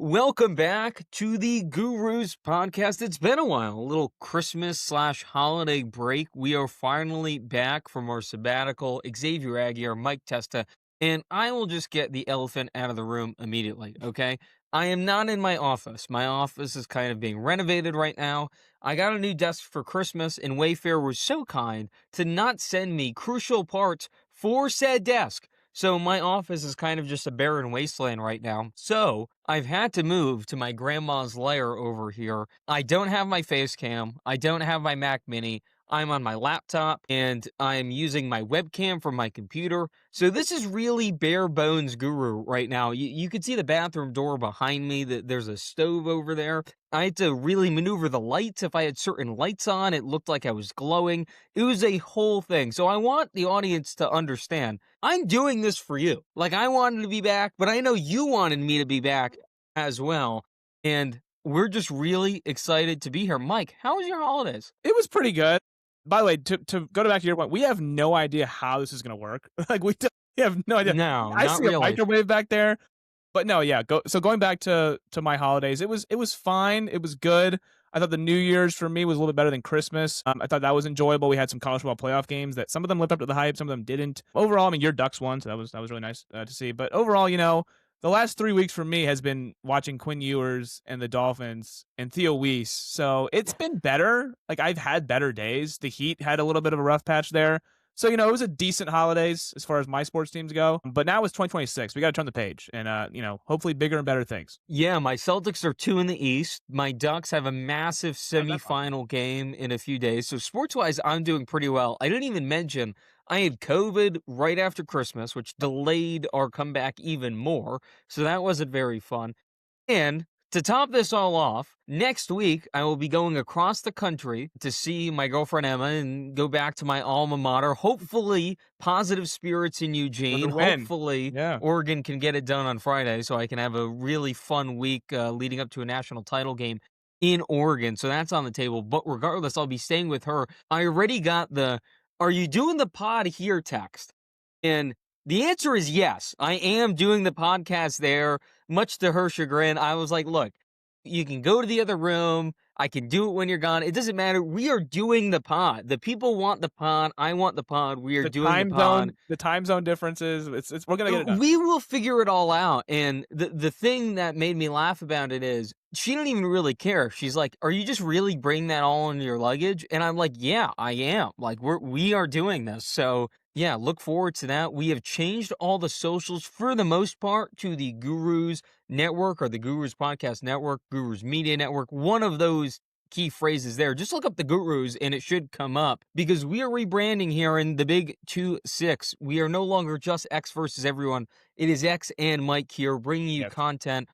Welcome back to the Gurus podcast. It's been a while, a little Christmas/holiday break. We are finally back from our sabbatical. Xavier Aggie, our Mike Testa, and I will just get the elephant out of the room immediately, okay? I am not in my office. My office is kind of being renovated right now. I got a new desk for Christmas, and Wayfair was so kind to not send me crucial parts for said desk. So my office is kind of just a barren wasteland right now. So I've had to move to my grandma's lair over here. I don't have my face cam. I don't have my Mac Mini. I'm on my laptop and I'm using my webcam from my computer. So this is really bare bones guru right now. You can see the bathroom door behind me. There's a stove over there. I had to really maneuver the lights. If I had certain lights on, it looked like I was glowing. It was a whole thing. So I want the audience to understand I'm doing this for you. Like, I wanted to be back, but I know you wanted me to be back as well. And we're just really excited to be here. Mike, how was your holidays? It was pretty good. By the way, to go back to your point, we have no idea how this is going to work. Like we have no idea. No, I not see really. a microwave back there, but no, yeah. Going back to my holidays, it was fine. It was good. I thought the New Year's for me was a little bit better than Christmas. I thought that was enjoyable. We had some college football playoff games that some of them lived up to the hype, some of them didn't. Overall, I mean, your Ducks won, so that was really nice to see. But overall, the last 3 weeks for me has been watching Quinn Ewers and the Dolphins and Theo Weiss. So it's been better. Like, I've had better days. The Heat had a little bit of a rough patch there. So, it was a decent holidays as far as my sports teams go. But now it's 2026. We got to turn the page and, hopefully bigger and better things. Yeah, my Celtics are 2 in the East. My Ducks have a massive semifinal game in a few days. So sports-wise, I'm doing pretty well. I didn't even mention I had COVID right after Christmas, which delayed our comeback even more. So that wasn't very fun. And to top this all off, next week I will be going across the country to see my girlfriend Emma and go back to my alma mater. Hopefully, Positive Spirits in Eugene. Hopefully, Oregon can get it done on Friday so I can have a really fun week leading up to a national title game in Oregon. So that's on the table. But regardless, I'll be staying with her. I already got the "Are you doing the pod here?" text. And the answer is yes. I am doing the podcast there, much to her chagrin. I was like, look, you can go to the other room. I can do it when you're gone. It doesn't matter. We are doing the pod. The people want the pod. I want the pod. We are doing the pod. The time zone differences. We're going to get it done. We will figure it all out. And the thing that made me laugh about it is she didn't even really care. She's like, are you just really bringing that all in your luggage? And I'm like, yeah, I am. Like, we are doing this. So yeah, look forward to that. We have changed all the socials for the most part to the Gurus Network or the Gurus Podcast Network, Gurus Media Network, one of those key phrases there. Just look up the Gurus and it should come up because we are rebranding here in the big 2-6. We are no longer just X versus everyone. It is X and Mike here bringing you content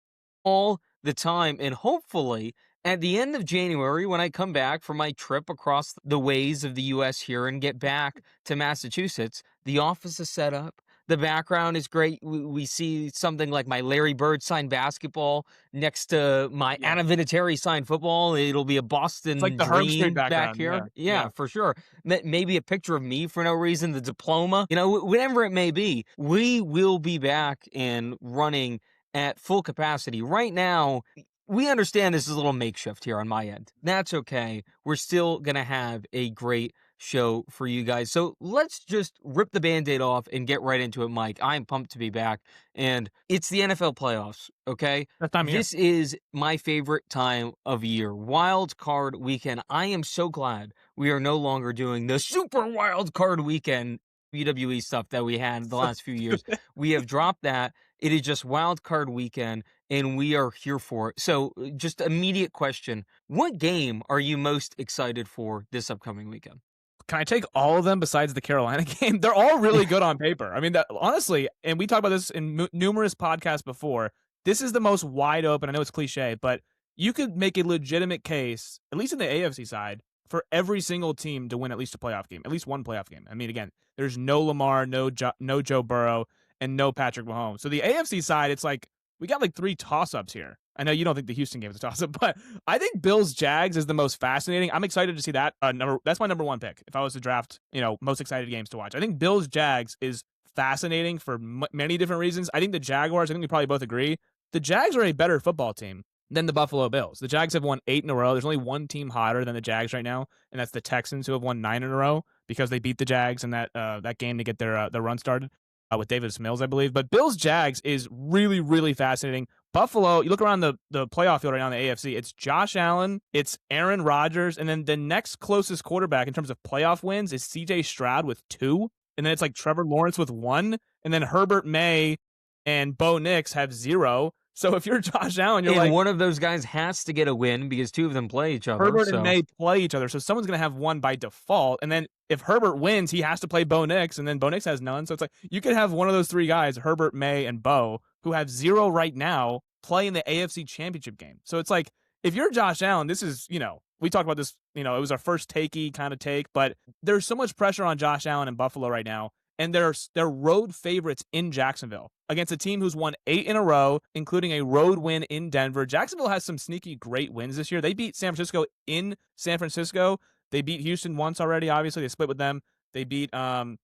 all the time. And hopefully at the end of January, when I come back from my trip across the ways of the U.S. here and get back to Massachusetts, the office is set up. The background is great. We see something like my Larry Bird signed basketball next to my Anna Vinatieri signed football. It'll be a Boston it's like the dream back here. Yeah, for sure. Maybe a picture of me for no reason, the diploma, whatever it may be. We will be back and running at full capacity. Right now, we understand this is a little makeshift here on my end. That's okay. We're still going to have a great show for you guys. So let's just rip the Band-Aid off and get right into it, Mike. I'm pumped to be back. And it's the NFL playoffs, okay? This is my favorite time of year. Wild Card Weekend. I am so glad we are no longer doing the Super Wild Card Weekend WWE stuff that we had the last few years. We have dropped that. It is just Wild Card Weekend, and we are here for it. So just immediate question. What game are you most excited for this upcoming weekend? Can I take all of them besides the Carolina game? They're all really good on paper. I mean, honestly, and we talked about this in numerous podcasts before, this is the most wide open. I know it's cliche, but you could make a legitimate case, at least in the AFC side, for every single team to win at least a playoff game, at least one playoff game. I mean, again, there's no Lamar, no Joe Burrow, and no Patrick Mahomes. So the AFC side, it's like, we got like 3 toss-ups here. I know you don't think the Houston game is a toss-up, but I think Bills-Jags is the most fascinating. I'm excited to see that. That's my number 1 pick if I was to draft, most excited games to watch. I think Bills-Jags is fascinating for many different reasons. I think the Jaguars, I think we probably both agree, the Jags are a better football team than the Buffalo Bills. The Jags have won 8 in a row. There's only one team hotter than the Jags right now, and that's the Texans, who have won 9 in a row because they beat the Jags in that game to get their run started with Davis Mills, I believe. But Bills Jags is really, really fascinating. Buffalo, you look around the playoff field right now in the AFC, it's Josh Allen, it's Aaron Rodgers, and then the next closest quarterback in terms of playoff wins is CJ Stroud with 2, and then it's like Trevor Lawrence with 1, and then Herbert May and Bo Nix have 0. So if you're Josh Allen, you're And like, one of those guys has to get a win because two of them play each other. Herbert and So May play each other, so someone's going to have 1 by default. And then if Herbert wins, he has to play Bo Nix, and then Bo Nix has none. So it's like you could have one of those 3 guys, Herbert, May, and Bo, who have 0 right now, play in the AFC Championship game. So it's like, if you're Josh Allen, this is, we talked about this, it was our first takey kind of take, but there's so much pressure on Josh Allen in Buffalo right now, and they're road favorites in Jacksonville against a team who's won 8 in a row, including a road win in Denver. Jacksonville has some sneaky great wins this year. They beat San Francisco in San Francisco. They beat Houston once already. Obviously, they split with them. They beat not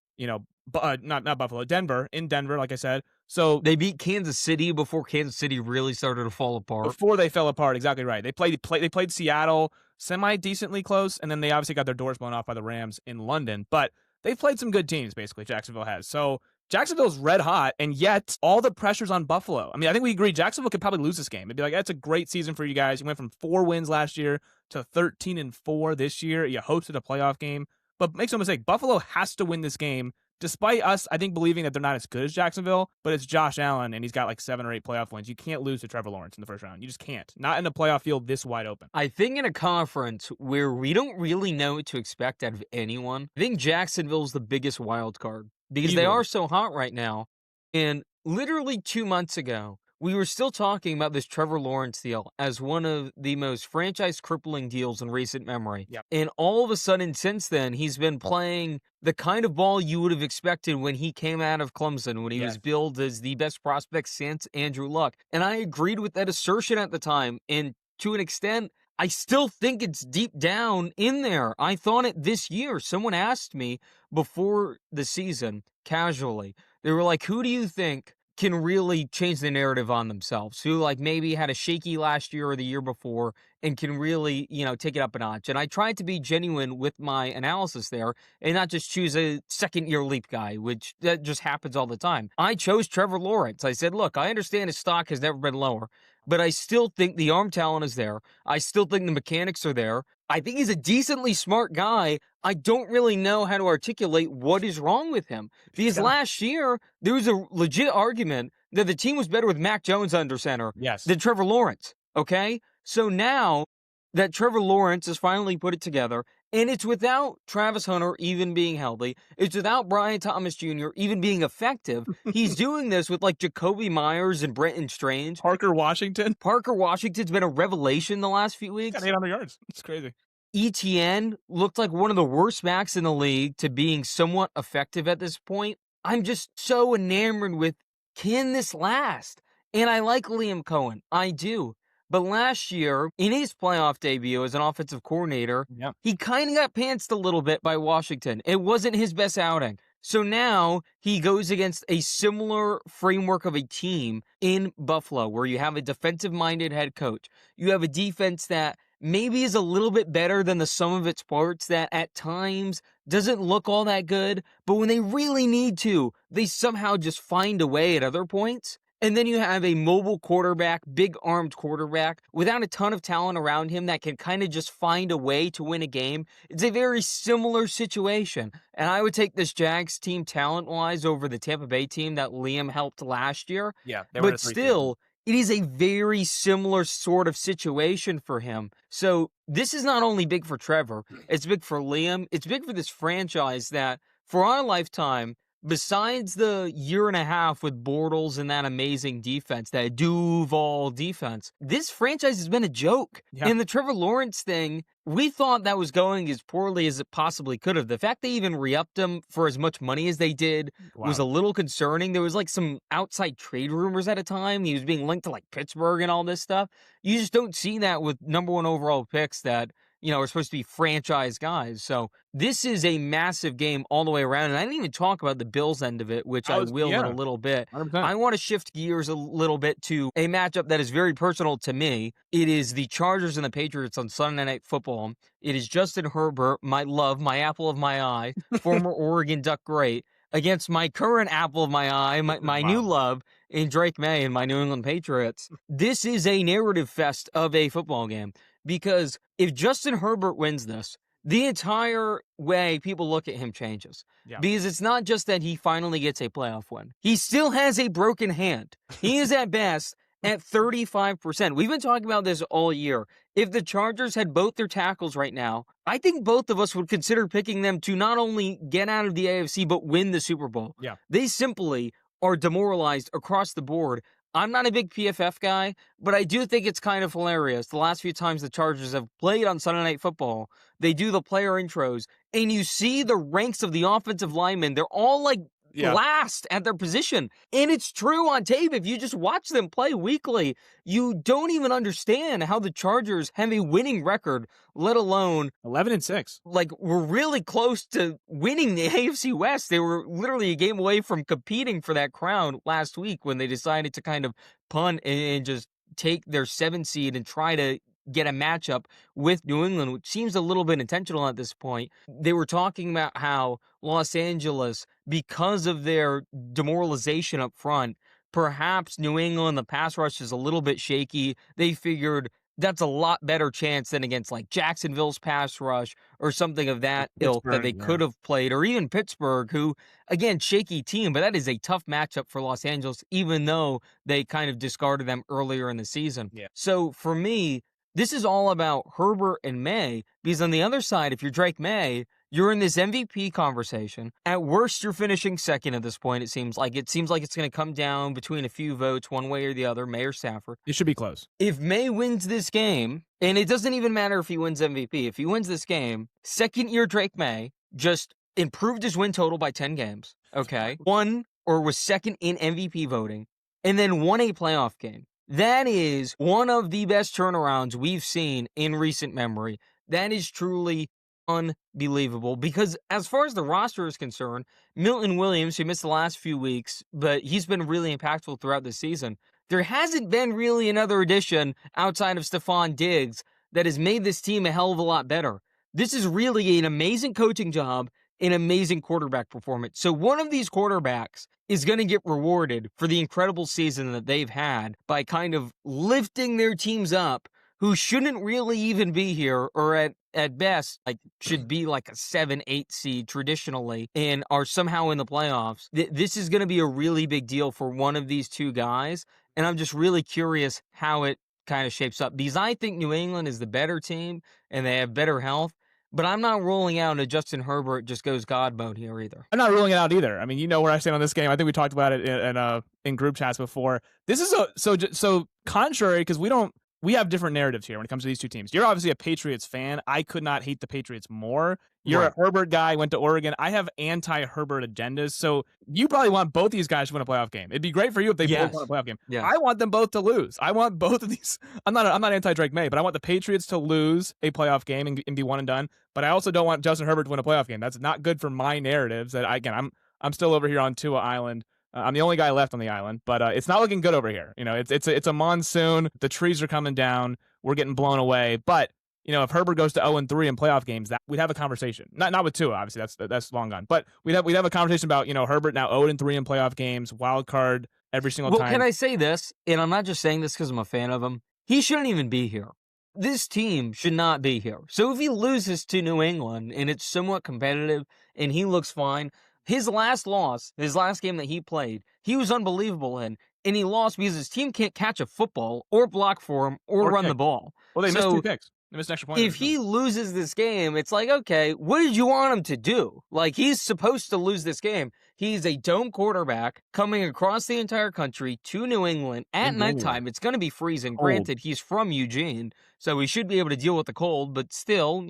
Buffalo, Denver in Denver, like I said. So they beat Kansas City before Kansas City really started to fall apart. Before they fell apart, exactly right. They played Seattle semi decently close, and then they obviously got their doors blown off by the Rams in London. But they've played some good teams, basically, Jacksonville has. So Jacksonville's red hot, and yet all the pressure's on Buffalo. I mean, I think we agree Jacksonville could probably lose this game. It'd be like, that's a great season for you guys. You went from 4 wins last year to 13-4 this year. You hosted a playoff game. But make no mistake, Buffalo has to win this game, despite us, I think, believing that they're not as good as Jacksonville. But it's Josh Allen, and he's got like 7 or 8 playoff wins. You can't lose to Trevor Lawrence in the first round. You just can't. Not in a playoff field this wide open. I think in a conference where we don't really know what to expect out of anyone, I think Jacksonville's the biggest wild card because they are so hot right now. And literally 2 months ago, we were still talking about this Trevor Lawrence deal as one of the most franchise-crippling deals in recent memory. Yep. And all of a sudden, since then, he's been playing the kind of ball you would have expected when he came out of Clemson, when he was billed as the best prospect since Andrew Luck. And I agreed with that assertion at the time. And to an extent, I still think it's deep down in there. I thought it this year. Someone asked me before the season, casually, they were like, who do you think can really change the narrative on themselves, who like maybe had a shaky last year or the year before and can really, take it up a notch? And I tried to be genuine with my analysis there and not just choose a second-year leap guy, which that just happens all the time. I chose Trevor Lawrence. I said, look, I understand his stock has never been lower, but I still think the arm talent is there. I still think the mechanics are there. I think he's a decently smart guy. I don't really know how to articulate what is wrong with him. Because last year, there was a legit argument that the team was better with Mac Jones under center than Trevor Lawrence, okay? So now that Trevor Lawrence has finally put it together, and it's without Travis Hunter even being healthy, it's without Brian Thomas Jr. even being effective. He's doing this with like Jacoby Myers and Brenton Strange. Parker Washington's been a revelation the last few weeks. Got 800 yards. It's crazy. ETN looked like one of the worst backs in the league to being somewhat effective at this point. I'm just so enamored with, can this last? And I like Liam Cohen. I do. But last year, in his playoff debut as an offensive coordinator, he kind of got pantsed a little bit by Washington. It wasn't his best outing. So now he goes against a similar framework of a team in Buffalo, where you have a defensive-minded head coach. You have a defense that maybe is a little bit better than the sum of its parts, that at times doesn't look all that good, but when they really need to, they somehow just find a way at other points. And then you have a mobile quarterback, big-armed quarterback, without a ton of talent around him that can kind of just find a way to win a game. It's a very similar situation. And I would take this Jags team talent-wise over the Tampa Bay team that Liam helped last year. Yeah, but still, it is a very similar sort of situation for him. So this is not only big for Trevor, it's big for Liam. It's big for this franchise that, for our lifetime, besides the year and a half with Bortles and that amazing defense, that Duval defense, this franchise has been a joke. Yeah. And the Trevor Lawrence thing, we thought that was going as poorly as it possibly could have. The fact they even re-upped him for as much money as they did was a little concerning. There was like some outside trade rumors at a time. He was being linked to like Pittsburgh and all this stuff. You just don't see that with number 1 overall picks that are supposed to be franchise guys. So this is a massive game all the way around. And I didn't even talk about the Bills end of it, which I I was will in a yeah, little bit. 100%. I want to shift gears a little bit to a matchup that is very personal to me. It is the Chargers and the Patriots on Sunday Night Football. It is Justin Herbert, my love, my apple of my eye, former Oregon Duck great, against my current apple of my eye, This is my new wild. love in Drake May and my New England Patriots. This is a narrative fest of a football game because if Justin Herbert wins this, the entire way people look at him changes. Yeah. Because it's not just that he finally gets a playoff win. He still has a broken hand. He is at best at 35%. We've been talking about this all year. If the Chargers had both their tackles right now, I think both of us would consider picking them to not only get out of the AFC, but win the Super Bowl. Yeah. They simply are demoralized across the board. I'm not a big PFF guy, but I do think it's kind of hilarious. The last few times the Chargers have played on Sunday Night Football, they do the player intros, and you see the ranks of the offensive linemen. They're all like Yeah. last at their position. And it's true on tape. If you just watch them play weekly, you don't even understand how the Chargers have a winning record, let alone 11-6. like were really close to winning the AFC West. They were literally a game away from competing for that crown last week when they decided to kind of punt and just take their 7 seed and try to get a matchup with New England, which seems a little bit intentional at this point. They were talking about how Los Angeles, because of their demoralization up front, perhaps New England, the pass rush is a little bit shaky. They figured that's a lot better chance than against like Jacksonville's pass rush or something of that ilk that Pittsburgh, they yeah. could have played, or even Pittsburgh, who, again, shaky team, but that is a tough matchup for Los Angeles, even though they kind of discarded them earlier in the season. Yeah. So for me, this is all about Herbert and May, because on the other side, if you're Drake May, you're in this MVP conversation. At worst, you're finishing second at this point, it seems like. It seems like it's going to come down between a few votes, one way or the other, May or Stafford. It should be close. If May wins this game, and it doesn't even matter if he wins MVP, if he wins this game, second year Drake May just improved his win total by 10 games, okay? Won or was second in MVP voting, and then won a playoff game. That is one of the best turnarounds we've seen in recent memory. That is truly unbelievable because as far as the roster is concerned, Milton Williams, who missed the last few weeks, but he's been really impactful throughout the season. There hasn't been really another addition outside of Stephon Diggs that has made this team a hell of a lot better. This is really an amazing coaching job, an amazing quarterback performance. So one of these quarterbacks is going to get rewarded for the incredible season that they've had by kind of lifting their teams up who shouldn't really even be here, or at best, like should be like a 7-8 seed traditionally and are somehow in the playoffs. This is going to be a really big deal for one of these two guys. And I'm just really curious how it kind of shapes up because I think New England is the better team and they have better health. But I'm not ruling out a Justin Herbert just goes God mode here either. I'm not ruling it out either. I mean, you know where I stand on this game. I think we talked about it in group chats before. This is so contrary because we have different narratives here when it comes to these two teams. You're obviously a Patriots fan. I could not hate the Patriots more. You're Right. a Herbert guy, went to Oregon. I have anti-Herbert agendas. So you probably want both these guys to win a playoff game. It'd be great for you if they both won a playoff game. Yes. I want them both to lose. I want both of these. I'm not anti-Drake May, but I want the Patriots to lose a playoff game and be one and done. But I also don't want Justin Herbert to win a playoff game. That's not good for my narratives. That I'm still over here on Tua Island. I'm the only guy left on the island, but it's not looking good over here. You know, it's a monsoon. The trees are coming down. We're getting blown away. But you know, if Herbert goes to 0-3 in playoff games, that we'd have a conversation. Not with Tua, obviously. That's long gone. But we'd have a conversation about Herbert now 0-3 in playoff games, wild card every single time. Well, can I say this? And I'm not just saying this because I'm a fan of him. He shouldn't even be here. This team should not be here. So if he loses to New England and it's somewhat competitive and he looks fine, his last game that he played, he was unbelievable in, and he lost because his team can't catch a football or block for him or run the ball. Well, they missed 2 picks. They missed an extra point. If he loses this game, it's like, okay, what did you want him to do? Like, he's supposed to lose this game. He's a dome quarterback coming across the entire country to New England at nighttime. It's going to be freezing. Granted, he's from Eugene, so he should be able to deal with the cold, but still,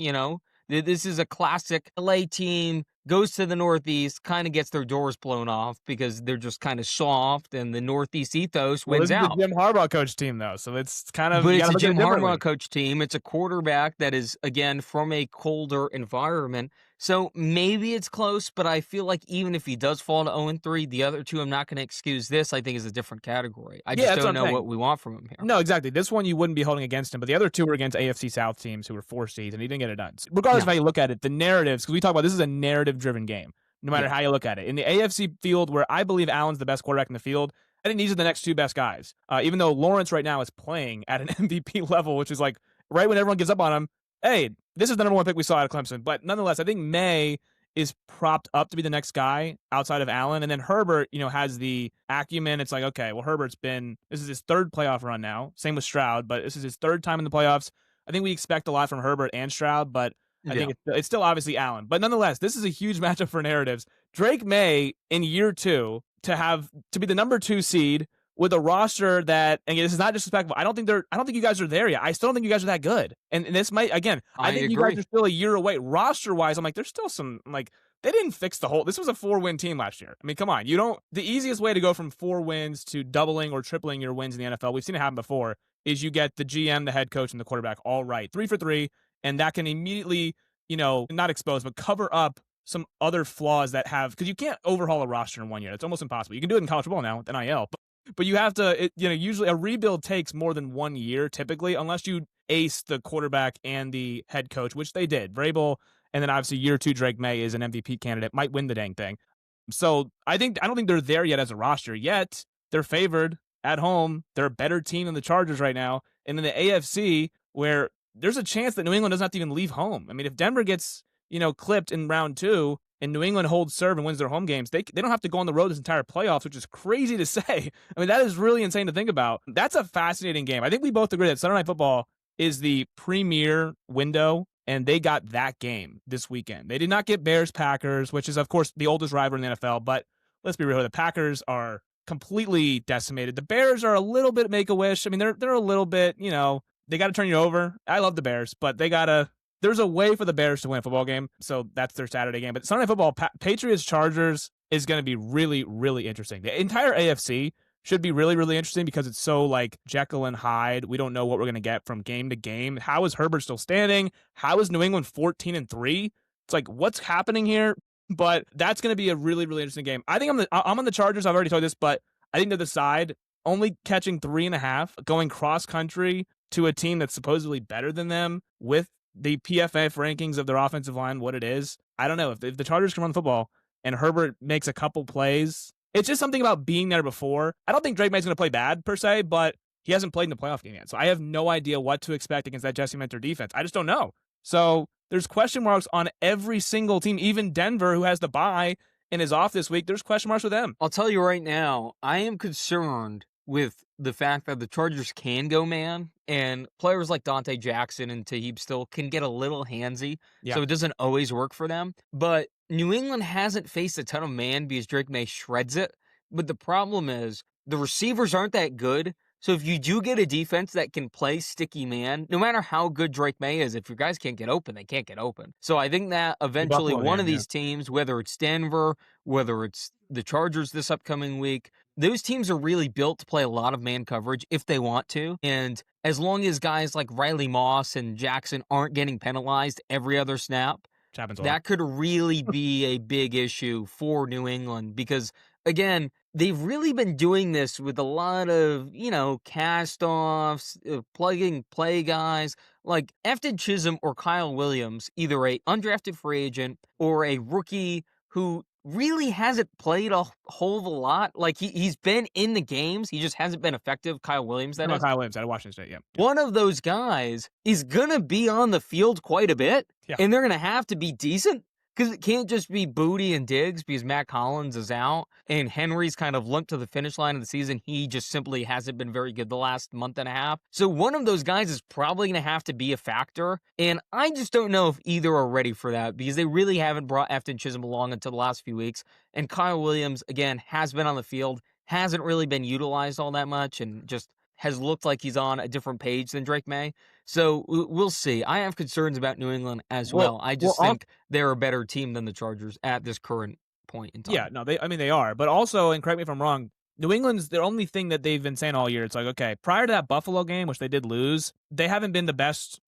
this is a classic LA team goes to the Northeast, kind of gets their doors blown off because they're just kind of soft, and the Northeast ethos Well, this wins is the out. Jim Harbaugh coach team, though, so it's kind of But you it's gotta a look at Jim it Harbaugh differently. coach team. It's a quarterback that is, again, from a colder environment. So maybe it's close, but I feel like even if he does fall to 0-3, the other two, I'm not going to excuse this. I think is a different category. I Yeah, just that's what don't I'm know saying. what we want from him here. No, exactly. This one you wouldn't be holding against him, but the other two were against AFC South teams who were 4 seeds, and he didn't get it done. Regardless of No. how you look at it, the narratives, because we talk about this is a narrative-driven game, no matter Yeah. how you look at it. In the AFC field, where I believe Allen's the best quarterback in the field, I think these are the next two best guys. Even though Lawrence right now is playing at an MVP level, which is like right when everyone gives up on him, hey, this is the number one pick we saw out of Clemson. But nonetheless, I think May is propped up to be the next guy outside of Allen. And then Herbert, has the acumen. It's like, okay, well, this is his third playoff run now. Same with Stroud, but this is his third time in the playoffs. I think we expect a lot from Herbert and Stroud, but I Yeah. think it's still obviously Allen. But nonetheless, this is a huge matchup for narratives. Drake May in year two to be the number 2 seed with a roster that, and this is not disrespectful. I don't think you guys are there yet. I still don't think you guys are that good. And this might, again, I I think you guys agree. are still a year away. Roster wise, I'm like, there's still some, like, they didn't fix this was a 4-win team last year. I mean, come on. The easiest way to go from 4 wins to doubling or tripling your wins in the NFL, we've seen it happen before, is you get the GM, the head coach, and the quarterback all right. 3 for 3. And that can immediately, not expose, but cover up some other flaws because you can't overhaul a roster in 1 year. It's almost impossible. You can do it in college football now with NIL, but you have to, usually a rebuild takes more than 1 year typically, unless you ace the quarterback and the head coach, which they did. Vrabel, and then obviously year 2, Drake May is an MVP candidate, might win the dang thing. So I don't think they're there yet as a roster yet. They're favored at home. They're a better team than the Chargers right now. And in the AFC, where there's a chance that New England doesn't have to even leave home. I mean, if Denver gets, clipped in round 2 and New England holds serve and wins their home games, they don't have to go on the road this entire playoffs, which is crazy to say. I mean, that is really insane to think about. That's a fascinating game. I think we both agree that Sunday Night Football is the premier window, and they got that game this weekend. They did not get Bears-Packers, which is, of course, the oldest rivalry in the NFL, but let's be real, the Packers are completely decimated. The Bears are a little bit make-a-wish. I mean, they're a little bit, they got to turn you over. I love the Bears, but there's a way for the Bears to win a football game, so that's their Saturday game. But Sunday Night Football, Patriots-Chargers is going to be really, really interesting. The entire AFC should be really, really interesting because it's so like Jekyll and Hyde. We don't know what we're going to get from game to game. How is Herbert still standing? How is New England 14-3? It's like, what's happening here? But that's going to be a really, really interesting game. I think I'm on the Chargers. I've already told you this, but I think they're the side only catching 3.5, going cross country to a team that's supposedly better than them with the PFF rankings of their offensive line, what it is. I don't know if the Chargers can run the football and Herbert makes a couple plays. It's just something about being there before. I don't think Drake May's going to play bad per se, but he hasn't played in the playoff game yet. So I have no idea what to expect against that Jesse Minter defense. I just don't know. So there's question marks on every single team, even Denver, who has the bye and is off this week. There's question marks with them. I'll tell you right now, I am concerned with the fact that the Chargers can go man, and players like Dante Jackson and Taheeb still can get a little handsy, Yeah. so it doesn't always work for them. But New England hasn't faced a ton of man because Drake May shreds it. But the problem is the receivers aren't that good. So if you do get a defense that can play sticky man, no matter how good Drake May is, if your guys can't get open, they can't get open. So I think that eventually Buffalo one game, of these teams, whether it's Denver, whether it's the Chargers this upcoming week, those teams are really built to play a lot of man coverage if they want to. And as long as guys like Riley Moss and Jackson aren't getting penalized every other snap, that could really be a big issue for New England because, again, they've really been doing this with a lot of, cast-offs, plugging play guys. Like Efton Chisholm or Kyle Williams, either a undrafted free agent or a rookie who really hasn't played a whole of a lot. Like he's been in the games, he just hasn't been effective. Kyle Williams, that is. Kyle Williams out of Washington State, yeah. One of those guys is gonna be on the field quite a bit, and they're gonna have to be decent because it can't just be Booty and Diggs because Matt Collins is out and Henry's kind of limped to the finish line of the season. He just simply hasn't been very good the last month and a half. So one of those guys is probably going to have to be a factor, and I just don't know if either are ready for that because they really haven't brought Efton Chisholm along until the last few weeks. And Kyle Williams, again, has been on the field, hasn't really been utilized all that much, and just has looked like he's on a different page than Drake May. So we'll see. I have concerns about New England as Well, well. I well, just think they're a better team than the Chargers at this current point in yeah, time. no, I mean, they are, but also, and correct me if I'm wrong, New England's the only thing that they've been saying all year. It's like, okay, prior to that Buffalo game, which they did lose, they haven't been the best,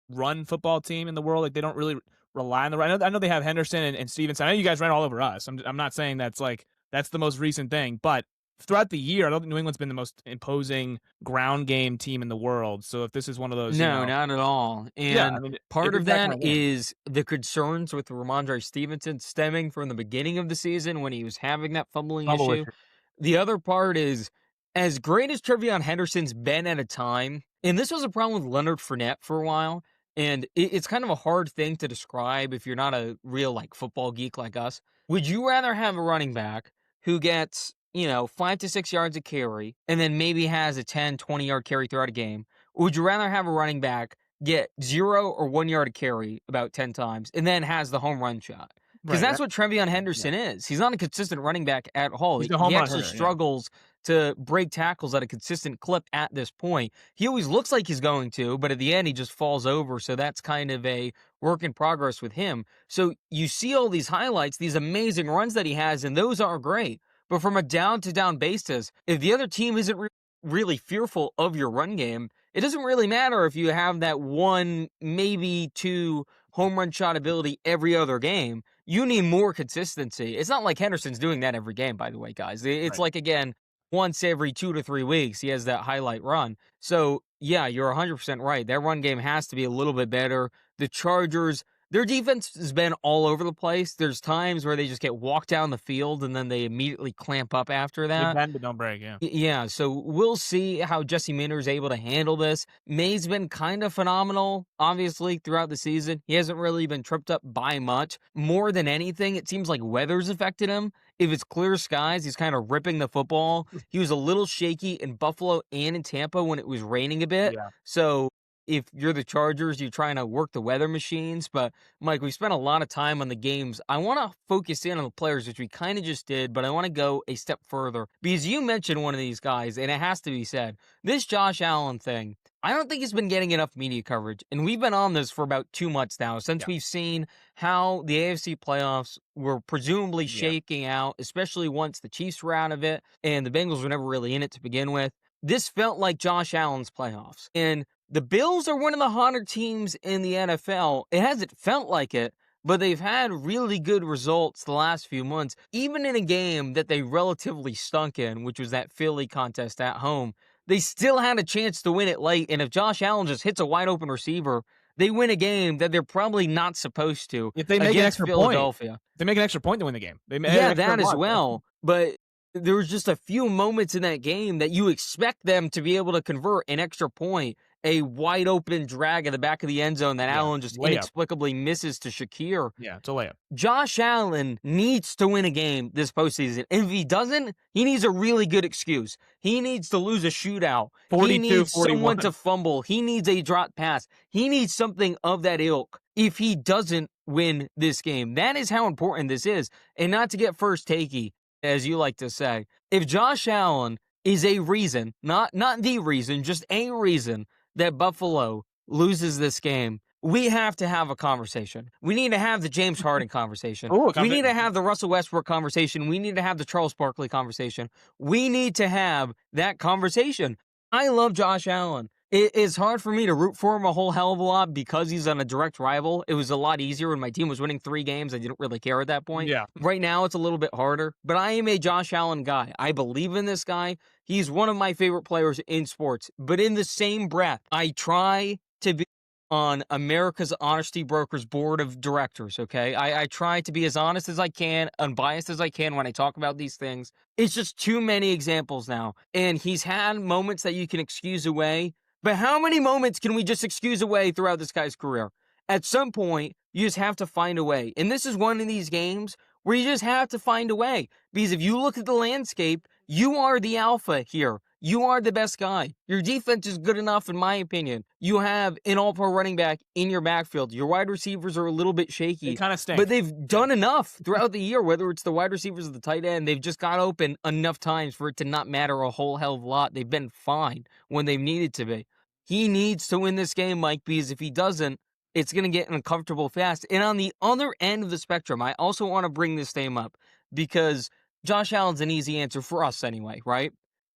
run football team in the world. Like they don't really rely on the run. I know they have Henderson and Stevenson. I know you guys ran all over us. I'm not saying that's the most recent thing, but throughout the year, I don't think New England's been the most imposing ground game team in the world. So if this is one of those, No, not at all. yeah, I And mean, if part it's of that kind that of game, is the concerns with Ramondre Stevenson stemming from the beginning of the season when he was having that fumbling bubble issue. issue. The other part is as great as Trevion Henderson's been at a time, and this was a problem with Leonard Fournette for a while, and it's kind of a hard thing to describe if you're not a real like football geek like us. Would you rather have a running back who gets, 5 to 6 yards a carry and then maybe has a 10, 20 yard carry throughout a game? Or would you rather have a running back get 0 or 1 yard a carry about 10 times and then has the home run shot? Because Right. that's what Trevion Yeah. Henderson is. He's not a consistent running back at all. He's He the he home run actually hitter. Yeah. struggles to break tackles at a consistent clip at this point. He always looks like he's going to, but at the end, he just falls over. So that's kind of a work in progress with him. So you see all these highlights, these amazing runs that he has, and those are great. But from a down to down basis, if the other team isn't really fearful of your run game, it doesn't really matter if you have that one, maybe two home run shot ability every other game. You need more consistency. It's not like Henderson's doing that every game, by the way, guys. It's Right. like, again, once every 2 to 3 weeks, he has that highlight run. So, yeah, you're 100% right. Their run game has to be a little bit better. The Chargers, their defense has been all over the place. There's times where they just get walked down the field and then they immediately clamp up after They that. bend but don't break. Yeah. Yeah, so we'll see how Jesse Minter is able to handle this. May's been kind of phenomenal, obviously, throughout the season. He hasn't really been tripped up by much. More than anything, it seems like weather's affected him. If it's clear skies, he's kind of ripping the football. He was a little shaky in Buffalo and in Tampa when it was raining a bit. Yeah. So if you're the Chargers, you're trying to work the weather machines. But Mike, we spent a lot of time on the games. I want to focus in on the players, which we kind of just did, but I want to go a step further because you mentioned one of these guys, and it has to be said. This Josh Allen thing, I don't think he's been getting enough media coverage. And we've been on this for about 2 months now, since Yeah. we've seen how the AFC playoffs were presumably Yeah. shaking out, especially once the Chiefs were out of it and the Bengals were never really in it to begin with. This felt like Josh Allen's playoffs. And the Bills are one of the hotter teams in the NFL. It hasn't felt like it, but they've had really good results the last few months, even in a game that they relatively stunk in, which was that Philly contest at home. They still had a chance to win it late, and if Josh Allen just hits a wide open receiver, they win a game that they're probably not supposed to If they make an against extra point, Philadelphia. they make an extra point to win the game. They make Yeah, an extra that as mark. well. But there was just a few moments in that game that you expect them to be able to convert an extra point, a wide open drag at the back of the end zone that Yeah, Allen just layup. inexplicably misses to Shakir. Yeah, it's a layup. Josh Allen needs to win a game this postseason. And if he doesn't, he needs a really good excuse. He needs to lose a shootout. He needs 42-41. someone to fumble. He needs a drop pass. He needs something of that ilk if he doesn't win this game. That is how important this is. And not to get first takey, as you like to say. If Josh Allen is a reason, not the reason, just a reason that Buffalo loses this game, we have to have a conversation. We need to have the James Harden conversation. Ooh, We need to have the Russell Westbrook conversation. We need to have the Charles Barkley conversation. We need to have that conversation. I love Josh Allen. It's hard for me to root for him a whole hell of a lot because he's on a direct rival. It was a lot easier when my team was winning 3 games. I didn't really care at that point. Yeah. Right now, it's a little bit harder, but I am a Josh Allen guy. I believe in this guy. He's one of my favorite players in sports. But in the same breath, I try to be on America's Honesty Brokers board of directors, okay? I try to be as honest as I can, unbiased as I can when I talk about these things. It's just too many examples now. And he's had moments that you can excuse away, but how many moments can we just excuse away throughout this guy's career? At some point, you just have to find a way. And this is one of these games where you just have to find a way. Because if you look at the landscape, you are the alpha here. You are the best guy. Your defense is good enough, in my opinion. You have an all-pro running back in your backfield. Your wide receivers are a little bit They shaky, kind of but stink. they've done enough throughout the year, whether it's the wide receivers or the tight end. They've just got open enough times for it to not matter a whole hell of a lot. They've been fine when they've needed to be. He needs to win this game, Mike, because if he doesn't, it's going to get uncomfortable fast. And on the other end of the spectrum, I also want to bring this name up because Josh Allen's an easy answer for us anyway, right?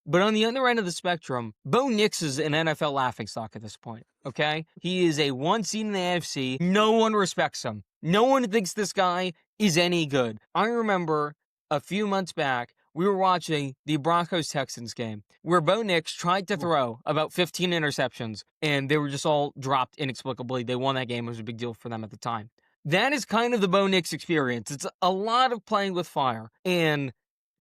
But on the other end of the spectrum, Bo Nix is an NFL laughingstock at this point, okay? He is a one seed in the AFC. No one respects him. No one thinks this guy is any good. I remember a few months back, we were watching the Broncos-Texans game where Bo Nix tried to throw about 15 interceptions, and they were just all dropped inexplicably. They won that game. It was a big deal for them at the time. That is kind of the Bo Nix experience. It's a lot of playing with fire, and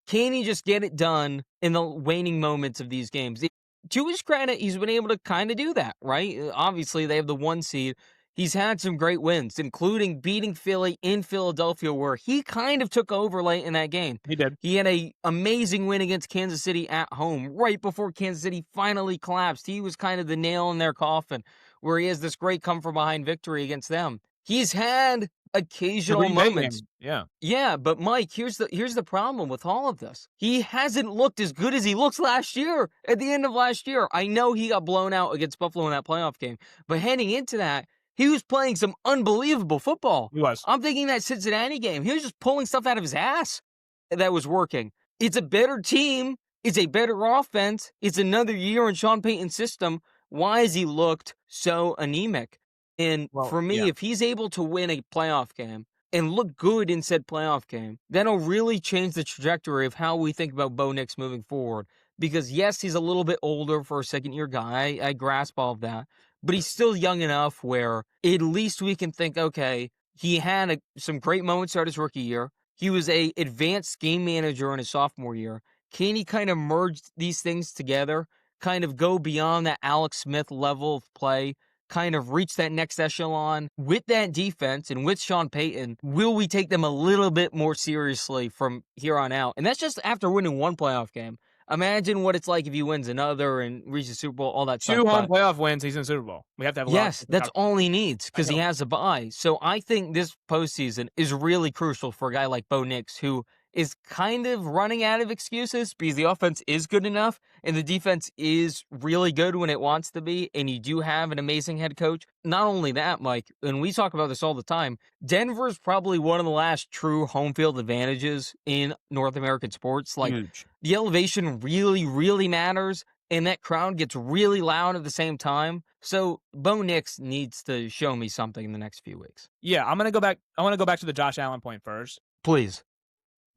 can he just get it done in the waning moments of these games? To his credit, he's been able to kind of do that, right? Obviously, they have the one seed. He's had some great wins, including beating Philly in Philadelphia, where he kind of took over late in that game. He did. He had an amazing win against Kansas City at home, right before Kansas City finally collapsed. He was kind of the nail in their coffin, where he has this great come-from-behind victory against them. He's had occasional moments. Yeah. Yeah, but Mike, here's the problem with all of this. He hasn't looked as good as he looked last year, at the end of last year. I know he got blown out against Buffalo in that playoff game, but heading into that, he was playing some unbelievable football. He was. I'm thinking that Cincinnati game, he was just pulling stuff out of his ass that was working. It's a better team. It's a better offense. It's another year in Sean Payton's system. Why has he looked so anemic? And for me, if he's able to win a playoff game and look good in said playoff game, that'll really change the trajectory of how we think about Bo Nix moving forward. Because yes, he's a little bit older for a second-year guy. I grasp all of that. But he's still young enough where at least we can think, okay, he had some great moments throughout his rookie year. He was a advanced game manager in his sophomore year. Can he kind of merge these things together, kind of go beyond that Alex Smith level of play, kind of reach that next echelon with that defense and with Sean Payton? Will we take them a little bit more seriously from here on out? And that's just after winning one playoff game. Imagine what it's like if he wins another and reaches the Super Bowl, all that stuff. 2 home playoff wins, he's in the Super Bowl. We have to have a yes, that's all he needs because he has a bye. So I think this postseason is really crucial for a guy like Bo Nix, who is kind of running out of excuses because the offense is good enough and the defense is really good when it wants to be, and you do have an amazing head coach. Not only that, Mike, and we talk about this all the time, Denver is probably one of the last true home field advantages in North American sports. Like, huge. The elevation really, really matters, and that crowd gets really loud at the same time. So Bo Nix needs to show me something in the next few weeks. Yeah, I want to go back to the Josh Allen point first. Please.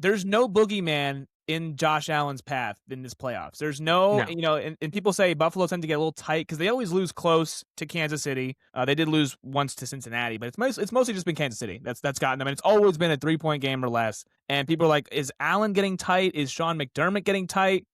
There's no boogeyman in Josh Allen's path in this playoffs. There's no. And people say Buffalo tend to get a little tight because they always lose close to Kansas City. They did lose once to Cincinnati, but it's mostly just been Kansas City that's gotten them. And it's always been a 3-point game or less. And people are like, is Allen getting tight? Is Sean McDermott getting tight?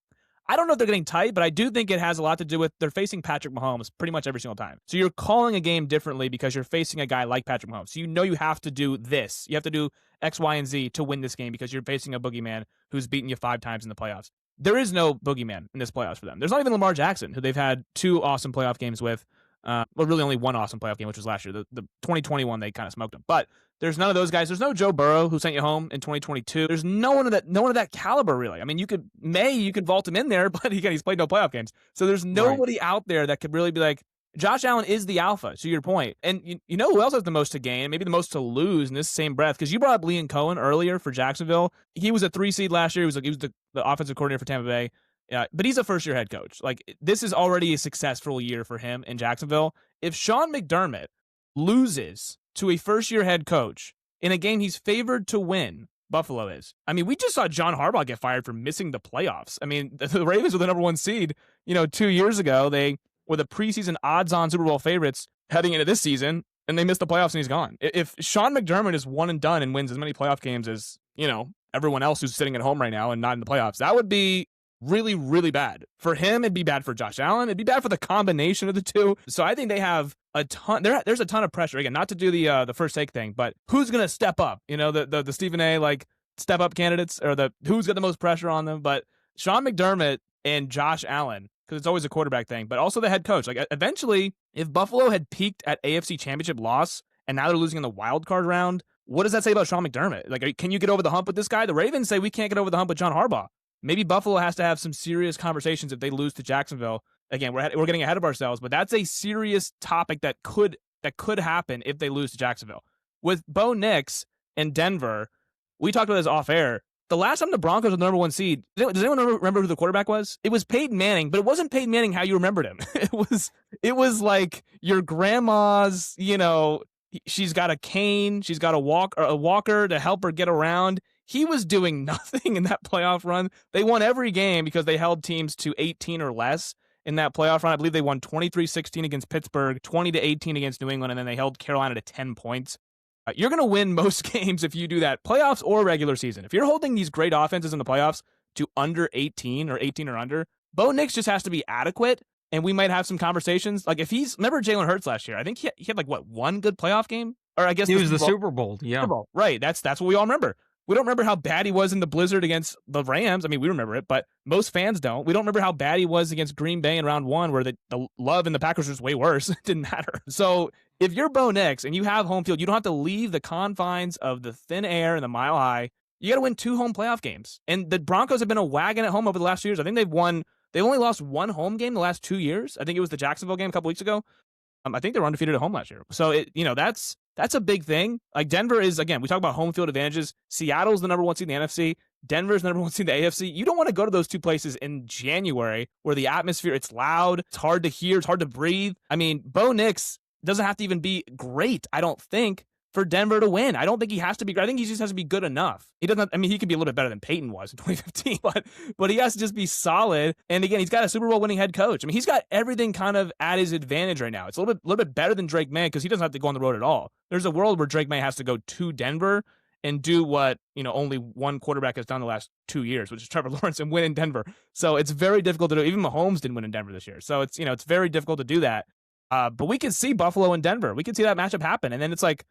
I don't know if they're getting tight, but I do think it has a lot to do with they're facing Patrick Mahomes pretty much every single time. So you're calling a game differently because you're facing a guy like Patrick Mahomes. So you have to do this. You have to do X, Y, and Z to win this game because you're facing a boogeyman who's beaten you 5 times in the playoffs. There is no boogeyman in this playoffs for them. There's not even Lamar Jackson, who they've had 2 awesome playoff games with. Well, really only 1 awesome playoff game, which was last year. The 2021, they kind of smoked him. But there's none of those guys. There's no Joe Burrow who sent you home in 2022. There's no one of that caliber, really. I mean, you could vault him in there, but again, he's played no playoff games. So there's nobody out there that could really be like, Josh Allen is the alpha, to your point. And you know who else has the most to gain, maybe the most to lose in this same breath? Because you brought up Liam Cohen earlier for Jacksonville. He was a 3 seed last year. He was the offensive coordinator for Tampa Bay. Yeah, but he's a first-year head coach. Like, this is already a successful year for him in Jacksonville. If Sean McDermott loses to a first-year head coach in a game he's favored to win, Buffalo is. I mean, we just saw John Harbaugh get fired for missing the playoffs. I mean, the Ravens were the number 1 seed, 2 years ago. They were the preseason odds-on Super Bowl favorites heading into this season, and they missed the playoffs and he's gone. If Sean McDermott is one and done and wins as many playoff games as, everyone else who's sitting at home right now and not in the playoffs, that would be really, really bad. For him, it'd be bad for Josh Allen. It'd be bad for the combination of the two. So I think they have a ton. There's a ton of pressure. Again, not to do the first take thing, but who's going to step up? The Stephen A. step up candidates, or who's got the most pressure on them. But Sean McDermott and Josh Allen, because it's always a quarterback thing, but also the head coach. Like eventually, if Buffalo had peaked at AFC Championship loss and now they're losing in the wild card round, what does that say about Sean McDermott? Like, can you get over the hump with this guy? The Ravens say we can't get over the hump with John Harbaugh. Maybe Buffalo has to have some serious conversations if they lose to Jacksonville. Again, we're getting ahead of ourselves, but that's a serious topic that could happen if they lose to Jacksonville. With Bo Nix and Denver, we talked about this off air. The last time the Broncos were the number one seed, does anyone remember who the quarterback was? It was Peyton Manning, but it wasn't Peyton Manning how you remembered him. It was like your grandma's, she's got a cane, she's got a walker to help her get around. He was doing nothing in that playoff run. They won every game because they held teams to 18 or less in that playoff run. I believe they won 23-16 against Pittsburgh, 20-18 against New England, and then they held Carolina to 10 points. You're going to win most games if you do that, playoffs or regular season. If you're holding these great offenses in the playoffs to under 18 or 18 or under, Bo Nix just has to be adequate, and we might have some conversations. Like remember Jalen Hurts last year? I think he had like one good playoff game, or I guess it was the Super Bowl. Yeah, Super Bowl. Right. That's what we all remember. We don't remember how bad he was in the blizzard against the Rams. I mean, we remember it, but most fans don't. We don't remember how bad he was against Green Bay in round 1, where the love in the Packers was way worse. It didn't matter. So if you're Bo Nix and you have home field, you don't have to leave the confines of the thin air and the mile high. You got to win 2 home playoff games. And the Broncos have been a wagon at home over the last few years. I think they've only lost 1 home game the last 2 years. I think it was the Jacksonville game a couple weeks ago. I think they were undefeated at home last year. So that's a big thing. Like Denver is, again, we talk about home field advantages. Seattle's the number 1 seed in the NFC. Denver's the number 1 seed in the AFC. You don't want to go to those 2 places in January where the atmosphere, it's loud, it's hard to hear, it's hard to breathe. I mean, Bo Nix doesn't have to even be great, I don't think, for Denver to win. I don't think he has to be. I think he just has to be good enough. He doesn't. I mean, he could be a little bit better than Peyton was in 2015, but he has to just be solid. And again, he's got a Super Bowl winning head coach. I mean, he's got everything kind of at his advantage right now. It's a little bit better than Drake May because he doesn't have to go on the road at all. There's a world where Drake May has to go to Denver and do what only one quarterback has done the last 2 years, which is Trevor Lawrence, and win in Denver. So it's very difficult to do. Even Mahomes didn't win in Denver this year. So it's very difficult to do that. But we could see Buffalo and Denver. We could see that matchup happen. And then it's like,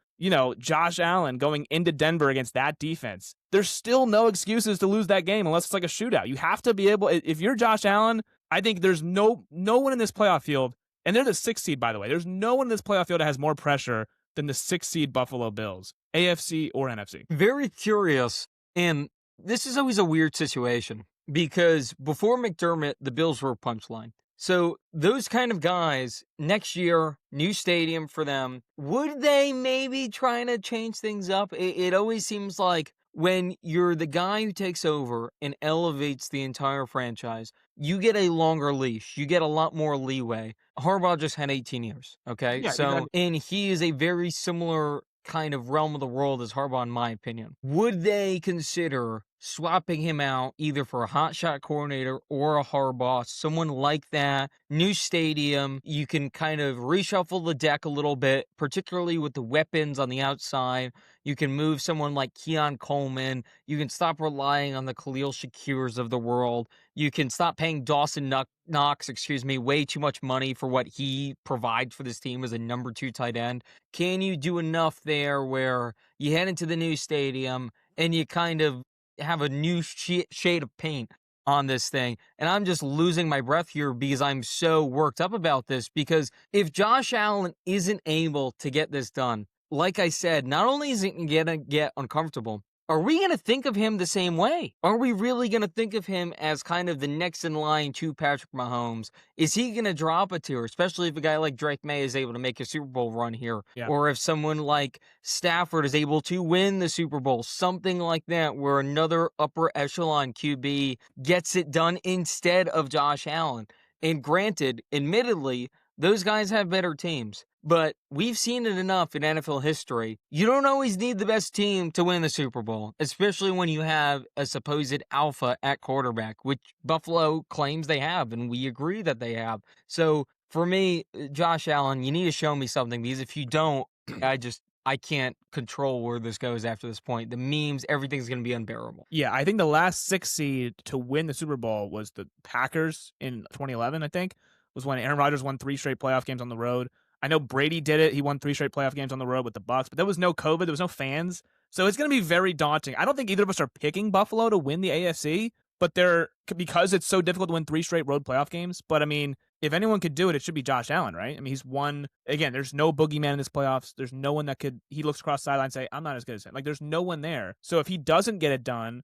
Josh Allen going into Denver against that defense. There's still no excuses to lose that game unless it's like a shootout. You have to be able, if you're Josh Allen, I think there's no one in this playoff field, and they're the 6th seed, by the way. There's no one in this playoff field that has more pressure than the 6th seed Buffalo Bills, AFC or NFC. Very curious. And this is always a weird situation because before McDermott, the Bills were a punchline. So those kind of guys, next year, new stadium for them, would they maybe trying to change things up? It always seems like when you're the guy who takes over and elevates the entire franchise, you get a longer leash. You get a lot more leeway. Harbaugh just had 18 years, okay? Yeah, so, exactly. And he is a very similar kind of realm of the world as Harbaugh, in my opinion. Would they consider swapping him out either for a hotshot coordinator or a Harbaugh, someone like that? New stadium, you can kind of reshuffle the deck a little bit, particularly with the weapons on the outside. You can move someone like Keon Coleman. You can stop relying on the Khalil Shakirs of the world. You can stop paying Dawson Knox, way too much money for what he provides for this team as a number 2 tight end. Can you do enough there where you head into the new stadium and you kind of have a new shade of paint on this thing? And I'm just losing my breath here because I'm so worked up about this, because if Josh Allen isn't able to get this done, like I said, not only is it going to get uncomfortable, are we going to think of him the same way? Are we really going to think of him as kind of the next in line to Patrick Mahomes? Is he going to drop a tier, especially if a guy like Drake May is able to make a Super Bowl run here? Yeah. Or if someone like Stafford is able to win the Super Bowl, something like that, where another upper echelon QB gets it done instead of Josh Allen. And granted, admittedly, those guys have better teams. But we've seen it enough in NFL history. You don't always need the best team to win the Super Bowl, especially when you have a supposed alpha at quarterback, which Buffalo claims they have, and we agree that they have. So for me, Josh Allen, you need to show me something, because if you don't, I can't control where this goes after this point. The memes, everything's going to be unbearable. Yeah, I think the last 6 seed to win the Super Bowl was the Packers in 2011, I think, was when Aaron Rodgers won 3 straight playoff games on the road. I know Brady did it. He won 3 straight playoff games on the road with the Bucs, but there was no COVID. There was no fans. So it's going to be very daunting. I don't think either of us are picking Buffalo to win the AFC, but they're because it's so difficult to win 3 straight road playoff games. But I mean, if anyone could do it, it should be Josh Allen, right? I mean, he's won again. There's no boogeyman in this playoffs. There's no one that could. He looks across the sideline and say, "I'm not as good as him." Like, there's no one there. So if he doesn't get it done,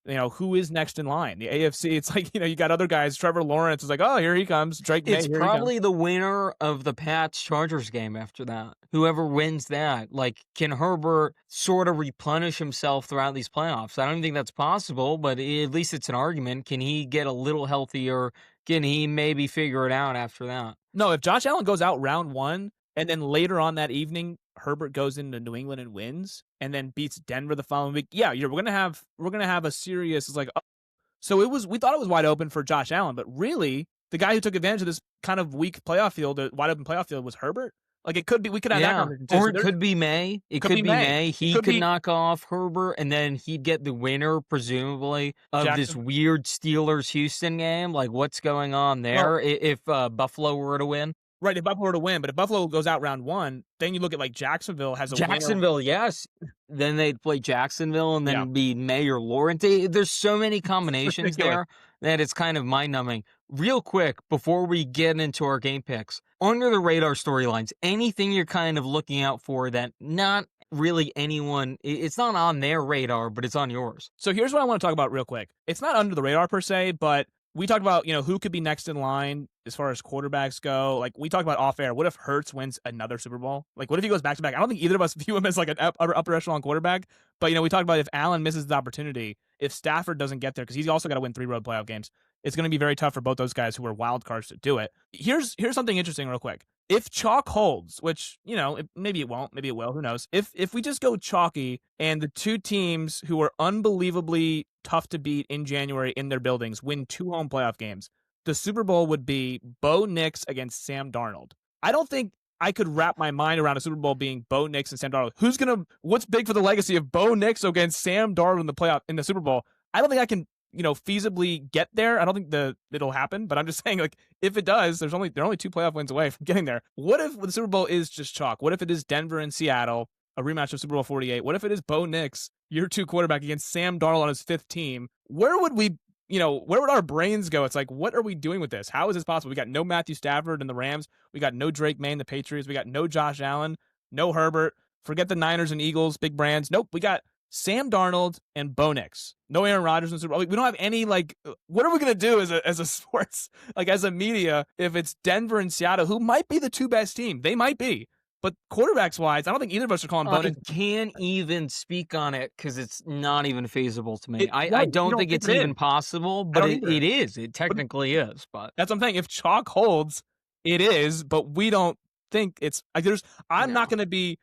who is next in line? The AFC, it's like, you got other guys. Trevor Lawrence is like, oh, here he comes. Drake May, It's here he comes. probably the winner of the Pats-Chargers game after that. Whoever wins that, like, can Herbert sort of replenish himself throughout these playoffs? I don't think that's possible, but at least it's an argument. Can he get a little healthier? Can he maybe figure it out after that? No, if Josh Allen goes out round 1, and then later on that evening, Herbert goes into New England and wins, and then beats Denver the following week, yeah, we're gonna have a serious. It's like, oh. So we thought it was wide open for Josh Allen, but really, the guy who took advantage of this kind of weak playoff field, wide open playoff field, was Herbert. Like, it could be, we could have that Yeah, conversation too. or So it could be May. It could be May. He Could could be knock off Herbert, and then he'd get the winner, presumably, of this Jackson. weird Steelers-Houston game. Like, what's going on Well, there if Buffalo were to win? right, if Buffalo were to win, but if Buffalo goes out round 1, then you look at, like, Jacksonville has a winner. Jacksonville, yes. Then they'd play Jacksonville and Yeah. then be May or Lawrence. There's so many combinations there that it's kind of mind-numbing. Real quick, before we get into our game picks, under the radar storylines, anything you're kind of looking out for that not really anyone, it's not on their radar, but it's on yours. So here's what I want to talk about real quick. It's not under the radar per se, but we talked about, who could be next in line as far as quarterbacks go. Like, we talked about off air. What if Hurts wins another Super Bowl? Like, what if he goes back to back? I don't think either of us view him as like an upper echelon quarterback. But, we talked about if Allen misses the opportunity, if Stafford doesn't get there, because he's also got to win 3 road playoff games, it's going to be very tough for both those guys who are wild cards to do it. Here's something interesting real quick. If chalk holds, which, maybe it won't, maybe it will, who knows? If we just go chalky and the two teams who are unbelievably tough to beat in January in their buildings win 2 home playoff games, the Super Bowl would be Bo Nix against Sam Darnold. I don't think I could wrap my mind around a Super Bowl being Bo Nix and Sam Darnold. What's big for the legacy of Bo Nix against Sam Darnold in the Super Bowl? I don't think I can, feasibly get there. I don't think it'll happen, but I'm just saying, like, if it does, they're only 2 playoff wins away from getting there. What if the Super Bowl is just chalk? What if it is Denver and Seattle, a rematch of Super Bowl 48? What if it is Bo Nix, year 2 quarterback, against Sam Darnold on his 5th team? Where would where would our brains go? It's like, what are we doing with this? How is this possible? We got no Matthew Stafford and the Rams. We got no Drake May and the Patriots. We got no Josh Allen, no Herbert. Forget the Niners and Eagles, big brands. Nope, we got Sam Darnold and Bo Nix. No Aaron Rodgers in the Super Bowl. We don't have any, like, what are we going to do as a sports, like, as a media, if it's Denver and Seattle, who might be the 2 best team? They might be. But quarterbacks-wise, I don't think either of us are calling Bo Nix. I can't even speak on it because it's not even feasible to me. I don't think it's even possible, but it is. It technically is. But that's what I'm saying. If chalk holds, it is, but we don't think it's like I'm not going to be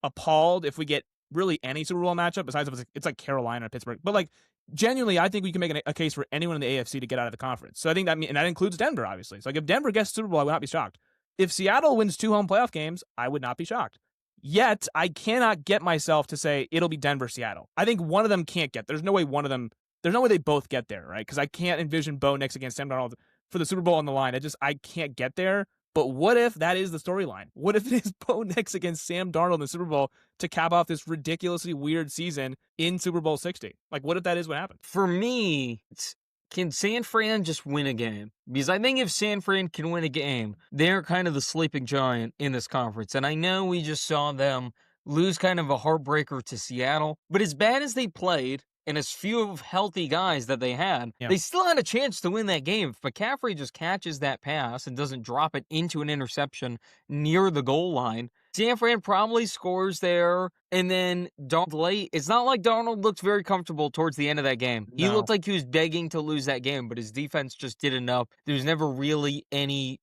appalled if we get really any Super Bowl matchup besides if it's like Carolina or Pittsburgh. But, like, genuinely, I think we can make a case for anyone in the AFC to get out of the conference. So I think and that includes Denver, obviously. So, like, if Denver gets Super Bowl, I would not be shocked. If Seattle wins 2 home playoff games, I would not be shocked. Yet, I cannot get myself to say it'll be Denver-Seattle. I think one of them can't get. There's no way they both get there, right? Because I can't envision Bo Nix against Sam Darnold for the Super Bowl on the line. I can't get there. But what if that is the storyline? What if it is Bo Nix against Sam Darnold in the Super Bowl to cap off this ridiculously weird season in Super Bowl 60? Like, what if that is what happened? For me, can San Fran just win a game? Because I think if San Fran can win a game, they're kind of the sleeping giant in this conference. And I know we just saw them lose kind of a heartbreaker to Seattle, but as bad as they played, and as few of healthy guys that they had, they still had a chance to win that game. If McCaffrey just catches that pass and doesn't drop it into an interception near the goal line, San Fran probably scores there, and then Darnold late. It's not like Darnold looked very comfortable towards the end of that game. No. He looked like he was begging to lose that game, but his defense just did enough. There was never really any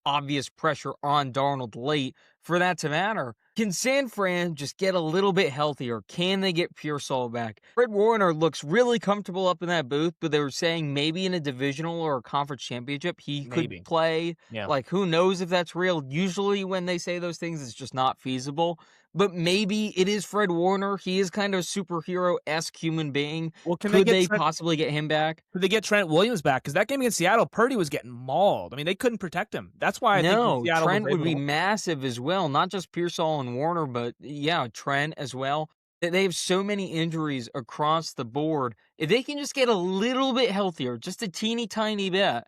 obvious pressure on Darnold late for that to matter. Can San Fran just get a little bit healthier? Can they get Pearsall back? Fred Warner looks really comfortable up in that booth, but they were saying maybe in a divisional or a conference championship he could play. Yeah. Like, who knows if that's real? Usually when they say those things, it's just not feasible. But maybe it is Fred Warner. He is kind of a superhero-esque human being. Well, could they possibly get him back? Could they get Trent Williams back? Because that game against Seattle, Purdy was getting mauled. I mean, they couldn't protect him. That's why I think Seattle Trent would be massive as well. Not just Pearsall and Warner, but yeah, Trent as well. They have so many injuries across the board. If they can just get a little bit healthier, just a teeny tiny bit,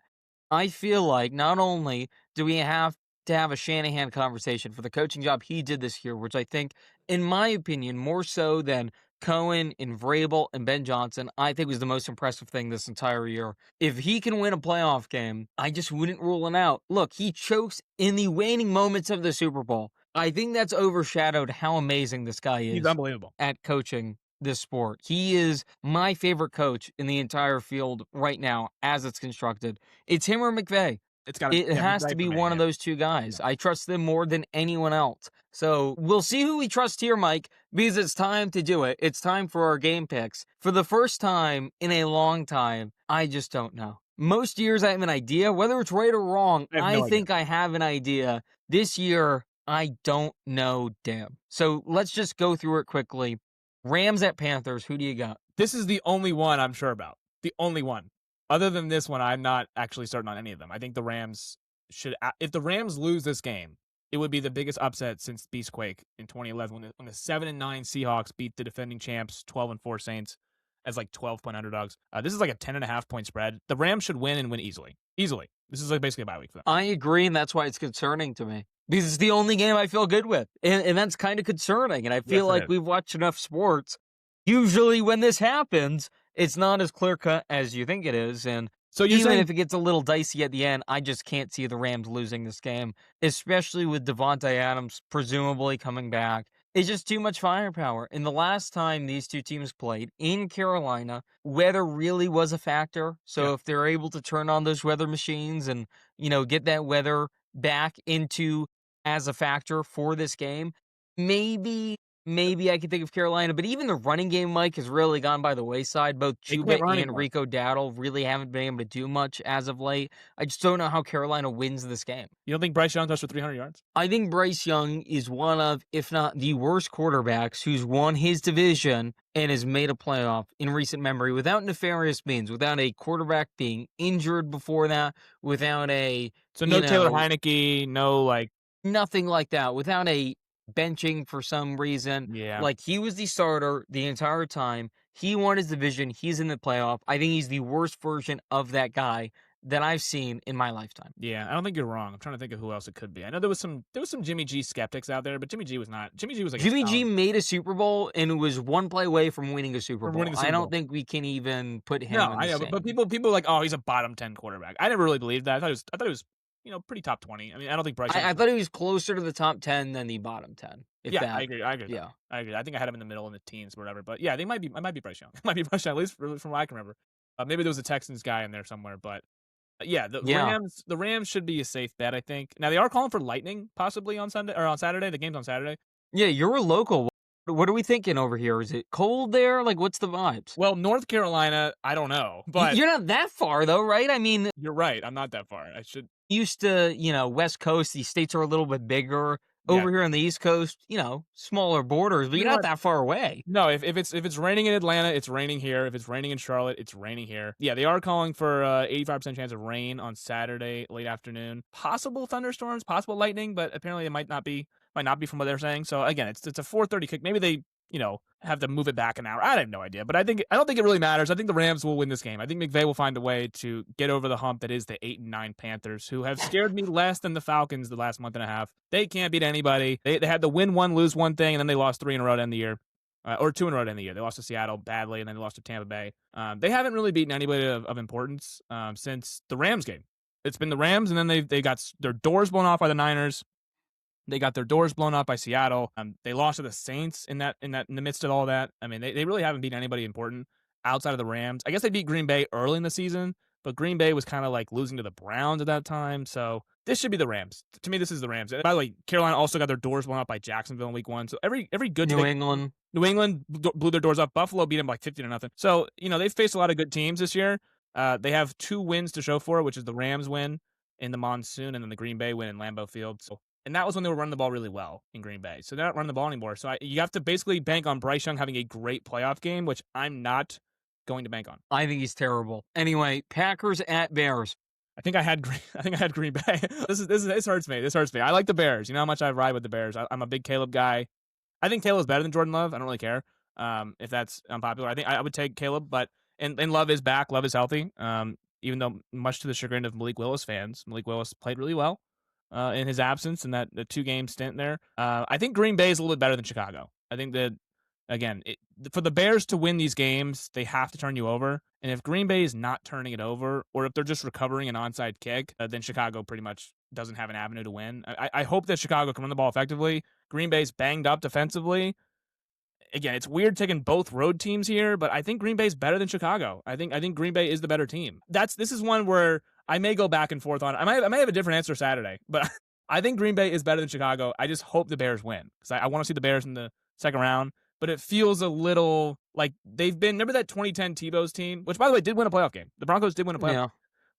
I feel like not only do we have to have a Shanahan conversation for the coaching job he did this year, which I think, in my opinion, more so than Cohen and Vrabel and Ben Johnson, I think was the most impressive thing this entire year. If he can win a playoff game, I just wouldn't rule it out. Look, he chokes in the waning moments of the Super Bowl. I think that's overshadowed how amazing this guy He's is unbelievable. at coaching this sport. He is my favorite coach in the entire field right now as it's constructed. It's him or McVay. It's gotta It yeah, has to McVay be for me, one of yeah. those 2 Yeah. guys. I trust them more than anyone else. So, we'll see who we trust here, Mike, because it's time to do it. It's time for our game picks. For the first time in a long time, I just don't know. Most years I have an idea, whether it's right or wrong, I have I no idea. think I have an idea. This year, I don't know damn. So, let's just go through it quickly. Rams at Panthers, who do you got? This is the only one I'm sure about. The only one. Other than this one, I'm not actually certain on any of them. I think the Rams should if the Rams lose this game, it would be the biggest upset since Beastquake in 2011 when the 7-9 Seahawks beat the defending champs 12-4 Saints as like 12-point underdogs. This is like a 10.5 point spread. The Rams should win and win easily. Easily. This is like basically a bye week for them. I agree, and that's why it's concerning to me. Because it's the only game I feel good with. And that's kind of concerning. And I feel Yes, it like is. we've watched enough sports. Usually when this happens, it's not as clear cut as you think it is. And So you're even saying if it gets a little dicey at the end, I just can't see the Rams losing this game, especially with Devontae Adams presumably coming back. It's just too much firepower. And the last time these 2 teams played in Carolina, weather really was a factor. yeah, So if they're able to turn on those weather machines and, get that weather back into as a factor for this game, maybe I could think of Carolina, but even the running game, Mike, has really gone by the wayside. Both they can't Chuba run and anymore. Rico Dowdle really haven't been able to do much as of late. I just don't know how Carolina wins this game. You don't think Bryce Young touched for 300 yards? I think Bryce Young is one of, if not the worst quarterbacks who's won his division and has made a playoff in recent memory without nefarious means, without a quarterback being injured before that, without a, So no you Taylor know, Heineke, no like nothing like that, without a benching for some reason. yeah. Like, he was the starter the entire time. He won his division. He's in the playoff. I think he's the worst version of that guy that I've seen in my lifetime. Yeah, I don't think you're wrong. I'm trying to think of who else it could be. I know there was some Jimmy G skeptics out there, but Jimmy G was not. Jimmy G was like a Jimmy G solid made a Super Bowl and was one play away from winning a Super from Bowl. winning the I Super don't Bowl. think we can even put No, him in I the know, but same. people were like, oh, he's a bottom 10 quarterback. I never really believed that. I thought it was pretty top 20. I mean, I don't think Bryce Young. I thought he was closer to the top 10 than the bottom 10, if Yeah, I that. agree. I agree with that. Yeah. I agree. I think I had him in the middle in the teens or whatever. But yeah, they might be. I might be Bryce Young. It might be Bryce Young, at least from what I can remember. Maybe there was a Texans guy in there somewhere, but yeah, the Yeah. Rams. The Rams should be a safe bet. I think. Now they are calling for lightning possibly on Sunday or on Saturday. The game's on Saturday. Yeah, you're a local. What are we thinking over here? Is it cold there? Like, what's the vibes? Well, North Carolina, I don't know, but You're not that far though, right? I mean, you're right. I'm not that far. I should. used to, West Coast, these states are a little bit bigger. Yeah. Over here on the East Coast, smaller borders, but You you're know not what? that far away. No, if it's raining in Atlanta, it's raining here. If it's raining in Charlotte, it's raining here. Yeah, they are calling for 85% chance of rain on Saturday late afternoon. Possible thunderstorms, possible lightning, but apparently it might not be from what they're saying. So again, it's a 4:30 kick. Maybe they have to move it back an hour. I have no idea, but I don't think it really matters. I think the Rams will win this game. I think McVay will find a way to get over the hump that is the 8-9 Panthers, who have scared me less than the Falcons the last month and a half. They can't beat anybody. They had the win one, lose one thing, and then they lost 3 in a row to end the year. Or 2 in a row to end the year. They lost to Seattle badly, and then they lost to Tampa Bay. They haven't really beaten anybody of importance since the Rams game. It's been the Rams, and then they got their doors blown off by the Niners. They got their doors blown up by Seattle. They lost to the Saints in the midst of all that. I mean, they really haven't beaten anybody important outside of the Rams. I guess they beat Green Bay early in the season, but Green Bay was kind of like losing to the Browns at that time. So this should be the Rams. To me, this is the Rams. By the way, Carolina also got their doors blown up by Jacksonville in week 1. So every good New team. England. New England blew their doors up. Buffalo beat them like 50-0. So they've faced a lot of good teams this year. They have 2 wins to show for it, which is the Rams win in the monsoon and then the Green Bay win in Lambeau Field. So. And that was when they were running the ball really well in Green Bay. So they're not running the ball anymore. So you have to basically bank on Bryce Young having a great playoff game, which I'm not going to bank on. I think he's terrible. Anyway, Packers at Bears. I think I had Green Bay. This hurts me. This hurts me. I like the Bears. You know how much I ride with the Bears. I'm a big Caleb guy. I think Caleb's better than Jordan Love. I don't really care. If that's unpopular, I think I would take Caleb, but and Love is back. Love is healthy. Even though much to the chagrin of Malik Willis fans, Malik Willis played really well in his absence in that the 2 game stint there. I think Green Bay is a little bit better than Chicago. I think that again, for the Bears to win these games, they have to turn you over. And if Green Bay is not turning it over, or if they're just recovering an onside kick, then Chicago pretty much doesn't have an avenue to win. I hope that Chicago can run the ball effectively. Green Bay's banged up defensively. Again, it's weird taking both road teams here, but I think Green Bay's better than Chicago. I think Green Bay is the better team. This is one where I may go back and forth on. I may have a different answer Saturday, but I think Green Bay is better than Chicago. I just hope the Bears win because I want to see the Bears in the second round. But it feels a little like they've been. Remember that 2010 Tebow's team, which by the way did win a playoff game. The Broncos did win a playoff. Yeah.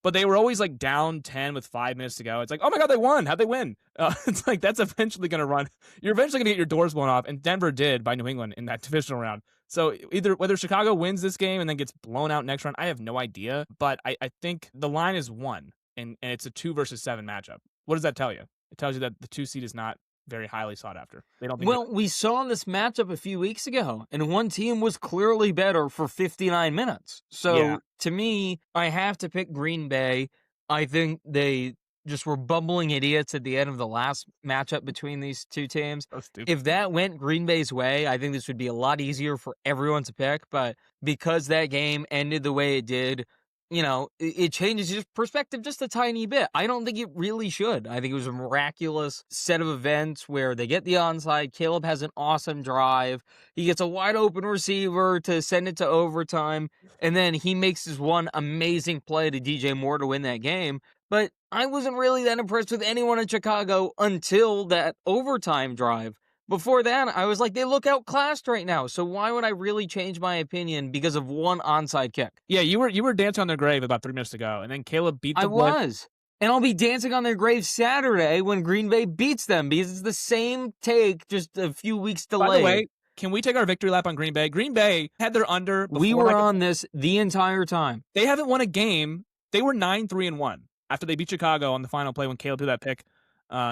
But they were always like down 10 with 5 minutes to go. It's like, oh my God, they won. How'd they win? It's like, that's eventually going to run. You're eventually going to get your doors blown off. And Denver did by New England in that divisional round. So either whether Chicago wins this game and then gets blown out next round, I have no idea. But I think the line is 1 and it's a 2 versus 7 matchup. What does that tell you? It tells you that the 2 seed is not very highly sought after. They don't think Well, we saw this matchup a few weeks ago, and one team was clearly better for 59 minutes. So Yeah. to me, I have to pick Green Bay. I think they just were bumbling idiots at the end of the last matchup between these two teams. So stupid. If that went Green Bay's way, I think this would be a lot easier for everyone to pick. But because that game ended the way it did, it changes your perspective just a tiny bit. I don't think it really should. I think it was a miraculous set of events where they get the onside. Caleb has an awesome drive. He gets a wide open receiver to send it to overtime. And then he makes his one amazing play to DJ Moore to win that game. But I wasn't really that impressed with anyone in Chicago until that overtime drive. Before that, I was like, they look outclassed right now. So why would I really change my opinion because of one onside kick? Yeah, you were dancing on their grave about 3 minutes ago, and then Caleb beat the I blitz. was. And I'll be dancing on their grave Saturday when Green Bay beats them because it's the same take, just a few weeks delayed. By the way, can we take our victory lap on Green Bay? Green Bay had their under. We were on this the entire time. They haven't won a game. They were 9-3-1 after they beat Chicago on the final play when Caleb threw that pick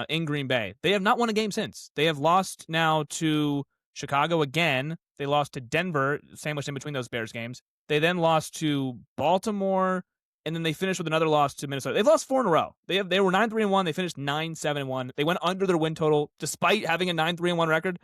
in Green Bay. They have not won a game since. They have lost now to Chicago again. They lost to Denver, sandwiched in between those Bears games. They then lost to Baltimore, and then they finished with another loss to Minnesota. They've lost 4 in a row. They were 9-3-1. They finished 9-7-1. They went under their win total despite having a 9-3-1 record.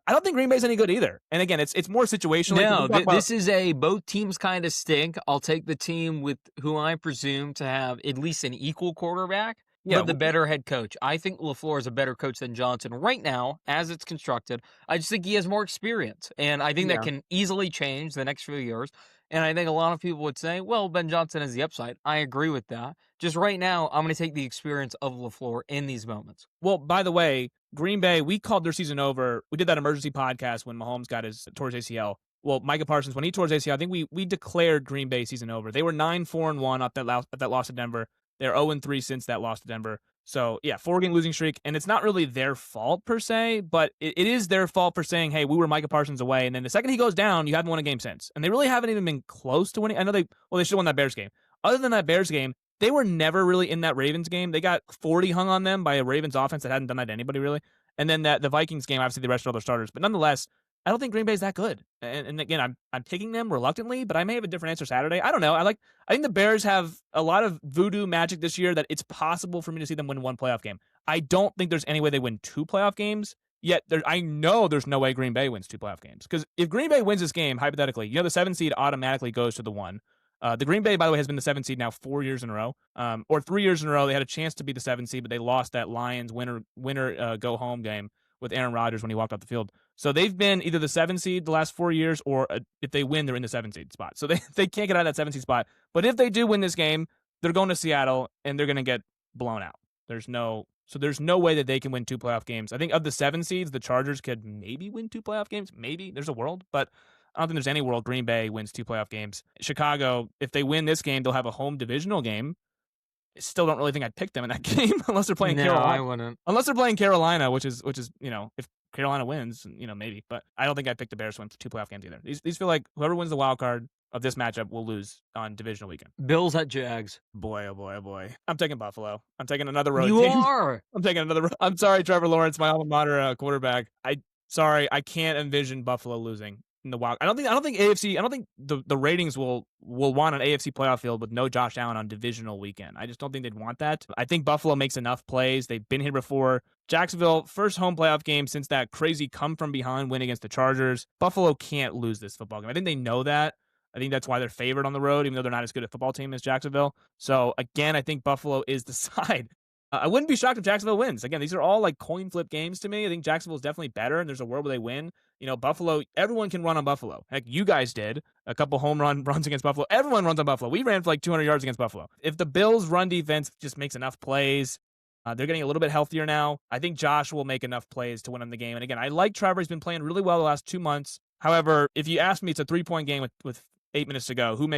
I don't think Green Bay's any good either. And again, it's more situational. No, this is both teams kind of stink. I'll take the team with who I presume to have at least an equal quarterback. Yeah, but the better head coach. I think LaFleur is a better coach than Johnson right now, as it's constructed. I just think he has more experience, and I think that can easily change the next few years. And I think a lot of people would say, well, Ben Johnson has the upside. I agree with that. Just right now, I'm going to take the experience of LaFleur in these moments. Well, by the way, Green Bay, we called their season over. We did that emergency podcast when Mahomes got his towards ACL. Well, Micah Parsons, when he tore his ACL, I think we declared Green Bay season over. They were 9-4-1 off that loss to Denver. They're 0-3 since that loss to Denver. So, yeah, 4-game losing streak. And it's not really their fault per se, but it is their fault for saying, hey, we were Micah Parsons away. And then the second he goes down, you haven't won a game since. And they really haven't even been close to winning. I know they should have won that Bears game. Other than that Bears game, they were never really in that Ravens game. They got 40 hung on them by a Ravens offense that hadn't done that to anybody really. And then the Vikings game, obviously they rested all their starters. But nonetheless, I don't think Green Bay's that good. And again, I'm picking them reluctantly, but I may have a different answer Saturday. I don't know. I think the Bears have a lot of voodoo magic this year that it's possible for me to see them win 1 playoff game. I don't think there's any way they win 2 playoff games. Yet I know there's no way Green Bay wins 2 playoff games. Because if Green Bay wins this game, hypothetically, the 7 seed automatically goes to the 1. The Green Bay, by the way, has been the 7 seed now 4 years in a row, or 3 years in a row. They had a chance to be the 7 seed, but they lost that Lions winner go home game with Aaron Rodgers when he walked off the field. So they've been either the 7 seed the last 4 years, or if they win, they're in the 7 seed spot. So they can't get out of that 7 seed spot. But if they do win this game, they're going to Seattle and they're going to get blown out. There's no way that they can win 2 playoff games. I think of the 7 seeds, the Chargers could maybe win 2 playoff games. Maybe there's a world, but I don't think there's any world Green Bay wins 2 playoff games. Chicago, if they win this game, they'll have a home divisional game. I still don't really think I'd pick them in that game unless they're playing Carolina. I wouldn't. Unless they're playing Carolina, which is if Carolina wins, maybe. But I don't think I'd pick the Bears to win 2 playoff games either. These feel like whoever wins the wild card of this matchup will lose on divisional weekend. Bills at Jags. Boy, oh boy, oh boy. I'm taking Buffalo. I'm taking another road You team. are. I'm taking another. I'm sorry, Trevor Lawrence, my alma mater quarterback. I can't envision Buffalo losing. in the wild. I don't think the ratings will want an AFC playoff field with no Josh Allen on divisional weekend. I just don't think they'd want that. I think Buffalo makes enough plays. They've been here before. Jacksonville, first home playoff game since that crazy come from behind win against the Chargers. Buffalo can't lose this football game. I think they know that. I think that's why they're favored on the road, even though they're not as good a football team as Jacksonville. So again, I think Buffalo is the side. I wouldn't be shocked if Jacksonville wins. Again, these are all like coin flip games to me. I think Jacksonville is definitely better, and there's a world where they win. Buffalo, everyone can run on Buffalo. Heck, you guys did a couple runs against Buffalo. Everyone runs on Buffalo. We ran for like 200 yards against Buffalo. If the Bills' run defense just makes enough plays, they're getting a little bit healthier now. I think Josh will make enough plays to win them the game. And again, I like Trevor. He's been playing really well the last 2 months. However, if you ask me, it's a 3-point game with 8 minutes to go. Who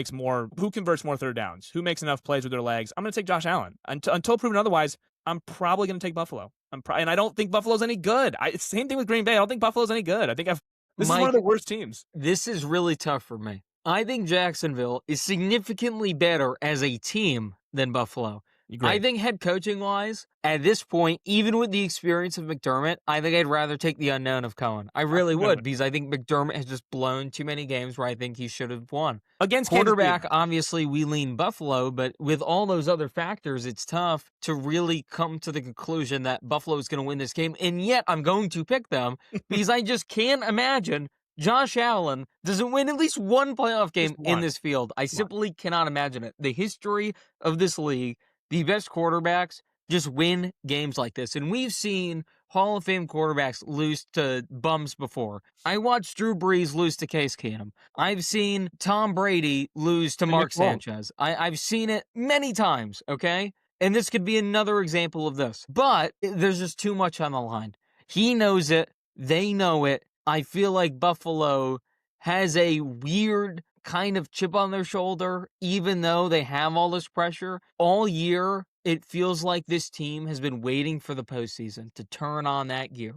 converts more third downs? Who makes enough plays with their legs? I'm going to take Josh Allen. Until proven otherwise, I'm probably going to take Buffalo. And I don't think Buffalo's any good. Same thing with Green Bay. I don't think Buffalo's any good. This is one of the worst teams. This is really tough for me. I think Jacksonville is significantly better as a team than Buffalo. I think head coaching wise, at this point, even with the experience of McDermott, I think I'd rather take the unknown of Cohen. I really would, because I think McDermott has just blown too many games where I think he should have won. Against quarterback, obviously we lean Buffalo, but with all those other factors, it's tough to really come to the conclusion that Buffalo is going to win this game. And yet I'm going to pick them because I just can't imagine Josh Allen doesn't win at least one playoff game in this field. I simply cannot imagine it. The history of this league, the best quarterbacks just win games like this. And we've seen Hall of Fame quarterbacks lose to bums before. I watched Drew Brees lose to Case Keenum. I've seen Tom Brady lose to Mark Sanchez. I've seen it many times, okay? And this could be another example of this. But there's just too much on the line. He knows it. They know it. I feel like Buffalo has a weird kind of chip on their shoulder, even though they have all this pressure. All year, it feels like this team has been waiting for the postseason to turn on that gear.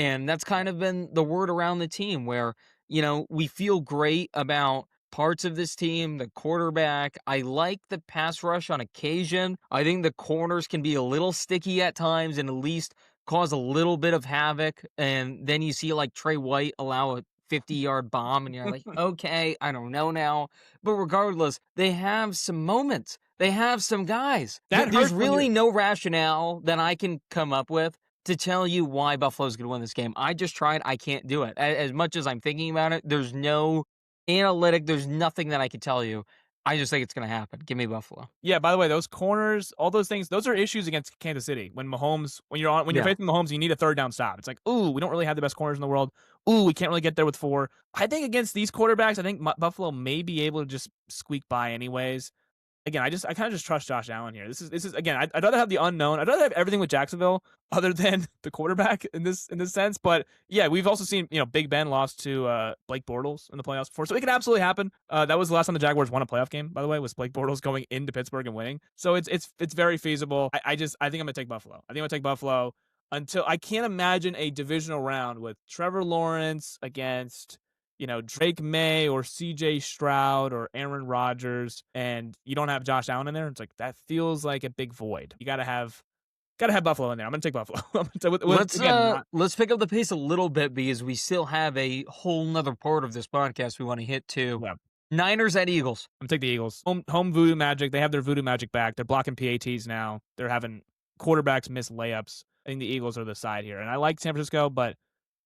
And that's kind of been the word around the team where, we feel great about parts of this team, the quarterback. I like the pass rush on occasion. I think the corners can be a little sticky at times and at least cause a little bit of havoc. And then you see like Trey White allow a 50-yard bomb, and you're like, okay, I don't know now. But regardless, they have some moments. They have some guys. There's really no rationale that I can come up with to tell you why Buffalo's going to win this game. I just tried. I can't do it. As much as I'm thinking about it, there's no analytic. There's nothing that I can tell you. I just think it's going to happen. Give me Buffalo. Yeah, by the way, those corners, all those things, those are issues against Kansas City. When you're facing Mahomes, you need a third down stop. It's like, ooh, we don't really have the best corners in the world. Ooh, we can't really get there with 4. I think against these quarterbacks, I think Buffalo may be able to just squeak by anyways. Again, I kind of just trust Josh Allen here. This is again, I'd rather have the unknown. I'd rather have everything with Jacksonville other than the quarterback in this sense. But yeah, we've also seen Big Ben lost to Blake Bortles in the playoffs before, so it could absolutely happen. That was the last time the Jaguars won a playoff game, by the way, was Blake Bortles going into Pittsburgh and winning. So it's very feasible. I think I'm gonna take Buffalo. I think I'm gonna take Buffalo until I can't imagine a divisional round with Trevor Lawrence against Drake May or CJ Stroud or Aaron Rodgers, and you don't have Josh Allen in there. It's like, that feels like a big void. You gotta have Buffalo in there. I'm gonna take Buffalo. Let's pick up the pace a little bit because we still have a whole nother part of this podcast we want to hit too. Yeah. Niners at Eagles. I'm gonna take the Eagles. Home voodoo magic. They have their voodoo magic back. They're blocking PATs now. They're having quarterbacks miss layups. I think the Eagles are the side here, and I like San Francisco, but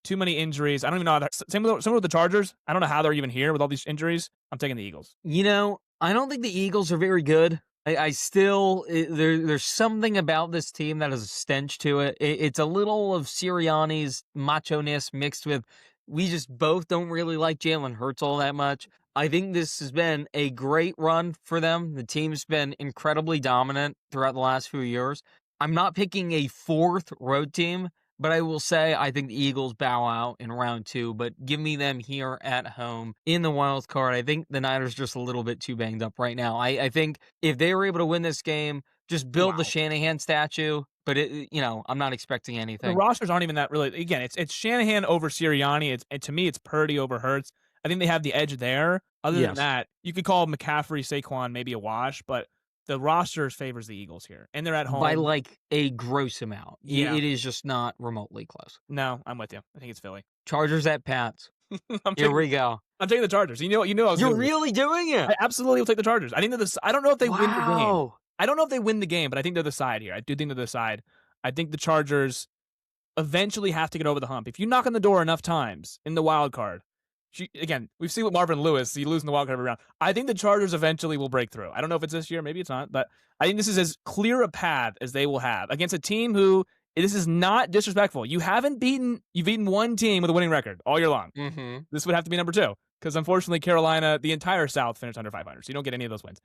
too many injuries. I don't even know how same with the Chargers. I don't know how they're even here with all these injuries. I'm taking the Eagles. I don't think the Eagles are very good. I still, there's something about this team that has a stench to it. It's a little of Sirianni's macho-ness mixed with, we just both don't really like Jalen Hurts all that much. I think this has been a great run for them. The team's been incredibly dominant throughout the last few years. I'm not picking a 4th road team, but I will say I think the Eagles bow out in round 2, but give me them here at home in the wild card. I think the Niners just a little bit too banged up right now. I think if they were able to win this game, just build the Shanahan statue, but I'm not expecting anything. The rosters aren't even that really. Again, it's Shanahan over Sirianni. And to me, it's Purdy over Hurts. I think they have the edge there. Other than that, you could call McCaffrey, Saquon maybe a wash, but the roster favors the Eagles here, and they're at home by like a gross amount. Yeah. It is just not remotely close. No, I'm with you. I think it's Philly. Chargers at Pats. I'm Here taking we go. I'm taking the Chargers. You know I was You're gonna do really doing it. I absolutely will take the Chargers. I think I don't know if they win the game. Wow. I don't know if they win the game, but I think they're the side here. I do think they're the side. I think the Chargers eventually have to get over the hump. If you knock on the door enough times in the wild card, again, we've seen with Marvin Lewis, you lose in the wild card every round. I think the Chargers eventually will break through. I don't know if it's this year, maybe it's not, but I think this is as clear a path as they will have against a team who this is not disrespectful. You've beaten one team with a winning record all year long. Mm-hmm. This would have to be number 2. Because unfortunately, Carolina, the entire South finished under 500, so you don't get any of those wins.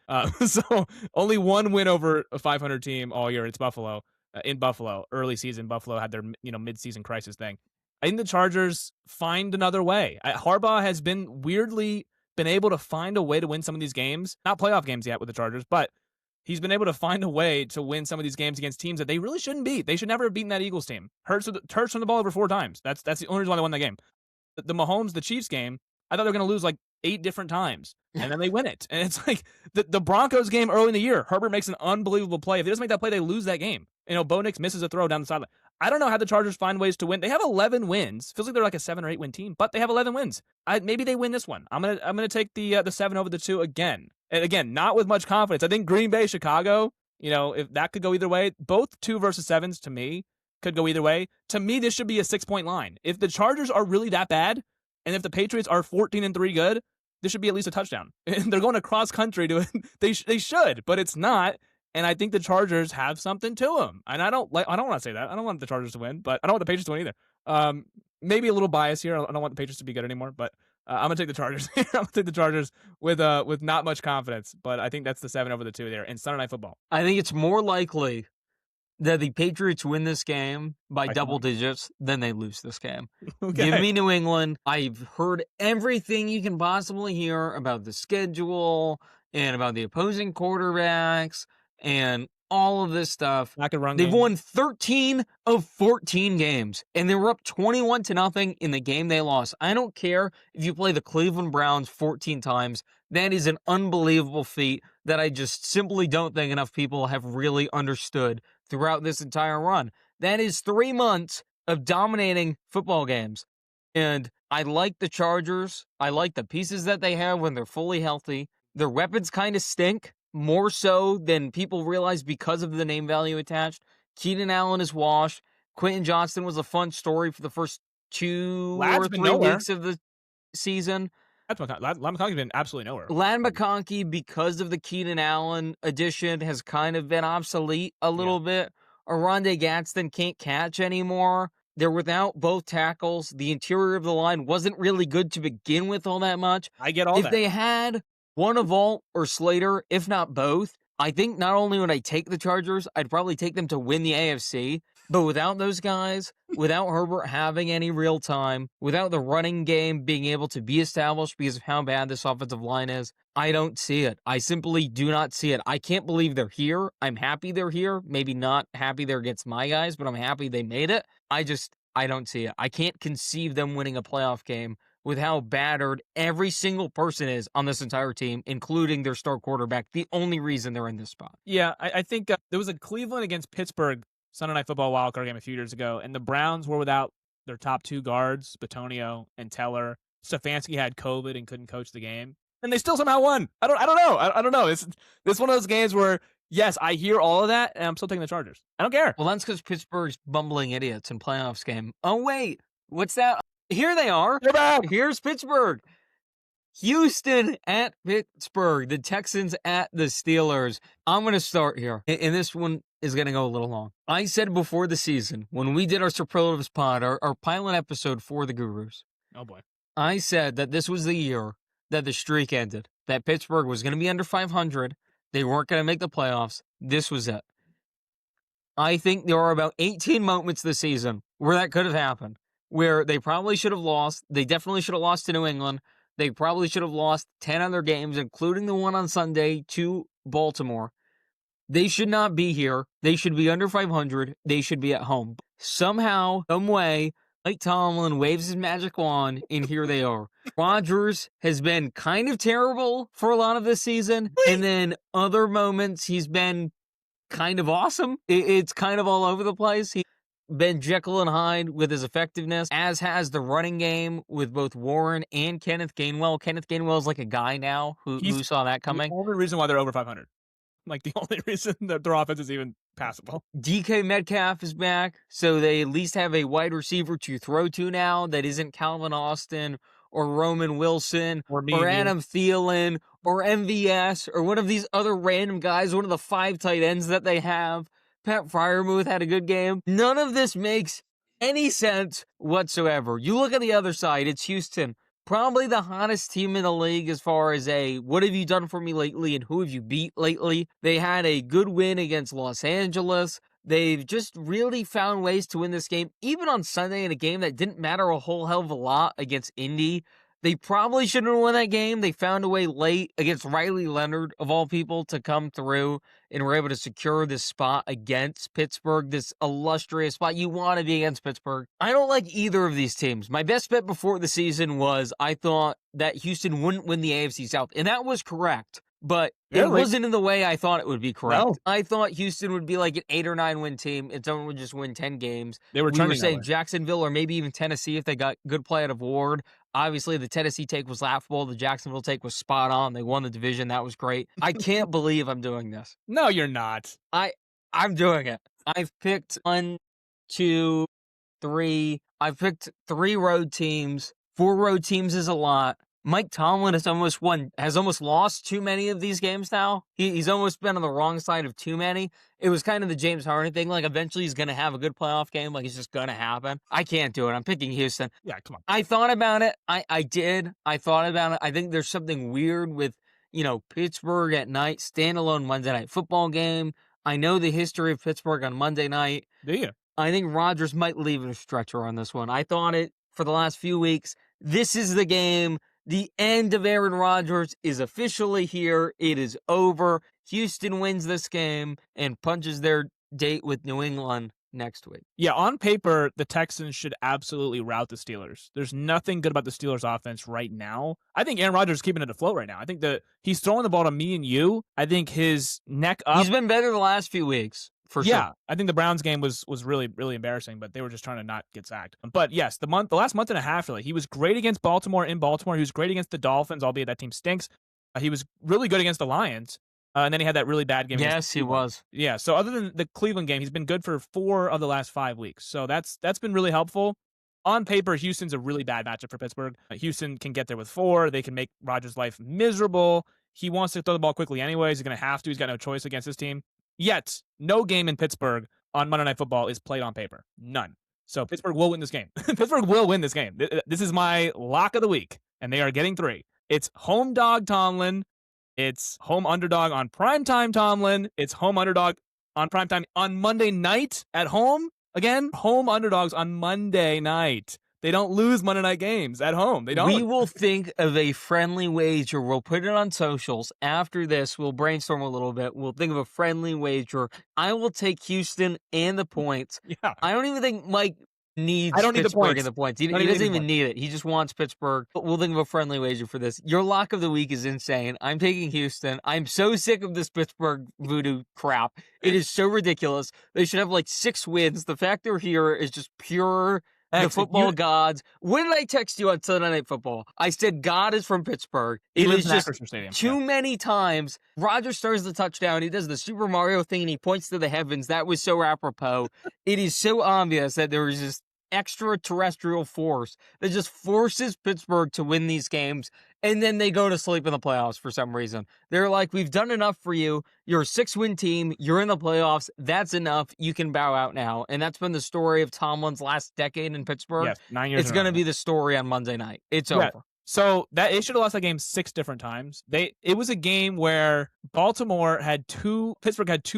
So only one win over a 500 team all year. It's Buffalo. In Buffalo, early season, Buffalo had their mid-season crisis thing. I think the Chargers find another way. Harbaugh has been weirdly been able to find a way to win some of these games. Not playoff games yet with the Chargers, but he's been able to find a way to win some of these games against teams that they really shouldn't beat. They should never have beaten that Eagles team. Hurts turned the ball over 4 times. That's the only reason why they won that game. The Mahomes, the Chiefs game, I thought they were going to lose like 8 different times, and then they win it. And it's like the Broncos game early in the year, Herbert makes an unbelievable play. If he doesn't make that play, they lose that game. Bo Nix misses a throw down the sideline. I don't know how the Chargers find ways to win. They have 11 wins. Feels like they're like a 7 or 8 win team, but they have 11 wins. Maybe they win this one. I'm gonna take the 7 over the 2 again. And again, not with much confidence. I think Green Bay, Chicago, if that could go either way. Both 2 versus 7s to me could go either way. To me, this should be a 6-point line. If the Chargers are really that bad, and if the Patriots are 14-3 good, this should be at least a touchdown. And they're going across country to it. They should, but it's not. And I think the Chargers have something to them. And I don't want to say that. I don't want the Chargers to win, but I don't want the Patriots to win either. Maybe a little bias here. I don't want the Patriots to be good anymore, but I'm gonna take the Chargers here. I'm gonna take the Chargers with not much confidence, but I think that's the 7 over the 2 there in Sunday Night Football. I think it's more likely that the Patriots win this game by double digits than they lose this game. Okay. Give me New England. I've heard everything you can possibly hear about the schedule and about the opposing quarterbacks and all of this stuff. They've won 13 of 14 games, and they were up 21-0 in the game they lost. I don't care if you play the Cleveland Browns 14 times. That is an unbelievable feat that I just simply don't think enough people have really understood throughout this entire run. That is 3 months of dominating football games. And I like the Chargers. I like the pieces that they have when they're fully healthy. Their weapons kind of stink, more so than people realize because of the name value attached. Keenan Allen is washed. Quentin Johnston was a fun story for the first 2 or 3 weeks of the season. Ladd McConkey's been absolutely nowhere. Ladd McConkey, because of the Keenan Allen addition, has kind of been obsolete a little bit. Oronde Gadsden can't catch anymore. They're without both tackles. The interior of the line wasn't really good to begin with all that much. I get all that. If they had one of Alt or Slater, if not both, I think not only would I take the Chargers, I'd probably take them to win the AFC. But without those guys, without Herbert having any real time, without the running game being able to be established because of how bad this offensive line is, I don't see it. I simply do not see it. I can't believe they're here. I'm happy they're here. Maybe not happy they're against my guys, but I'm happy they made it. I don't see it. I can't conceive them winning a playoff game with how battered every single person is on this entire team, including their star quarterback, the only reason they're in this spot. Yeah, I think there was a Cleveland against Pittsburgh Sunday Night Football wildcard game a few years ago, and the Browns were without their top 2 guards, Bitonio and Teller. Stefanski had COVID and couldn't coach the game, and they still somehow won. I don't know. I don't know. It's one of those games where, yes, I hear all of that, and I'm still taking the Chargers. I don't care. Well, that's because Pittsburgh's bumbling idiots in playoffs game. Oh, wait. What's that? Here they are. They're back. Here's Pittsburgh. Houston at Pittsburgh. The Texans at the Steelers. I'm going to start here, and this one is going to go a little long. I said before the season, when we did our Superlatives pod, our pilot episode for the Gurus. Oh, boy. I said that this was the year that the streak ended, that Pittsburgh was going to be under 500. They weren't going to make the playoffs. This was it. I think there are about 18 moments this season where that could have happened, where they probably should have lost. They definitely should have lost to New England. They probably should have lost 10 other games, including the one on Sunday to Baltimore. They should not be here. They should be under 500. They should be at home. Somehow, some way, Mike Tomlin waves his magic wand, and here they are. Rodgers has been kind of terrible for a lot of this season, and then other moments he's been kind of awesome. It's kind of all over the place. been Jekyll and Hyde with his effectiveness, as has the running game with both Warren and Kenneth Gainwell. Kenneth Gainwell is like a guy now. Who He's saw that the coming? only reason why they're over 500. Like, the only reason that their offense is even passable. DK Metcalf is back, so they at least have a wide receiver to throw to now that isn't Calvin Austin or Roman Wilson Or me or and you. Adam Thielen or MVS or one of these other random guys, one of the 5 tight ends that they have. Pat Fryermuth had a good game. None of this makes any sense whatsoever. You look at the other side, it's Houston. Probably the hottest team in the league as far as what have you done for me lately and who have you beat lately? They had a good win against Los Angeles. They've just really found ways to win this game, even on Sunday in a game that didn't matter a whole hell of a lot against Indy. They probably shouldn't have won that game. They found a way late against Riley Leonard, of all people, to come through and were able to secure this spot against Pittsburgh, this illustrious spot. You want to be against Pittsburgh. I don't like either of these teams. My best bet before the season was I thought that Houston wouldn't win the AFC South, and that was correct. But it Really? wasn't in the way I thought it would be correct. No. I thought Houston would be like an 8 or 9 win team, and someone would just win 10 games. They were We were trending that saying way. Jacksonville or maybe even Tennessee if they got good play out of Ward. Obviously, the Tennessee take was laughable. The Jacksonville take was spot on. They won the division. That was great. I can't believe I'm doing this. No, you're not. I'm doing it. I've picked 1, 2, 3. I've picked 3 road teams. 4 road teams is a lot. Mike Tomlin has almost lost too many of these games now. He's almost been on the wrong side of too many. It was kind of the James Harden thing. Like, eventually he's going to have a good playoff game. Like, it's just going to happen. I can't do it. I'm picking Houston. Yeah, come on. I thought about it. I did. I thought about it. I think there's something weird with, Pittsburgh at night, standalone Monday Night Football game. I know the history of Pittsburgh on Monday night. Do you? I think Rodgers might leave in a stretcher on this one. I thought it for the last few weeks. This is the game. The end of Aaron Rodgers is officially here. It is over. Houston wins this game and punches their date with New England next week. Yeah, on paper, the Texans should absolutely rout the Steelers. There's nothing good about the Steelers offense right now. I think Aaron Rodgers is keeping it afloat right now. I think that he's throwing the ball to me and you. I think his neck up. He's been better the last few weeks. For yeah, sure. I think the Browns game was really, really embarrassing, but they were just trying to not get sacked. But yes, the last month and a half, really, he was great against Baltimore in Baltimore. He was great against the Dolphins, albeit that team stinks. He was really good against the Lions, and then he had that really bad game. Yes, he was. Yeah, so other than the Cleveland game, he's been good for 4 of the last 5 weeks. So that's been really helpful. On paper, Houston's a really bad matchup for Pittsburgh. Houston can get there with 4. They can make Rodgers' life miserable. He wants to throw the ball quickly anyways. He's going to have to. He's got no choice against his team. Yet, no game in Pittsburgh on Monday Night Football is played on paper. None. So Pittsburgh will win this game. Pittsburgh will win this game. This is my lock of the week, and they are getting 3. It's home dog Tomlin. It's home underdog on primetime Tomlin. It's home underdog on primetime on Monday night at home. Again, home underdogs on Monday night. They don't lose Monday night games at home. They don't. We will think of a friendly wager. We'll put it on socials. After this, we'll brainstorm a little bit. We'll think of a friendly wager. I will take Houston and the points. Yeah. I don't even think Mike needs I don't need the Pittsburgh points. and the points. He Don't even doesn't need the even points. need it. He just wants Pittsburgh. But we'll think of a friendly wager for this. Your lock of the week is insane. I'm taking Houston. I'm so sick of this Pittsburgh voodoo crap. It is so ridiculous. They should have like 6 wins. The fact they're here is just pure the football gods. When did I text you on Sunday Night Football? I said God is from Pittsburgh. He It lives is in just Acrisure Stadium. too many times. Rodgers throws the touchdown. He does the Super Mario thing and he points to the heavens. That was so apropos. It is so obvious that there is this extraterrestrial force that just forces Pittsburgh to win these games, and then they go to sleep in the playoffs for some reason. They're like, we've done enough for you. You're a 6-win team. You're in the playoffs. That's enough. You can bow out now. And that's been the story of Tomlin's last decade in Pittsburgh. Yes, 9 years. It's going to be the story on Monday night. It's Yeah. over. So they should have lost that game 6 different times. It was a game where Pittsburgh had 2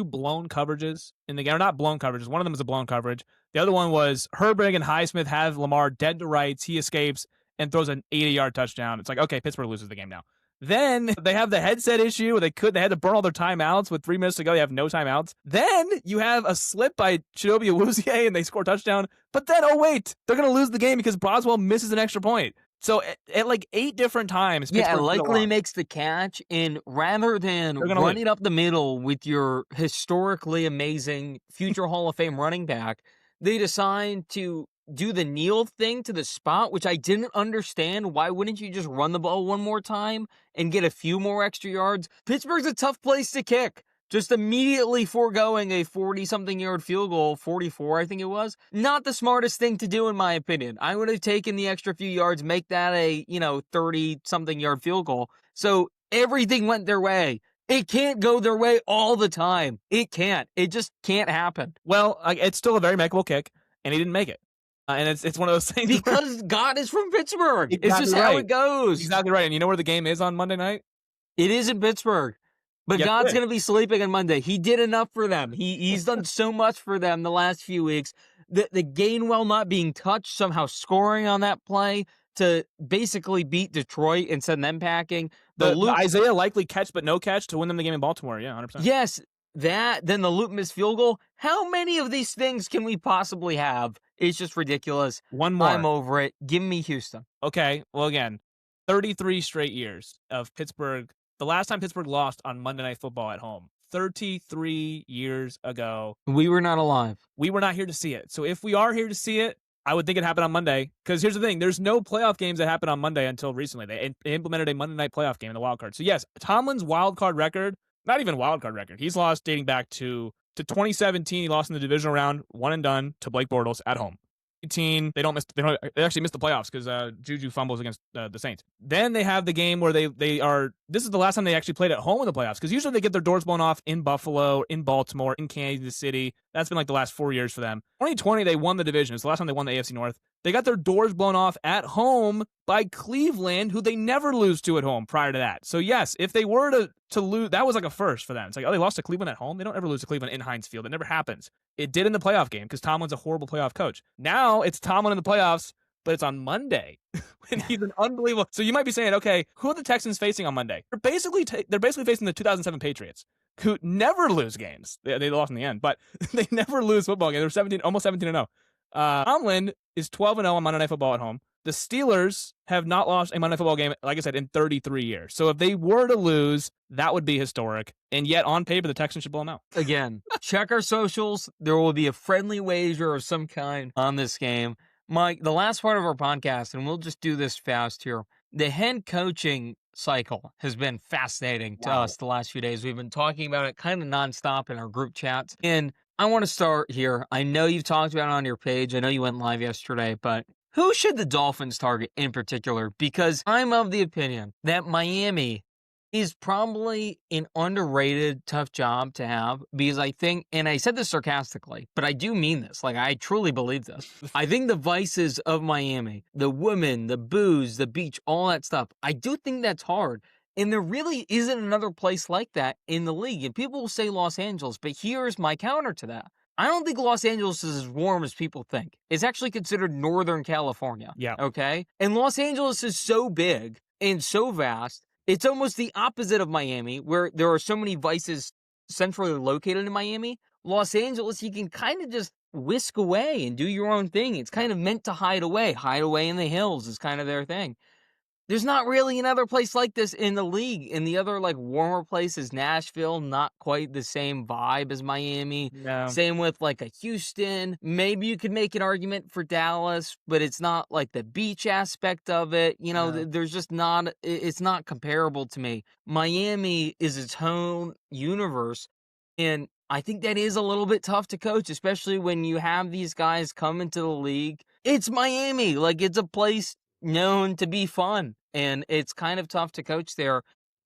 blown coverages in the game. Or not blown coverages. One of them was a blown coverage. The other one was Herbig and Highsmith have Lamar dead to rights. He escapes and throws an 80-yard touchdown. It's like, okay, Pittsburgh loses the game now. Then they have the headset issue. They had to burn all their timeouts with 3 minutes to go. They have no timeouts. Then you have a slip by Chidobe Awuzie and they score a touchdown. But then, oh wait, they're going to lose the game because Boswell misses an extra point. So at like 8 different times, Yeah, Pittsburgh likely makes the catch, and rather than run it up the middle with your historically amazing future Hall of Fame running back, they decide to do the kneel thing to the spot, which I didn't understand. Why wouldn't you just run the ball one more time and get a few more extra yards? Pittsburgh's a tough place to kick. Just immediately foregoing a 40-something yard field goal, 44, I think it was. Not the smartest thing to do, in my opinion. I would have taken the extra few yards, make that a, 30-something yard field goal. So everything went their way. It can't go their way all the time. It can't. It just can't happen. Well, it's still a very makeable kick, and he didn't make it. And it's one of those things because God is from Pittsburgh. Exactly it's just right. how it goes. Exactly right. And you know where the game is on Monday night? It is in Pittsburgh. But Yes, God's going to be sleeping on Monday. He did enough for them. He's done so much for them the last few weeks. The Gainwell not being touched, somehow scoring on that play to basically beat Detroit and send them packing. The Isaiah likely catch but no catch to win them the game in Baltimore. Yeah, 100%. Yes, then the Luke missed field goal. How many of these things can we possibly have? It's just ridiculous. One more. I'm over it. Give me Houston. Okay, well, again, 33 straight years of Pittsburgh. The last time Pittsburgh lost on Monday Night Football at home, 33 years ago. We were not alive. We were not here to see it. So if we are here to see it, I would think it happened on Monday. Because here's the thing. There's no playoff games that happened on Monday until recently. They implemented a Monday night playoff game in the wild card. So yes, Tomlin's wild card record, not even wild card record. He's lost dating back to 2017. He lost in the divisional round, one and done to Blake Bortles at home. They actually missed the playoffs because Juju fumbles against the Saints. Then they have the game where this is the last time they actually played at home in the playoffs, because usually they get their doors blown off in Buffalo, in Baltimore, in Kansas City. That's been like the last 4 years for them. 2020, they won the division. It's the last time they won the AFC North. They got their doors blown off at home by Cleveland, who they never lose to at home prior to that. So yes, if they were to lose, that was like a first for them. It's like, oh, they lost to Cleveland at home? They don't ever lose to Cleveland in Heinz Field. It never happens. It did in the playoff game because Tomlin's a horrible playoff coach. Now it's Tomlin in the playoffs, but it's on Monday. And he's an unbelievable. So you might be saying, okay, who are the Texans facing on Monday? They're basically facing the 2007 Patriots, who never lose games. They lost in the end, but they never lose football games. They're almost 17-0. Tomlin is 12-0 on Monday Night Football at home. The Steelers have not lost a Monday Night Football game, like I said, in 33 years. So if they were to lose, that would be historic. And yet, on paper, the Texans should blow them out. Again, check our socials. There will be a friendly wager of some kind on this game. Mike, the last part of our podcast, and we'll just do this fast here. The head coaching cycle has been fascinating to us the last few days. We've been talking about it kind of nonstop in our group chats. And I want to start here. I know you've talked about it on your page. I know you went live yesterday, but who should the Dolphins target in particular? Because I'm of the opinion that Miami is probably an underrated, tough job to have, because I think, and I said this sarcastically, but I do mean this, like I truly believe this. I think the vices of Miami, the women, the booze, the beach, all that stuff, I do think that's hard. And there really isn't another place like that in the league. And people will say Los Angeles, but here's my counter to that. I don't think Los Angeles is as warm as people think. It's actually considered Northern California. Yeah. Okay? And Los Angeles is so big and so vast. It's almost the opposite of Miami, where there are so many vices centrally located in Miami. Los Angeles, you can kind of just whisk away and do your own thing. It's kind of meant to hide away. Hide away in the hills is kind of their thing. There's not really another place like this in the league. And the other, like, warmer place is Nashville. Not quite the same vibe as Miami. No. Same with, like, a Houston. Maybe you could make an argument for Dallas, but it's not, like, the beach aspect of it. You know, there's just not, it's not comparable to me. Miami is its own universe. And I think that is a little bit tough to coach, especially when you have these guys come into the league. It's Miami. Like, it's a place known to be fun, and it's kind of tough to coach there.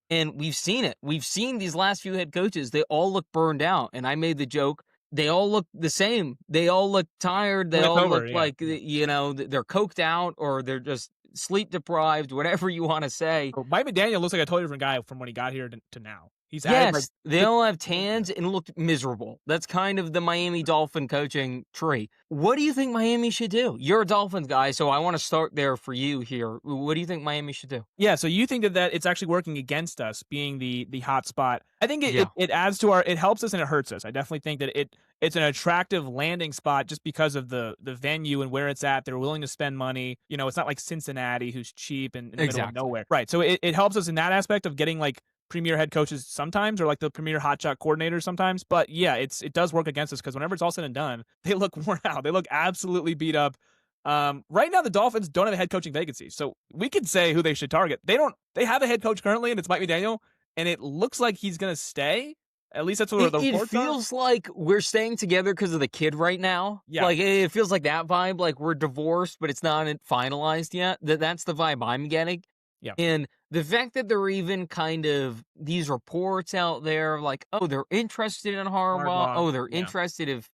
And we've seen it. We've seen these last few head coaches. They all look burned out. And I made the joke, they all look the same. They all look tired. They all look like, you know, they're coked out, or they're just sleep deprived, whatever you want to say. Oh, Mike McDaniel looks like a totally different guy from when he got here to now. He's they all have tans and look miserable. That's kind of the Miami Dolphin coaching tree. What do you think Miami should do? You're a Dolphins guy, so I want to start there for you here. What do you think Miami should do? Yeah, so you think that it's actually working against us being the hot spot. I think it adds to it helps us and it hurts us. I definitely think that it's an attractive landing spot just because of the venue and where it's at. They're willing to spend money. You know, it's not like Cincinnati, who's cheap and in the middle of nowhere. Right. So it helps us in that aspect of getting like premier head coaches sometimes, or like the premier hotshot coordinators sometimes. But yeah, it does work against us because whenever it's all said and done, they look worn out. They look absolutely beat up. Right now, the Dolphins don't have a head coaching vacancy, so we could say who they should target. They don't. They have a head coach currently, and it's Mike McDaniel, and it looks like he's going to stay. At least that's what the It reports are. feels like we're staying together because of the kid right now. Yeah. Like, it feels like that vibe, like we're divorced, but it's not finalized yet. That's the vibe I'm getting. Yeah. And the fact that there are even kind of these reports out there, like, oh, they're interested in Harbaugh. Harbaugh, Oh, they're yeah. interested if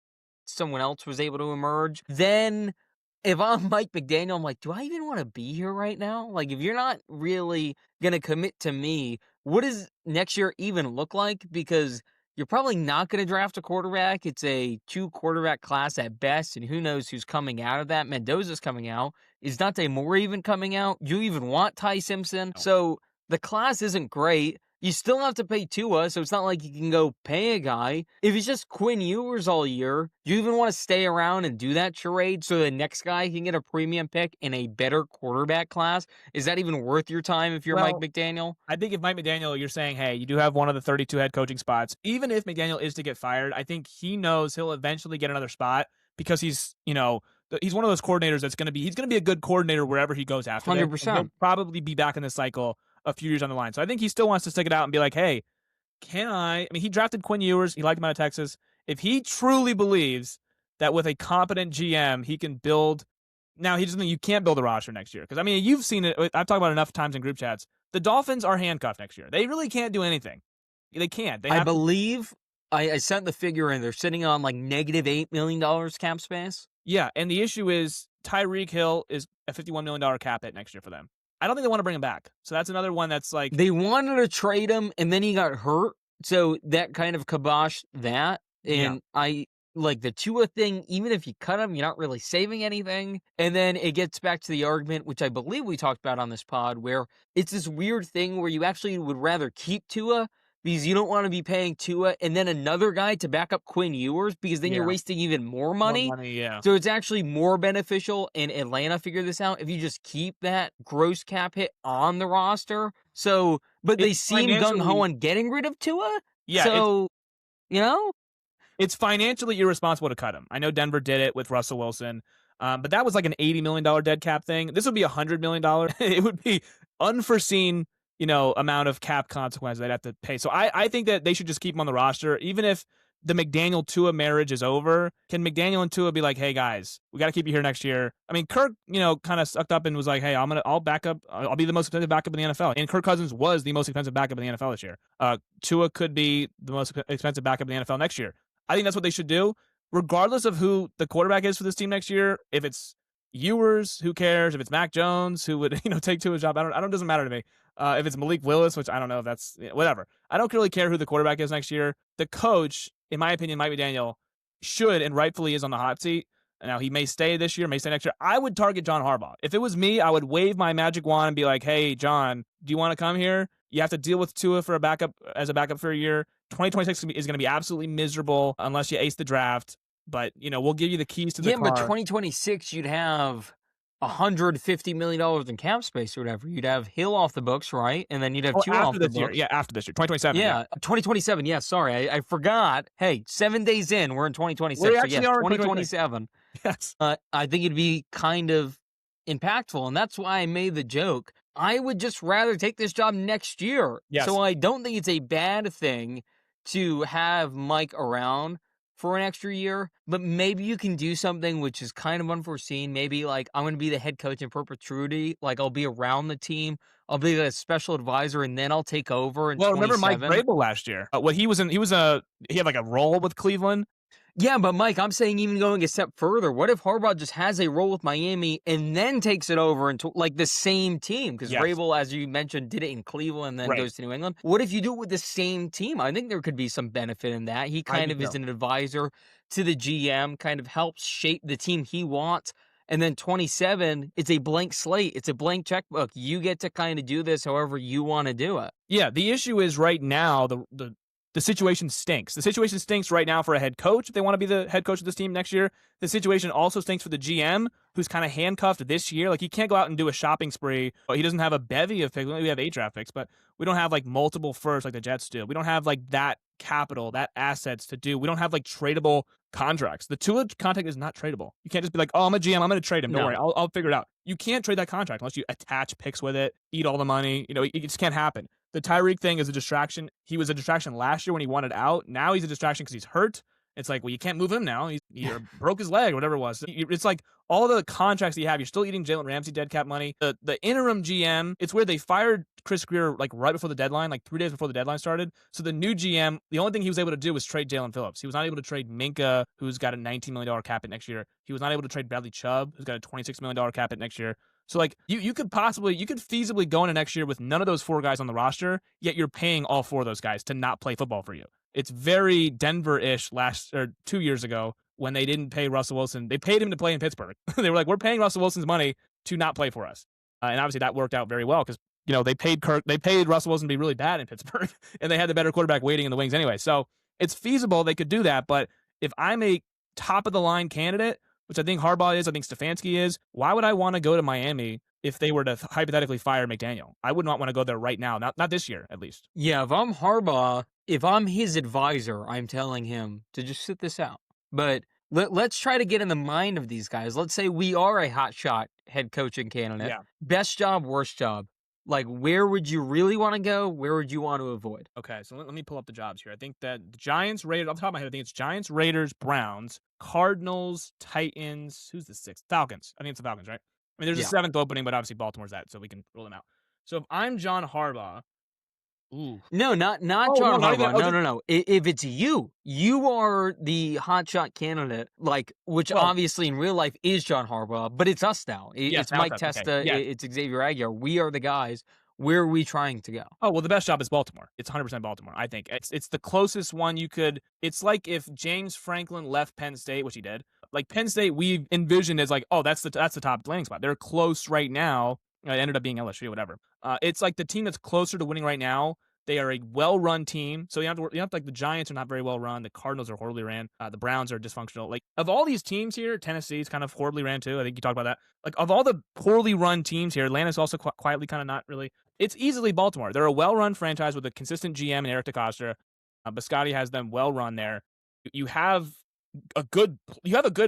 someone else was able to emerge. Then if I'm Mike McDaniel, I'm like, do I even want to be here right now? Like, if you're not really going to commit to me, what does next year even look like? Because you're probably not going to draft a quarterback. It's a 2 quarterback class at best, and who knows who's coming out of that. Mendoza's coming out. Is Dante Moore even coming out? Do you even want Ty Simpson? No. So the class isn't great. You still have to pay Tua, so it's not like you can go pay a guy. If it's just Quinn Ewers all year, do you even want to stay around and do that charade so the next guy can get a premium pick in a better quarterback class? Is that even worth your time if you're Mike Well, McDaniel? I think if Mike McDaniel, you're saying, hey, you do have one of the 32 head coaching spots. Even if McDaniel is to get fired, I think he knows he'll eventually get another spot because he's one of those coordinators that's he's going to be a good coordinator wherever he goes after that. And 100%. he'll probably be back in this cycle a few years on the line. So I think he still wants to stick it out and be like, hey, I mean, he drafted Quinn Ewers. He liked him out of Texas. If he truly believes that with a competent GM, he can build. Now, he doesn't. You can't build a roster next year because I mean, you've seen it. I've talked about it enough times in group chats. The Dolphins are handcuffed next year. They really can't do anything. They can't. They I have to, believe I sent the figure in. They're sitting on like -$8 million cap space. yeah, and the issue is Tyreek Hill is a $51 million cap hit next year for them. I don't think they want to bring him back. So that's another one that's like They wanted to trade him, and then he got hurt, so that kind of kiboshed that. Yeah. And I like the Tua thing. Even if you cut him, you're not really saving anything. And then it gets back to the argument, which I believe we talked about on this pod, where it's this weird thing where you actually would rather keep Tua because you don't want to be paying Tua and then another guy to back up Quinn Ewers because then you're Yeah. wasting even more more money. money. Yeah. So it's actually more beneficial, and Atlanta figured this out, if you just keep that gross cap hit on the roster. So, but they It's seem gung-ho financially- on getting rid of Tua. Yeah. So, you know? It's financially irresponsible to cut him. I know Denver did it with Russell Wilson, but that was like an $80 million dead cap thing. This would be $100 million. It would be unforeseen, amount of cap consequences they'd have to pay. So I think that they should just keep him on the roster, even if the McDaniel Tua marriage is over. Can McDaniel and Tua be like, hey guys, we got to keep you here next year? I mean, Kirk, kind of sucked up and was like, hey, I'll back up. I'll be the most expensive backup in the NFL. And Kirk Cousins was the most expensive backup in the NFL this year. Tua could be the most expensive backup in the NFL next year. I think that's what they should do, regardless of who the quarterback is for this team next year. If it's Ewers, who cares? If it's Mac Jones, who would take Tua's job, it doesn't matter to me. If it's Malik Willis, which I don't know if that's whatever. I don't really care who the quarterback is next year. The coach, in my opinion, Mike McDaniel, should and rightfully is on the hot seat. Now, he may stay this year, may stay next year. I would target John Harbaugh. If it was me, I would wave my magic wand and be like, hey, John, do you want to come here? You have to deal with Tua for a backup for a year. 2026 is going to be absolutely miserable unless you ace the draft. But, we'll give you the keys to the car. Yeah, but 2026, you'd have $150 million in cap space or whatever. You'd have Hill off the books, right? And then you'd have Tua off the books. Year. Yeah, after this year. 2027. Yeah, 2027. Yeah, sorry. I forgot. Hey, 7 days in, we're in 2026. We So actually yes, are in 2027. Yes. I think it'd be kind of impactful, and that's why I made the joke. I would just rather take this job next year. Yes. So I don't think it's a bad thing to have Mike around for an extra year, but maybe you can do something which is kind of unforeseen. Maybe like I'm going to be the head coach in perpetuity. Like I'll be around the team. I'll be a special advisor, and then I'll take over in remember Mike 27. Vrabel last year? He had like a role with Cleveland. Yeah, but Mike, I'm saying even going a step further. What if Harbaugh just has a role with Miami and then takes it over into like the same team? Because Yes. Vrabel, as you mentioned, did it in Cleveland and then Right. goes to New England. What if you do it with the same team? I think there could be some benefit in that. He kind do of is too. an advisor to the GM, kind of helps shape the team he wants. And then 27, it's a blank slate. It's a blank checkbook. You get to kind of do this however you want to do it. Yeah, the issue is right now the the situation stinks. The situation stinks right now for a head coach if they want to be the head coach of this team next year. The situation also stinks for the GM, who's kind of handcuffed this year. Like, he can't go out and do a shopping spree. He doesn't have a bevy of picks. We have 8 draft picks, but we don't have like multiple firsts like the Jets do. We don't have like that capital, that assets to do. We don't have like tradable contracts. The Tua contract is not tradable. You can't just be like, oh, I'm a GM, I'm going to trade him. Don't worry, I'll figure it out. You can't trade that contract unless you attach picks with it, eat all the money. It just can't happen. The Tyreek thing is a distraction. He was a distraction last year when he wanted out. Now he's a distraction because he's hurt. It's like, well, you can't move him now. He broke his leg or whatever it was. It's like all the contracts you have, you're still eating Jalen Ramsey dead cap money. The interim GM, it's where they fired Chris Greer like right before the deadline, like 3 days before the deadline started. So the new GM, the only thing he was able to do was trade Jalen Phillips. He was not able to trade Minka, who's got a $19 million cap hit next year. He was not able to trade Bradley Chubb, who's got a $26 million cap hit next year. So like you could feasibly go into next year with none of those 4 guys on the roster, yet you're paying all 4 of those guys to not play football for you. It's very Denver-ish 2 years ago when they didn't pay Russell Wilson. They paid him to play in Pittsburgh. They were like, we're paying Russell Wilson's money to not play for us. And obviously that worked out very well because, they paid Russell Wilson to be really bad in Pittsburgh, and they had the better quarterback waiting in the wings anyway. So it's feasible they could do that. But if I'm a top-of-the-line candidate, which I think Harbaugh is, I think Stefanski is, why would I want to go to Miami if they were to hypothetically fire McDaniel? I would not want to go there right now, not this year, at least. Yeah, if I'm Harbaugh, if I'm his advisor, I'm telling him to just sit this out. But let's try to get in the mind of these guys. Let's say we are a hotshot head coaching candidate. Yeah. Best job, worst job. Like, where would you really want to go? Where would you want to avoid? Okay, so let me pull up the jobs here. I think that the Giants, Raiders, off the top of my head, I think it's Giants, Raiders, Browns, Cardinals, Titans. Who's the 6th? Falcons. I think it's the Falcons, right? I mean, there's a 7th opening, but obviously Baltimore's that, so we can rule them out. So if I'm John Harbaugh, No, not John Harbaugh. No. If it's you are the hotshot candidate, which obviously in real life is John Harbaugh, but it's us now. It's Mike Testa. Okay. It's Xavier Aguilar. We are the guys. Where are we trying to go? Oh, well, the best job is Baltimore. It's 100% Baltimore, I think. It's the closest one you could. It's like if James Franklin left Penn State, which he did. Like Penn State, we envisioned as like, oh, that's the top landing spot. They're close right now. It ended up being LSU, whatever. It's like the team that's closer to winning right now. They are a well-run team. So you have to like the Giants are not very well run. The Cardinals are horribly ran. The Browns are dysfunctional. Like, of all these teams here, Tennessee's kind of horribly ran too. I think you talked about that. Like, of all the poorly run teams here, Atlanta's also quietly kind of not really. It's easily Baltimore. They're a well-run franchise with a consistent GM and Eric DeCosta. Biscotti has them well-run there. You have a good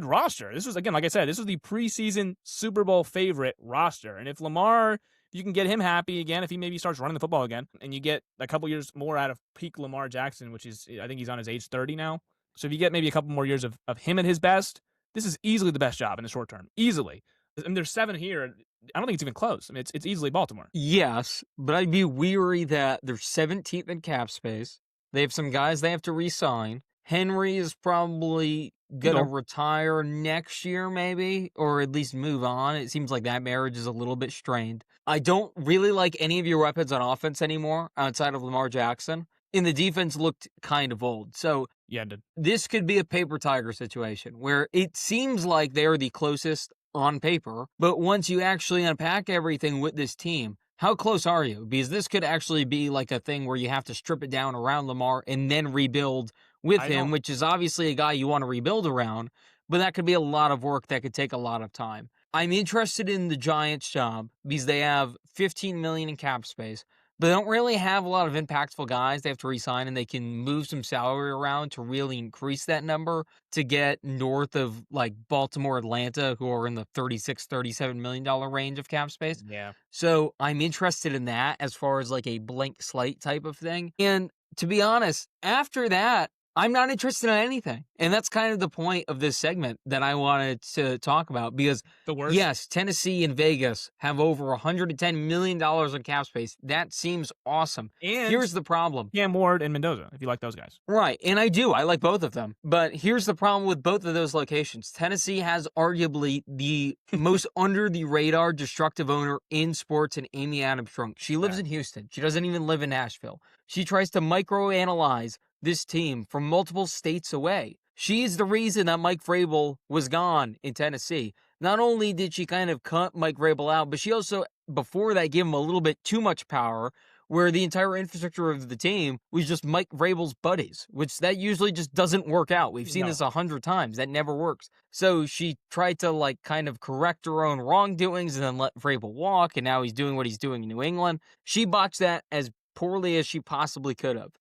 roster. This was, again, like I said, this was the preseason Super Bowl favorite roster. And if Lamar, you can get him happy again, if he maybe starts running the football again, and you get a couple years more out of peak Lamar Jackson, which is, I think he's on his age 30 now. So if you get maybe a couple more years of him at his best, this is easily the best job in the short term. Easily. I mean, there's 7 here. I don't think it's even close. I mean, it's easily Baltimore. Yes, but I'd be weary that they're 17th in cap space. They have some guys they have to re-sign. Henry is probably going to retire next year, maybe, or at least move on. It seems like that marriage is a little bit strained. I don't really like any of your weapons on offense anymore outside of Lamar Jackson. And the defense looked kind of old. So yeah, it did. This could be a paper tiger situation where it seems like they're the closest on paper, but once you actually unpack everything with this team, how close are you? Because this could actually be like a thing where you have to strip it down around Lamar and then rebuild with him, which is obviously a guy you want to rebuild around, but that could be a lot of work that could take a lot of time. I'm interested in the Giants job because they have $15 million in cap space, but they don't really have a lot of impactful guys they have to re-sign, and they can move some salary around to really increase that number to get north of like Baltimore, Atlanta, who are in the $36, $37 million range of cap space. Yeah. So I'm interested in that as far as like a blank slate type of thing. And to be honest, after that, I'm not interested in anything. And that's kind of the point of this segment that I wanted to talk about, because yes, Tennessee and Vegas have over $110 million in cap space. That seems awesome. And here's the problem. Cam Ward and Mendoza, if you like those guys. Right. And I do. I like both of them. But here's the problem with both of those locations. Tennessee has arguably the most under the radar destructive owner in sports in Amy Adams Strunk. She lives in Houston. She doesn't even live in Nashville. She tries to microanalyze this team from multiple states away. She's the reason that Mike Vrabel was gone in Tennessee. Not only did she kind of cut Mike Vrabel out, but she also, before that, gave him a little bit too much power, where the entire infrastructure of the team was just Mike Vrabel's buddies, which that usually just doesn't work out. We've seen No. this 100 times. That never works. So she tried to like kind of correct her own wrongdoings and then let Vrabel walk, and now he's doing what he's doing in New England. She botched that as poorly as she possibly could have.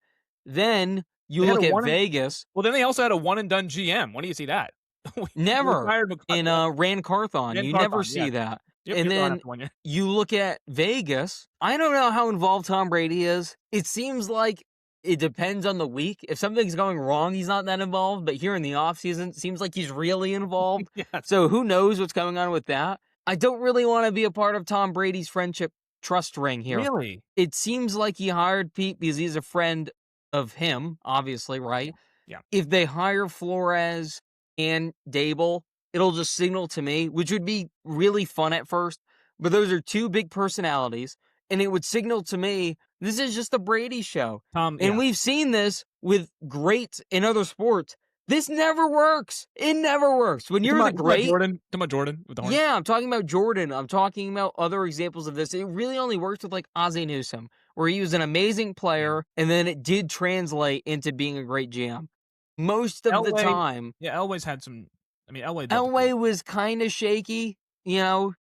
Then you They had look a at one and Vegas. Well, then they also had a one and done GM. When do you see that? We Never fired McCarthy. in Rand Carthon. Dan You never Carthon, yeah. see that. Yep, And he'll go on then after 1 year. you look at Vegas. I don't know how involved Tom Brady is. It seems like it depends on the week. If something's going wrong, he's not that involved. But here in the offseason, it seems like he's really involved. Yes. So who knows what's going on with that? I don't really want to be a part of Tom Brady's friendship trust ring here. Really? It seems like he hired Pete because he's a friend of him, obviously, right? Yeah. If they hire Flores and Dable, it'll just signal to me, which would be really fun at first, but those are two big personalities, and it would signal to me this is just a Brady show. Tom, And yeah. we've seen this with greats in other sports. This never works. It never works. When you're the great, Talking about Jordan with the Hornets. yeah, I'm talking about Jordan. I'm talking about other examples of this. It really only works with like Ozzie Newsome, where he was an amazing player, and then it did translate into being a great GM. Most of the Elway time, Yeah, Elway's had some. I mean, Elway was kind of shaky. You know,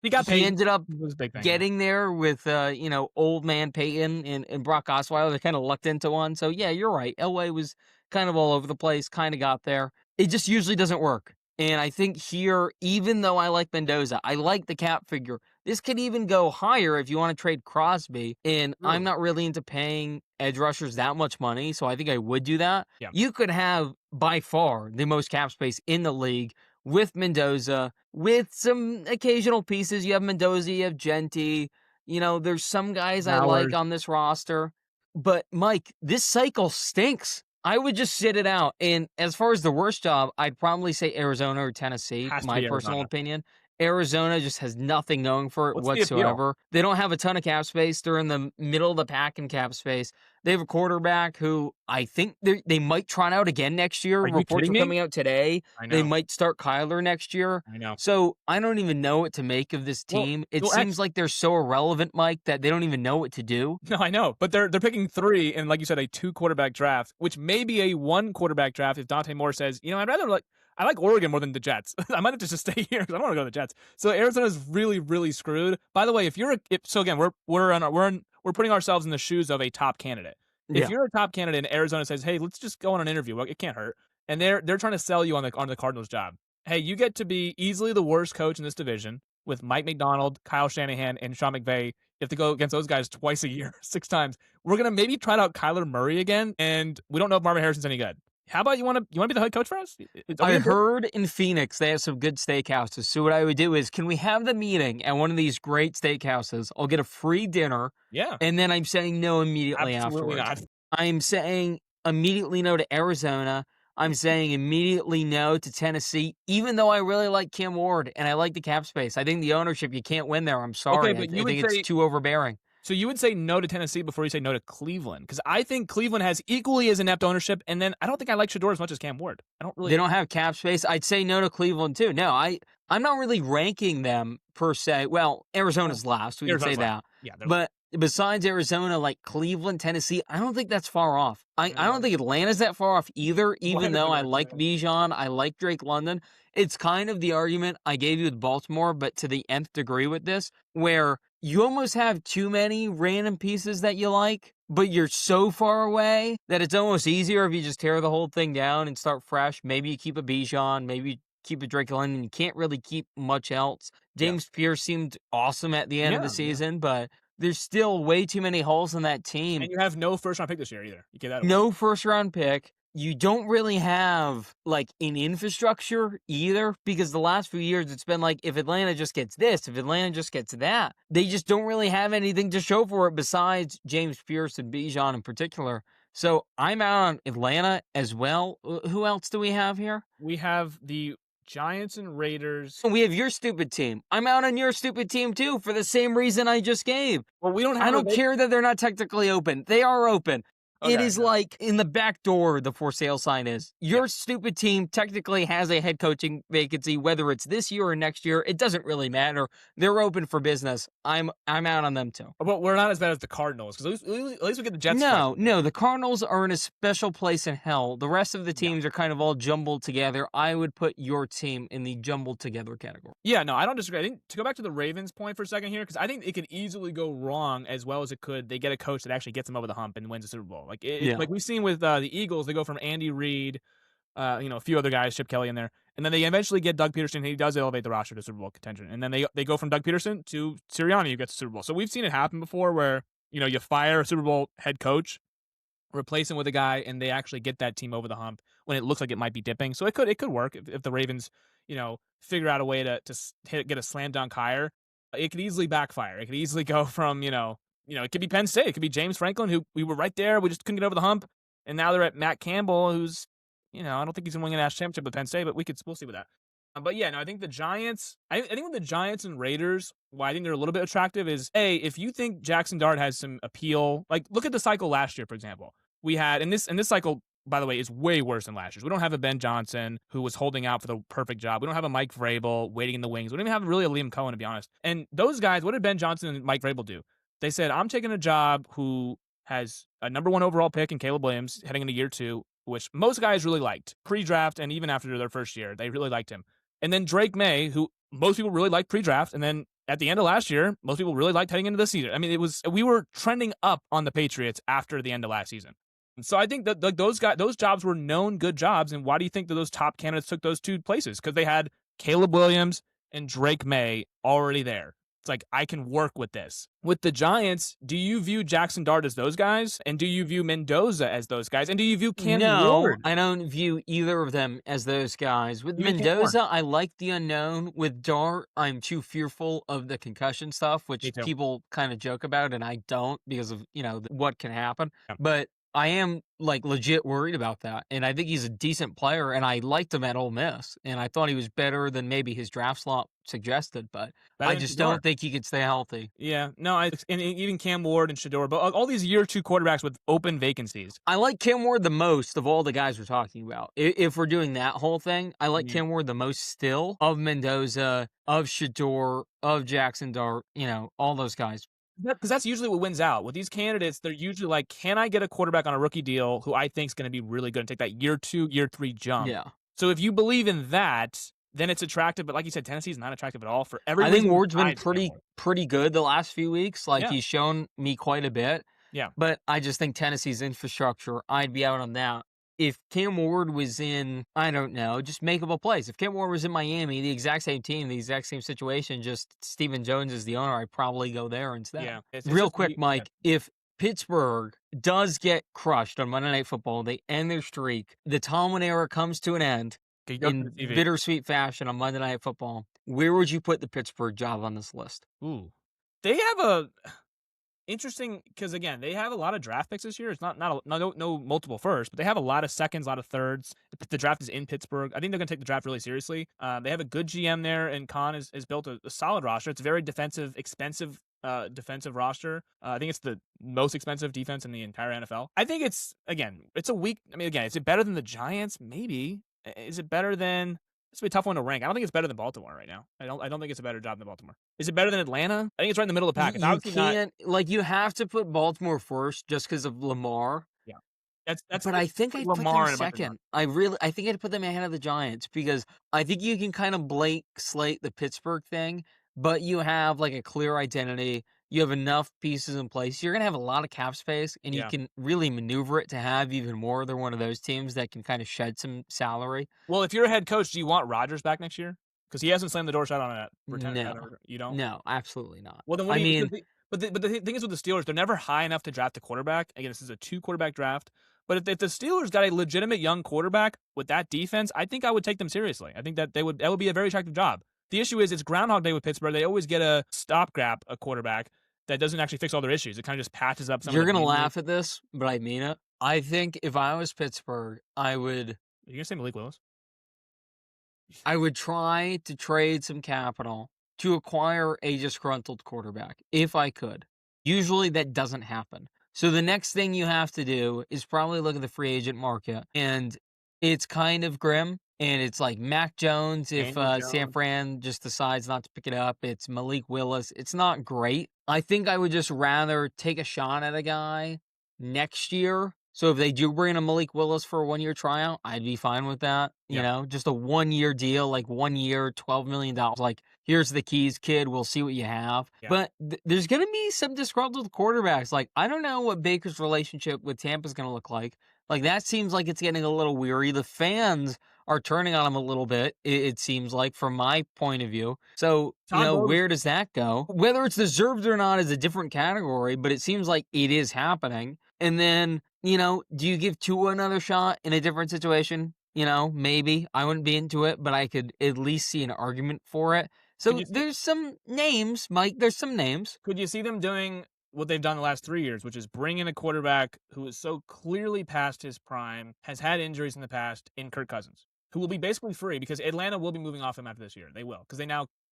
He got paid. he ended up It was a big thing. getting there with, old man Peyton and Brock Osweiler. They kind of lucked into one. So, yeah, you're right. Elway was kind of all over the place, kind of got there. It just usually doesn't work. And I think here, even though I like Mendoza, I like the cap figure. This could even go higher if you want to trade Crosby. And I'm not really into paying edge rushers that much money, so I think I would do that. Yeah. You could have, by far, the most cap space in the league with Mendoza, with some occasional pieces. You have Mendoza, you have Genti. There's some guys I like Bowers. on this roster. But, Mike, this cycle stinks. I would just sit it out. And as far as the worst job, I'd probably say Arizona or Tennessee, Has to my be personal Arizona. opinion. Arizona just has nothing going for it What's the appeal? whatsoever. They don't have a ton of cap space. They're in the middle of the pack in cap space. They have a quarterback who I think they might trot out again next year. Are you Reports kidding are me? coming out today. I They know. might start Kyler next year. I know. So I don't even know what to make of this Well, team. It well, seems like they're so irrelevant, Mike, that they don't even know what to do. No, I know, but they're picking 3, and like you said, a 2 quarterback draft, which may be a 1 quarterback draft if Dante Moore says, I like Oregon more than the Jets. I might have to just stay here because I don't want to go to the Jets. So Arizona's really, really screwed. By the way, so again, we're putting ourselves in the shoes of a top candidate. Yeah. If you're a top candidate and Arizona says, "Hey, let's just go on an interview," well, it can't hurt, and they're trying to sell you on the Cardinals job. Hey, you get to be easily the worst coach in this division with Mike McDonald, Kyle Shanahan, and Sean McVay. You have to go against those guys twice a year, 6 times. We're gonna maybe try out Kyler Murray again, and we don't know if Marvin Harrison's any good. How about you want to be the head coach for us? I heard in Phoenix they have some good steakhouses. So what I would do is, can we have the meeting at one of these great steakhouses? I'll get a free dinner. Yeah. And then I'm saying no immediately Absolutely afterwards. not. I'm saying immediately no to Arizona. I'm saying immediately no to Tennessee, even though I really like Cam Ward and I like the cap space. I think the ownership, you can't win there. I'm sorry. but you I would think say- it's too overbearing. So you would say no to Tennessee before you say no to Cleveland, because I think Cleveland has equally as inept ownership, and then I don't think I like Shador as much as Cam Ward. I don't really. They don't have cap space. I'd say no to Cleveland too. No, I'm not really ranking them per se. Well, Arizona's last. We can say Arizona's that. last. Yeah, they're But besides Arizona, like Cleveland, Tennessee, I don't think that's far off. I don't think Atlanta's that far off either, even though I like Bijan, I like Drake London. It's kind of the argument I gave you with Baltimore, but to the nth degree with this, where you almost have too many random pieces that you like, but you're so far away that it's almost easier if you just tear the whole thing down and start fresh. Maybe you keep a Bijan, maybe you keep a Drake London. You can't really keep much else. James Pierce seemed awesome at the end of the season, but there's still way too many holes in that team. And you have no first-round pick this year either. You get that? No first-round pick. You don't really have, like, an infrastructure either, because the last few years it's been like, if Atlanta just gets this, if Atlanta just gets that, they just don't really have anything to show for it besides James Pierce and Bijan in particular. So I'm out on Atlanta as well. Who else do we have here? We have the Giants and Raiders. We have your stupid team. I'm out on your stupid team too for the same reason I just gave. Well, we don't have. I don't care that they're not technically open. They are open. It Okay, is yeah. like in the back door, the for sale sign is. Yeah. Your stupid team technically has a head coaching vacancy, whether it's this year or next year. It doesn't really matter. They're open for business. I'm out on them too. But we're not as bad as the Cardinals because at least we get the Jets twice No, a year. no, the Cardinals are in a special place in hell. The rest of the Yeah. teams are kind of all jumbled together. I would put your team in the jumbled together category. Yeah, no, I don't disagree. I think to go back to the Ravens point for a second here, because I think it could easily go wrong as well as it could. They get a coach that actually gets them over the hump and wins a Super Bowl. Yeah. Like we've seen with the Eagles, they go from Andy Reid, a few other guys, Chip Kelly in there, and then they eventually get Doug Peterson. He does elevate the roster to Super Bowl contention, and then they go from Doug Peterson to Sirianni, who gets the Super Bowl. So we've seen it happen before, where you fire a Super Bowl head coach, replace him with a guy, and they actually get that team over the hump when it looks like it might be dipping. So it could work if the Ravens, figure out a way to get a slam dunk hire. It could easily backfire. It could easily go from it could be Penn State. It could be James Franklin, who we were right there. We just couldn't get over the hump, and now they're at Matt Campbell, who's I don't think he's gonna win a national championship with Penn State, but we'll see with that. But yeah, no, I think the Giants. I think with the Giants and Raiders, why I think they're a little bit attractive is if you think Jackson Dart has some appeal, like look at the cycle last year, for example. We had in this cycle, by the way, is way worse than last year's. We don't have a Ben Johnson who was holding out for the perfect job. We don't have a Mike Vrabel waiting in the wings. We don't even have really a Liam Cohen, to be honest. And those guys, what did Ben Johnson and Mike Vrabel do? They said, I'm taking a job who has a number one overall pick in Caleb Williams heading into year two, which most guys really liked pre-draft and even after their first year. They really liked him. And then Drake May, who most people really liked pre-draft, and then at the end of last year, most people really liked heading into the season. I mean, we were trending up on the Patriots after the end of last season. So I think that those jobs were known good jobs. And why do you think that those top candidates took those two places? Because they had Caleb Williams and Drake May already there. It's like, I can work with this. With the Giants, do you view Jackson Dart as those guys? And do you view Mendoza as those guys? And do you view Cam No, Ward? I don't view either of them as those guys. With You view Cam Ward? Mendoza, I like the unknown. With Dart, I'm too fearful of the concussion stuff, Me which too. people kind of joke about, and I don't because of, what can happen. Yeah. But I am like legit worried about that. And I think he's a decent player, and I liked him at Ole Miss. And I thought he was better than maybe his draft slot suggested, but Better I than just Shador. don't think he could stay healthy. Yeah, no, and even Cam Ward and Shador, but all these year two quarterbacks with open vacancies. I like Cam Ward the most of all the guys we're talking about. If we're doing that whole thing, I like Cam Ward the most still of Mendoza, of Shador, of Jackson Dart, all those guys. Because that's usually what wins out. With these candidates, they're usually like, can I get a quarterback on a rookie deal who I think is going to be really good and take that year two, year three jump? Yeah. So if you believe in that, then it's attractive. But like you said, Tennessee's not attractive at all for every I think reason Ward's been besides Cam Ward. pretty good the last few weeks. Like Yeah. he's shown me quite a bit. Yeah. But I just think Tennessee's infrastructure, I'd be out on that. If Cam Ward was in, I don't know, just make up a place. If Cam Ward was in Miami, the exact same team, the exact same situation, just Stephen Jones is the owner, I'd probably go there instead. Yeah. It's Real just quick, Mike, if Pittsburgh does get crushed on Monday Night Football, they end their streak, the Tomlin era comes to an end in bittersweet fashion on Monday Night Football, where would you put the Pittsburgh job on this list? Ooh. They have a interesting, because again, they have a lot of draft picks this year. It's no multiple firsts, but they have a lot of seconds, a lot of thirds. The draft is in Pittsburgh. I think they're going to take the draft really seriously. They have a good GM there, and Khan has built a solid roster. It's a very defensive, expensive defensive roster. I think it's the most expensive defense in the entire NFL. I think it's a weak. I mean, again, is it better than the Giants? Maybe. Is it better than? It's a tough one to rank. I don't think it's better than Baltimore right now. I don't think it's a better job than Baltimore. Is it better than Atlanta? I think it's right in the middle of the pack. It's You obviously can't, you have to put Baltimore first just because of Lamar. Yeah. That's But I think I'd put Lamar them and second. I think I'd put them ahead of the Giants because I think you can kind of blank slate the Pittsburgh thing, but you have like a clear identity. You have enough pieces in place. You're going to have a lot of cap space, and you can really maneuver it to have even more. They're one of those teams that can kind of shed some salary. Well, if you're a head coach, do you want Rodgers back next year? Because he hasn't slammed the door shut on it. No. You don't? No, absolutely not. Well, then what do you mean? But the thing is with the Steelers, they're never high enough to draft a quarterback. Again, this is a 2-quarterback draft. But if the Steelers got a legitimate young quarterback with that defense, I think I would take them seriously. I think that that would be a very attractive job. The issue is it's Groundhog Day with Pittsburgh. They always get a stopgap, a quarterback that doesn't actually fix all their issues. It kind of just patches up some You're of the going to injuries. laugh at this, but I mean it. I think if I was Pittsburgh, I would Are you going to say Malik Willis? try to trade some capital to acquire a disgruntled quarterback if I could. Usually that doesn't happen. So the next thing you have to do is probably look at the free agent market, and it's kind of grim. And it's like Mac Jones, if Daniel San Jones. Fran just decides not to pick it up, it's Malik Willis. It's not great. I think I would just rather take a shot at a guy next year. So if they do bring in a Malik Willis for a 1 year tryout, I'd be fine with that. You Yep. know, just a 1 year deal, like 1 year, $12 million. Like, here's the keys, kid. We'll see what you have. Yeah. But there's going to be some disgruntled quarterbacks. Like, I don't know what Baker's relationship with Tampa's going to look like. Like, that seems like it's getting a little weary. The fans are turning on him a little bit, it seems like, from my point of view. So, Todd Bowles. where does that go? Whether it's deserved or not is a different category, but it seems like it is happening. And then, do you give Tua another shot in a different situation? Maybe. I wouldn't be into it, but I could at least see an argument for it. Could So you see, there's some names, Mike. There's some names. could you see them doing what they've done the last 3 years, which is bring in a quarterback who is so clearly past his prime, has had injuries in the past, in Kirk Cousins, who will be basically free because Atlanta will be moving off him after this year. They will, because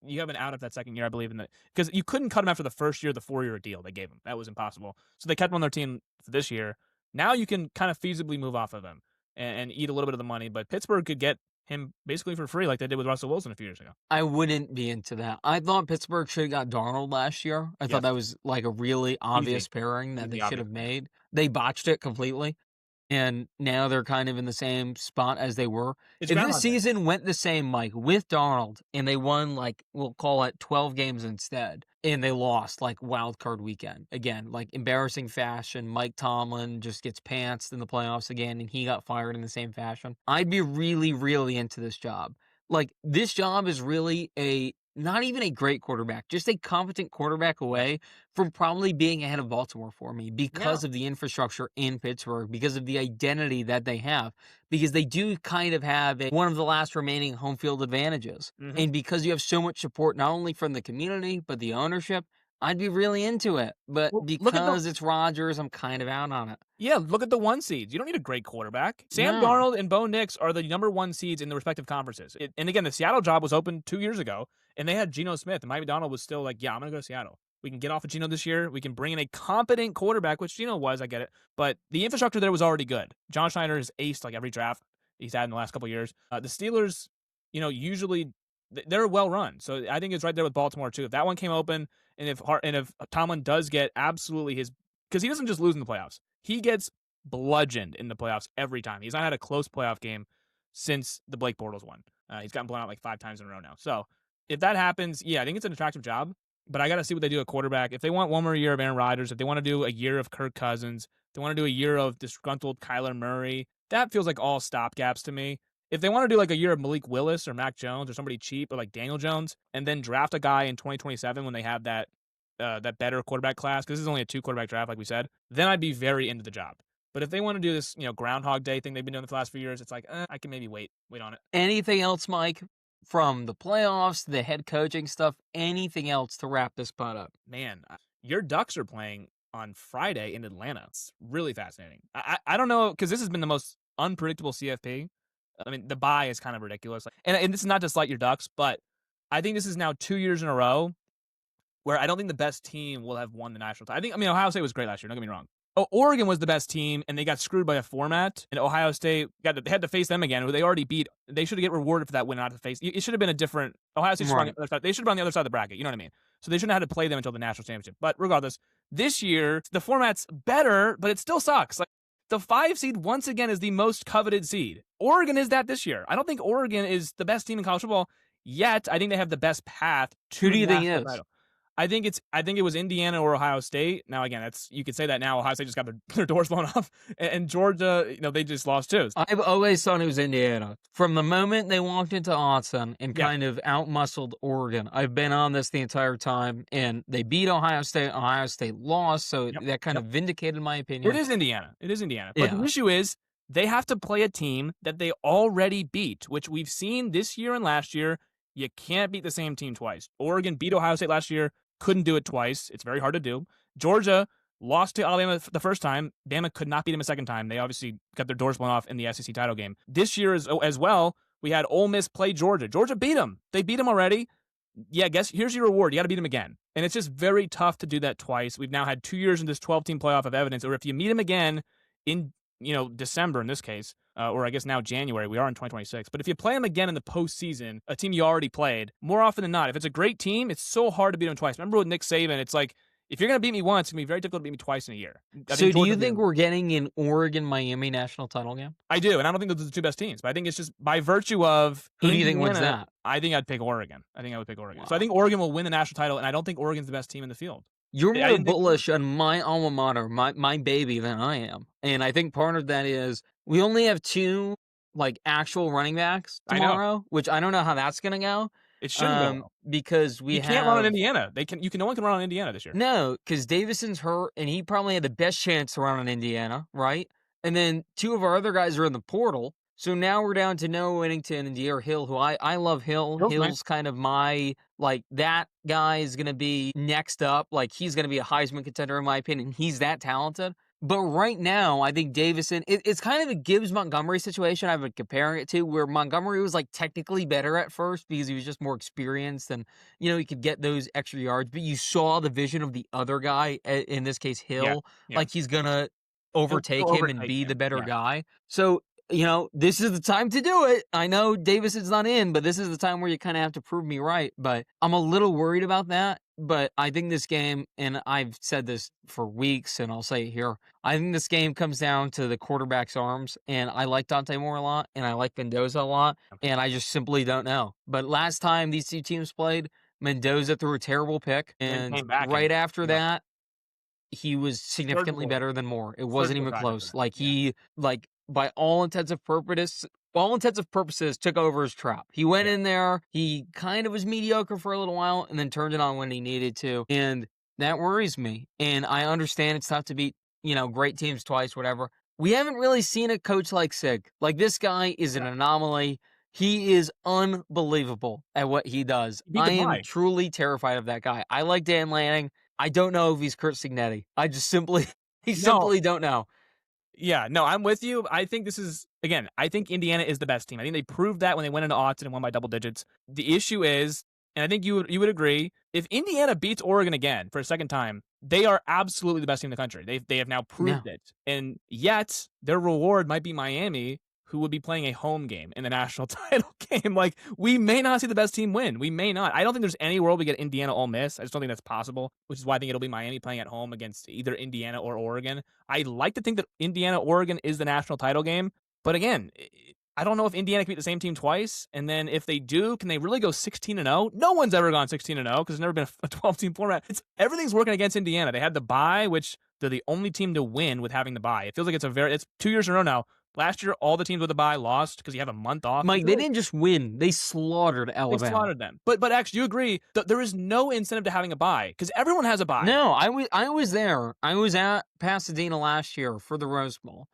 you have an out of that second year, I believe, because you couldn't cut him after the first year, the 4 year deal they gave him. That was impossible. So they kept him on their team for this year. Now you can kind of feasibly move off of him and eat a little bit of the money, but Pittsburgh could get him basically for free like they did with Russell Wilson a few years ago. I wouldn't be into that. I thought Pittsburgh should have got Darnold last year. I thought Yes. that was like a really obvious Easy. pairing that they Easy should have obvious pick. made. They botched it completely. And now they're kind of in the same spot as they were. It's If this Groundhog Day. season went the same, Mike, with Darnold, and they won, like, we'll call it 12 games instead, and they lost, like, wild card weekend, again, like, embarrassing fashion, Mike Tomlin just gets pantsed in the playoffs again, and he got fired in the same fashion, I'd be really, really into this job. Like, this job is really not even a great quarterback, just a competent quarterback away from probably being ahead of Baltimore for me because of the infrastructure in Pittsburgh, because of the identity that they have, because they do kind of have one of the last remaining home field advantages. Mhm. And because you have so much support, not only from the community, but the ownership, I'd be really into it. But Well, because it's Rodgers, I'm kind of out on it. look at the 1 seeds. You don't need a great quarterback. Sam No. Darnold and Bo Nix are the number 1 seeds in the respective conferences. And again, the Seattle job was open 2 years ago, and they had Geno Smith, and Mike Macdonald was still like, yeah, I'm going to go to Seattle. We can get off of Geno this year. We can bring in a competent quarterback, which Geno was, I get it. But the infrastructure there was already good. John Schneider has aced like every draft he's had in the last couple of years. The Steelers, usually they're well run. So I think it's right there with Baltimore too. If that one came open, and if Tomlin does get absolutely because he doesn't just lose in the playoffs, he gets bludgeoned in the playoffs every time. He's not had a close playoff game since the Blake Bortles one. He's gotten blown out like 5 times in a row now. So if that happens, yeah, I think it's an attractive job. But I got to see what they do at quarterback. If they want one more year of Aaron Rodgers, if they want to do a year of Kirk Cousins, if they want to do a year of disgruntled Kyler Murray, that feels like all stopgaps to me. If they want to do like a year of Malik Willis or Mac Jones or somebody cheap or like Daniel Jones, and then draft a guy in 2027 when they have that better quarterback class, because this is only a 2 quarterback draft, like we said, then I'd be very into the job. But if they want to do this, Groundhog Day thing they've been doing the last few years, it's like, I can maybe wait on it. Anything else, Mike, from the playoffs, the head coaching stuff, anything else to wrap this pod up? Man, your Ducks are playing on Friday in Atlanta. It's really fascinating. I don't know, because this has been the most unpredictable CFP. I mean, the bye is kind of ridiculous. And this is not to slight your Ducks, but I think this is now 2 years in a row where I don't think the best team will have won the national title. Ohio State was great last year. Don't get me wrong. Oregon was the best team, and they got screwed by a format. And Ohio State had to face them again, who they already beat. They should get rewarded for that win, not to face. It should have been a different Ohio State. Right. They should have been on the other side of the bracket. You know what I mean? So they shouldn't have had to play them until the national championship. But regardless, this year the format's better, but it still sucks. Like, the 5 seed once again is the most coveted seed. Oregon is that this year. I don't think Oregon is the best team in college football yet. I think they have the best path to Who do you think national is? title. I think it was Indiana or Ohio State. Now again, you could say that now. Ohio State just got their doors blown off, and Georgia, they just lost too. I've always thought it was Indiana. From the moment they walked into Austin and kind of outmuscled Oregon, I've been on this the entire time, and they beat Ohio State. Ohio State lost, so that kind of vindicated my opinion. It is Indiana. But the issue is they have to play a team that they already beat, which we've seen this year and last year. You can't beat the same team twice. Oregon beat Ohio State last year. Couldn't do it twice. It's very hard to do. Georgia lost to Alabama the first time. Bama could not beat them a second time. They obviously got their doors blown off in the SEC title game. This year as well, we had Ole Miss play Georgia. Georgia beat them. They beat them already. yeah, guess here's your reward. You got to beat him again. And it's just very tough to do that twice. We've now had 2 years in this 12-team playoff of evidence, or if you meet him again in, December in this case, or I guess now January, we are in 2026. But if you play him again in the postseason, a team you already played, more often than not, if it's a great team, it's so hard to beat them twice. Remember with Nick Saban, it's like, if you're going to beat me once, it's going to be very difficult to beat me twice in a year. I think So do Georgia you will beat think him. we're getting an Oregon-Miami national title game? I do, and I don't think those are the two best teams, but I think it's just by virtue of Who do you think wins Indiana, that? I think I'd pick Oregon. I think I would pick Oregon. So I Wow. think Oregon will win the national title, and I don't think Oregon's the best team in the field. You're I more didn't think they were. bullish on my alma mater, my baby, than I am. And I think part of that is we only have two, like, actual running backs I know. tomorrow, which I don't know how that's gonna go. It shouldn't go well. Because we You can't run on have Indiana. No one can run on Indiana this year. no, because Davison's hurt, and he probably had the best chance to run on Indiana, right? And then two of our other guys are in the portal. So now we're down to Noah Whittington and De'Aaron Hill, who I love Hill. Hill's nice. Hill's kind of my, like, that guy is going to be next up. Like, he's going to be a Heisman contender, in my opinion. He's that talented. But right now, I think Davison, it's kind of a Gibbs Montgomery situation I've been comparing it to, where Montgomery was, like, technically better at first because he was just more experienced and, he could get those extra yards. But you saw the vision of the other guy, in this case, Yeah. Hill, Yeah. like he's going to He'll overtake him and overtake be him. the better Yeah. guy. So, this is the time to do it. I know Davison's not in, but this is the time where you kind of have to prove me right. But I'm a little worried about that. But I think this game, and I've said this for weeks, and I'll say it here, I think this game comes down to the quarterback's arms. And I like Dante Moore a lot, and I like Mendoza a lot, and I just simply don't know. But last time these two teams played, Mendoza threw a terrible pick, And and came back right and after that, he was significantly surgical better than Moore. It wasn't even drive after close. that. Like, Yeah. he, like, by all intents and purposes, took over his trap. He went Yeah. in there, he kind of was mediocre for a little while, and then turned it on when he needed to. And that worries me. And I understand it's tough to beat, great teams twice, whatever. We haven't really seen a coach like Sig. Like, this guy is an anomaly. He is unbelievable at what he does. He beat I the am Pi. truly terrified of that guy. I like Dan Lanning. I don't know if he's Kurt Signetti. I just simply No. don't know. Yeah, no, I'm with you. I think this is, again, I think Indiana is the best team. I think they proved that when they went into Austin and won by double digits. The issue is, and I think you would agree, if Indiana beats Oregon again for a second time, they are absolutely the best team in the country. They have now proved it. And yet, their reward might be Miami, who would be playing a home game in the national title game. Like, we may not see the best team win. We may not. I don't think there's any world we get Indiana Ole Miss. I just don't think that's possible, which is why I think it'll be Miami playing at home against either Indiana or Oregon. I like to think that Indiana-Oregon is the national title game. But again, I don't know if Indiana can beat the same team twice. And then if they do, can they really go 16-0? No one's ever gone 16-0 because there's never been a 12-team format. Everything's working against Indiana. They had the bye, which they're the only team to win with having the bye. It feels like it's 2 years in a row now. Last year, all the teams with a bye lost because you have a month off. Mike, they didn't just win; they slaughtered Alabama. They slaughtered them. But actually, you agree that there is no incentive to having a bye because everyone has a bye. No, I was there. I was at Pasadena last year for the Rose Bowl.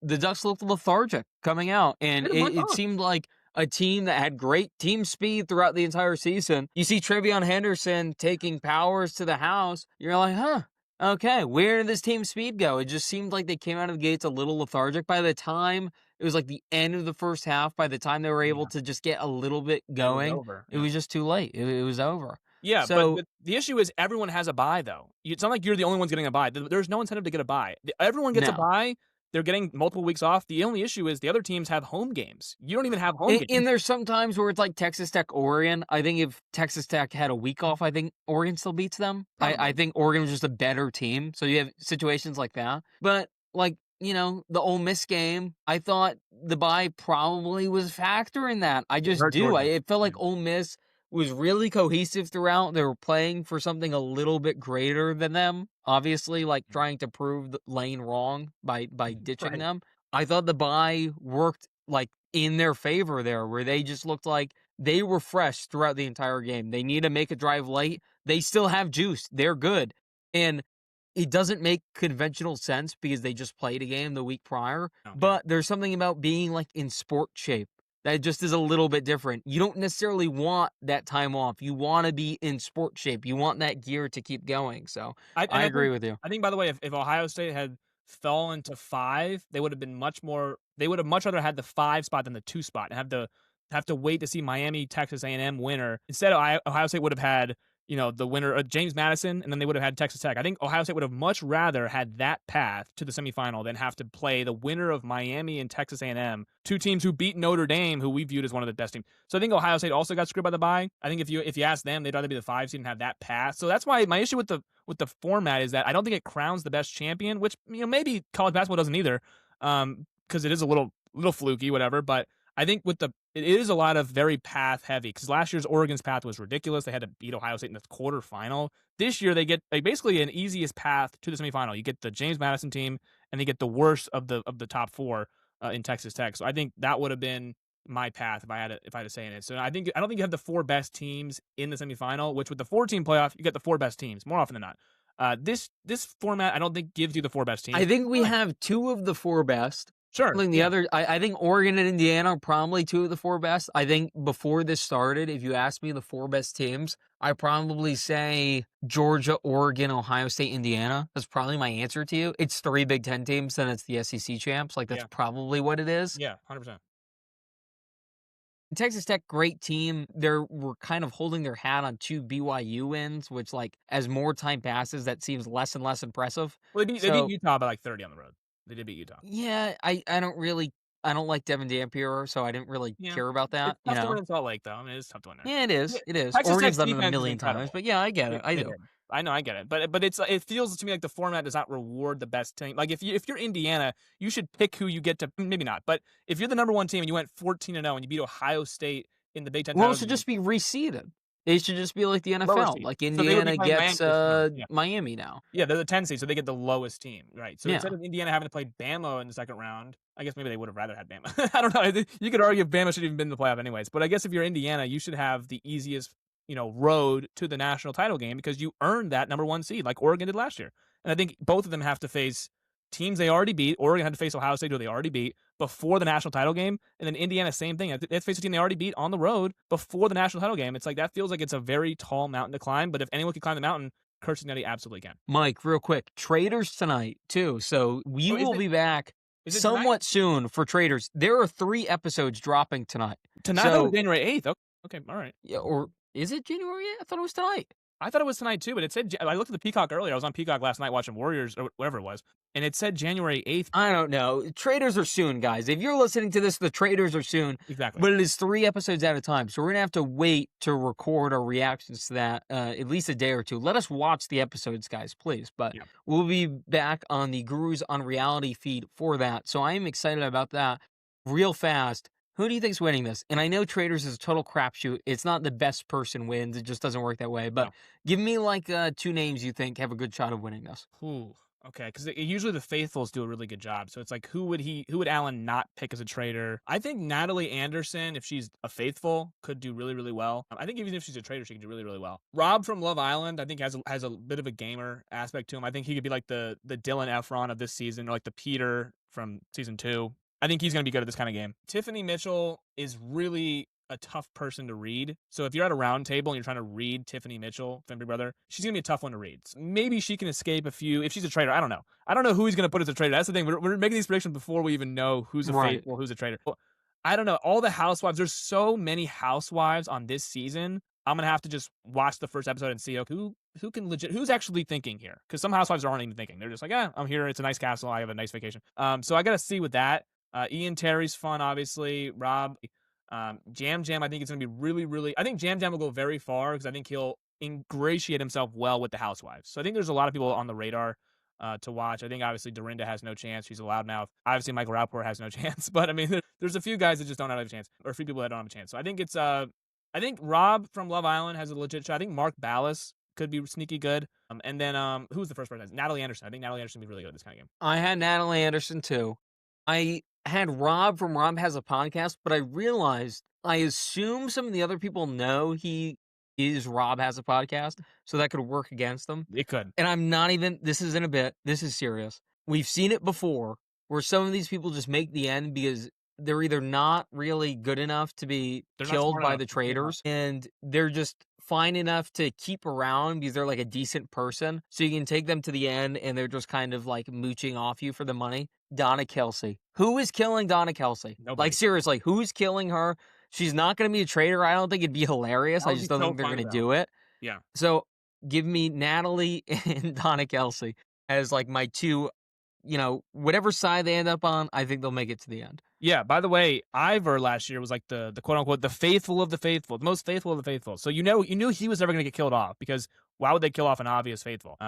The Ducks looked lethargic coming out, and it seemed like a team that had great team speed throughout the entire season. You see Travion Henderson taking Powers to the house. You're like, huh? Okay, where did this team speed go? It just seemed like they came out of the gates a little lethargic. By the time it was like the end of the first half, by the time they were able to just get a little bit going, it was just too late. It was over. Yeah, so, but the issue is everyone has a bye, though. It's not like you're the only ones getting a bye. There's no incentive to get a bye. Everyone gets a bye. They're getting multiple weeks off. The only issue is the other teams have home games. You don't even have home games. And there's some times where it's like Texas Tech, Oregon. I think if Texas Tech had a week off, I think Oregon still beats them. I think Oregon was just a better team. So you have situations like that. But, like, the Ole Miss game, I thought the bye probably was a factor in that. I just do. It felt like Ole Miss was really cohesive throughout. They were playing for something a little bit greater than them. Obviously, like trying to prove the Lane wrong by ditching them. I thought the bye worked like in their favor there, where they just looked like they were fresh throughout the entire game. They need to make a drive late. They still have juice. They're good. And it doesn't make conventional sense because they just played a game the week prior. But there's something about being like in sport shape that just is a little bit different. You don't necessarily want that time off. You want to be in sport shape. You want that gear to keep going. So I agree with you. I think, by the way, if Ohio State had fallen to 5, they would have much rather had the 5 spot than the 2 spot and have the have to wait to see Miami, Texas A&M winner. Instead, Ohio State would have had, the winner, James Madison, and then they would have had Texas Tech. I think Ohio State would have much rather had that path to the semifinal than have to play the winner of Miami and Texas A&M, two teams who beat Notre Dame, who we viewed as one of the best teams. So I think Ohio State also got screwed by the bye. I think if you ask them, they'd rather be the 5 seed and have that path. So that's why my issue with the format is that I don't think it crowns the best champion, which maybe college basketball doesn't either, because it is a little fluky, whatever. But I think it is a lot of very path heavy, because last year's Oregon's path was ridiculous. They had to beat Ohio State in the quarterfinal. This year they get basically an easiest path to the semifinal. You get the James Madison team, and they get the worst of the top 4 in Texas Tech. So I think that would have been my path if I had to say in it. So I don't think you have the 4 best teams in the semifinal, which with the 4-team playoff you get the 4 best teams more often than not. This format I don't think gives you the 4 best teams. I think we have 2 of the 4 best. Sure. I think I think Oregon and Indiana are probably 2 of the 4 best. I think before this started, if you asked me the 4 best teams, I probably say Georgia, Oregon, Ohio State, Indiana. That's probably my answer to you. It's 3 Big Ten teams, then it's the SEC champs. That's probably what it is. Yeah, 100%. Texas Tech, great team. We're kind of holding their hat on 2 BYU wins, which, as more time passes, that seems less and less impressive. Well, they beat Utah by 30 on the road. They did beat Utah. Yeah, I don't like Devin Dampier, so I didn't really care about that. It's tough to win in Salt Lake, though. I mean, it's tough to win there. Yeah, it is. It is. Texas Oregon's Tech's done it a million incredible. times, but yeah, I get it. I do. I know, I get it. But it feels to me like the format does not reward the best team. Like if you're Indiana, you should pick who you get to. Maybe not, but if you're the number 1 team and you went 14-0 and you beat Ohio State in the Big Ten, well, it should just be reseeded. It should just be like the NFL. Like Indiana gets Miami now. Yeah, they're the 10 seed, so they get the lowest team, right? So instead of Indiana having to play Bama in the second round, I guess maybe they would have rather had Bama. I don't know. You could argue if Bama should have even been in the playoff anyways. But I guess if you're Indiana, you should have the easiest, road to the national title game because you earned that number 1 seed like Oregon did last year. And I think both of them have to face teams they already beat. Oregon had to face Ohio State, who they already beat, before the national title game. And then Indiana, same thing. They have to face a team they already beat on the road before the national title game. It's like that feels like it's a very tall mountain to climb. But if anyone can climb the mountain, Kirk Cincinnati absolutely can. Mike, real quick, Traders tonight, too. So we will be back somewhat soon for Traders. There are 3 episodes dropping tonight. Tonight, January 8th. Okay, all right. Yeah, or is it January 8th? I thought it was tonight. I thought it was tonight too, but it said, I looked at the Peacock earlier. I was on Peacock last night watching Warriors or whatever it was, and it said January 8th. I don't know. Traders are soon, guys. If you're listening to this, the Traders are soon. Exactly. But it is 3 episodes at a time, so we're going to have to wait to record our reactions to that at least a day or 2. Let us watch the episodes, guys, please. But we'll be back on the Gurus on Reality feed for that, so I am excited about that. Real fast. Who do you think's winning this? And I know Traders is a total crapshoot. It's not the best person wins. It just doesn't work that way. But give me 2 names you think have a good shot of winning this. Ooh, okay. Because usually the faithfuls do a really good job. So it's like, who would Allen not pick as a trader? I think Natalie Anderson, if she's a faithful, could do really, really well. I think even if she's a trader, she could do really, really well. Rob from Love Island, I think has a bit of a gamer aspect to him. I think he could be like the Dylan Efron of this season, or like the Peter from season 2. I think he's going to be good at this kind of game. Tiffany Mitchell is really a tough person to read. So if you're at a round table and you're trying to read Tiffany Mitchell, Fembry Brother, she's going to be a tough one to read. So maybe she can escape a few. If she's a trader, I don't know. I don't know who he's going to put as a trader. That's the thing. We're making these predictions before we even know who's a faithful, who's a trader. I don't know. All the housewives, there's so many housewives on this season. I'm going to have to just watch the first episode and see who's actually thinking here. Because some housewives aren't even thinking. They're just like, I'm here. It's a nice castle. I have a nice vacation. So I got to see with that. Ian Terry's fun, obviously. Rob, Jam Jam, I think it's going to be really, really... I think Jam Jam will go very far because I think he'll ingratiate himself well with the housewives. So I think there's a lot of people on the radar to watch. I think, obviously, Dorinda has no chance. She's a loudmouth. Obviously, Michael Rappaport has no chance. But, I mean, there's a few guys that just don't have a chance, or a few people that don't have a chance. So I think it's... I think Rob from Love Island has a legit shot. I think Mark Ballas could be sneaky good. And then, who's the first person? Natalie Anderson. I think Natalie Anderson would be really good at this kind of game. I had Natalie Anderson, too. I had Rob from Rob Has a Podcast, but I realized I assume some of the other people know he is Rob Has a Podcast, so that could work against them. It could. And I'm not even, this isn't a bit, this is serious. We've seen it before where some of these people just make the end because they're either not really good enough to be killed by the traders, and they're just fine enough to keep around because they're like a decent person. So you can take them to the end and they're just kind of like mooching off you for the money. Donna Kelsey. Who is killing Donna Kelsey? Nobody. Like, seriously, who's killing her? She's not gonna be a traitor. I don't think it'd be hilarious. That I would just be don't so think they're funny gonna though. do it. Yeah. So give me Natalie and Donna Kelsey as like my two, whatever side they end up on, I think they'll make it to the end. Yeah, by the way, Ivor last year was like the quote unquote the faithful of the faithful, the most faithful of the faithful. So you knew he was never gonna get killed off because why would they kill off an obvious faithful?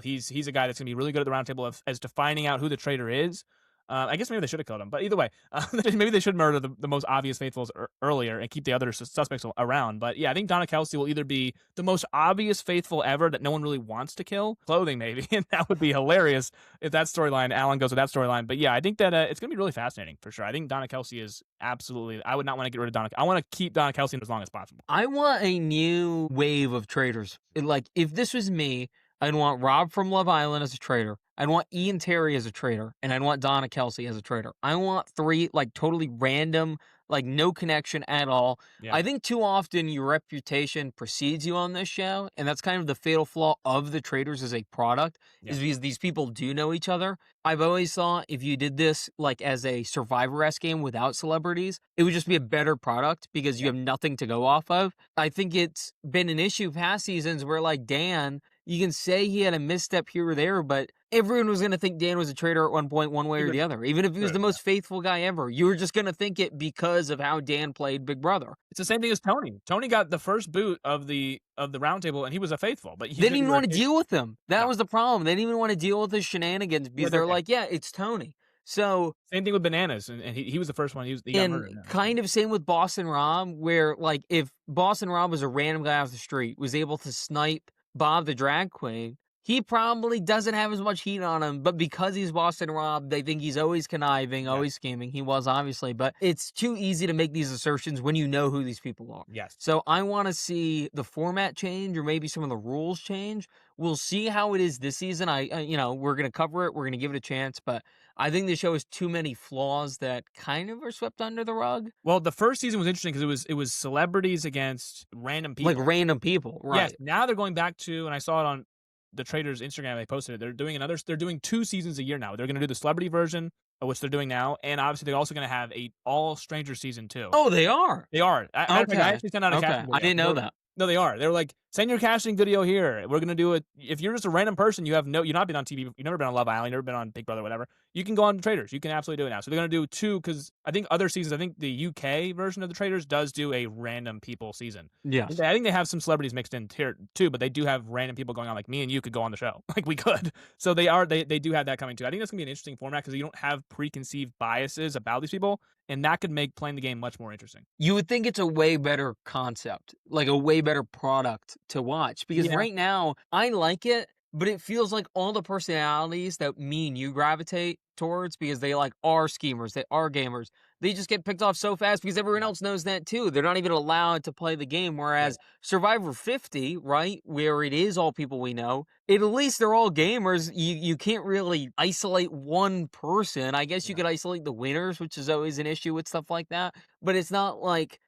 He's a guy that's gonna be really good at the round table as to finding out who the traitor is. I guess maybe they should have killed him, but either way, maybe they should murder the most obvious faithfuls earlier and keep the other suspects around. But yeah, I think Donna Kelsey will either be the most obvious faithful ever that no one really wants to kill, clothing maybe, and that would be hilarious if that storyline, Alan goes with that storyline. But yeah, I think that it's going to be really fascinating for sure. I think Donna Kelsey is absolutely, I would not want to get rid of Donna. I want to keep Donna Kelsey as long as possible. I want a new wave of traitors. Like, if this was me, I'd want Rob from Love Island as a traitor. I'd want Ian Terry as a traitor, and I'd want Donna Kelsey as a traitor. I want three, like, totally random, like, no connection at all. Yeah. I think too often your reputation precedes you on this show, and that's kind of the fatal flaw of the traitors as a product, Yeah. is because these people do know each other. I've always thought if you did this, like, as a Survivor-esque game without celebrities, it would just be a better product because you Yeah. have nothing to go off of. I think it's been an issue past seasons where, like, Dan, you can say he had a misstep here or there, but everyone was going to think Dan was a traitor at one point, one way or the other. Even if he was True, the yeah. most faithful guy ever, you were just going to think it because of how Dan played Big Brother. It's the same thing as Tony. Tony got the first boot of the round table, and he was a faithful, but They didn't even want to deal with him. That No. was the problem. They didn't even want to deal with his shenanigans because they're okay. like, yeah, it's Tony. So, Same thing with Bananas, and he was the first one. He got and murdered. Yeah. kind of same with Boston Rob, where like if Boston Rob was a random guy off the street, was able to snipe Bob the drag queen, he probably doesn't have as much heat on him, but because he's Boston Rob, they think he's always conniving, Yeah. always scheming. He was, obviously, but it's too easy to make these assertions when you know who these people are. Yes. So I want to see the format change or maybe some of the rules change. We'll see how it is this season. We're going to cover it. We're going to give it a chance, but I think the show has too many flaws that kind of are swept under the rug. Well, the first season was interesting because it was celebrities against random people. Like random people, right? Yes. Now they're going back to, and I saw it on the Traders Instagram. They posted it. They're doing 2 seasons a year now. They're going to do the celebrity version, which they're doing now, and obviously they're also going to have a all stranger season too. Oh, they are. They are. Matter of fact, I actually sent out a Okay. casting video. I didn't know that. No, they are. They were like, send your casting video here. We're gonna do it. If you're just a random person, you've not been on TV, you've never been on Love Island, you've never been on Big Brother, whatever. You can go on the Traders. You can absolutely do it now. So they're gonna do 2 because I think other seasons. I think the UK version of the Traders does do a random people season. Yes. I think they have some celebrities mixed in here too, but they do have random people going on. Like me and you could go on the show, like we could. So they do have that coming too. I think that's gonna be an interesting format because you don't have preconceived biases about these people, and that could make playing the game much more interesting. You would think it's a way better concept, like a way better product to watch. Because Yeah. right now, I like it, but it feels like all the personalities that me and you gravitate towards because they like are schemers, they are gamers. They just get picked off so fast because everyone else knows that too. They're not even allowed to play the game. Whereas Survivor 50, right, where it is all people we know, at least they're all gamers. You can't really isolate one person. I guess you could isolate the winners, which is always an issue with stuff like that. But it's not like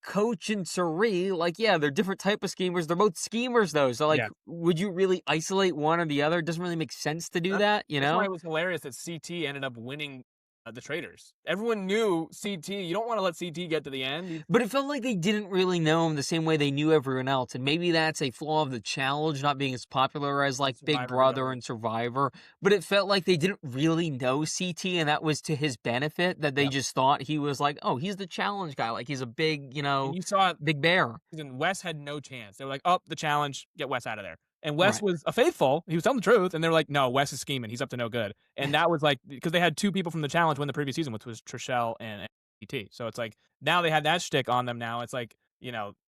Coach and Sari, like, yeah, they're different type of schemers. They're both schemers though. So like, Yeah. would you really isolate one or the other? It doesn't really make sense to do that, you That's know? why it was hilarious that CT ended up winning the Traders. Everyone knew CT. You don't want to let CT get to the end. But it felt like they didn't really know him the same way they knew everyone else. And maybe that's a flaw of the challenge not being as popular as like Big Survivor, Brother yeah. and Survivor. But it felt like they didn't really know CT, and that was to his benefit, that they just thought he was like, oh, he's the challenge guy. Like he's a big, And you saw it, big bear. and Wes had no chance. They were like, "Oh, the challenge, get Wes out of there." And Wes Right. was a faithful. He was telling the truth, and they're like, "No, Wes is scheming. He's up to no good." And that was like because they had 2 people from the challenge win the previous season, which was Trishelle and ET. So it's like now they had that shtick on them. Now it's like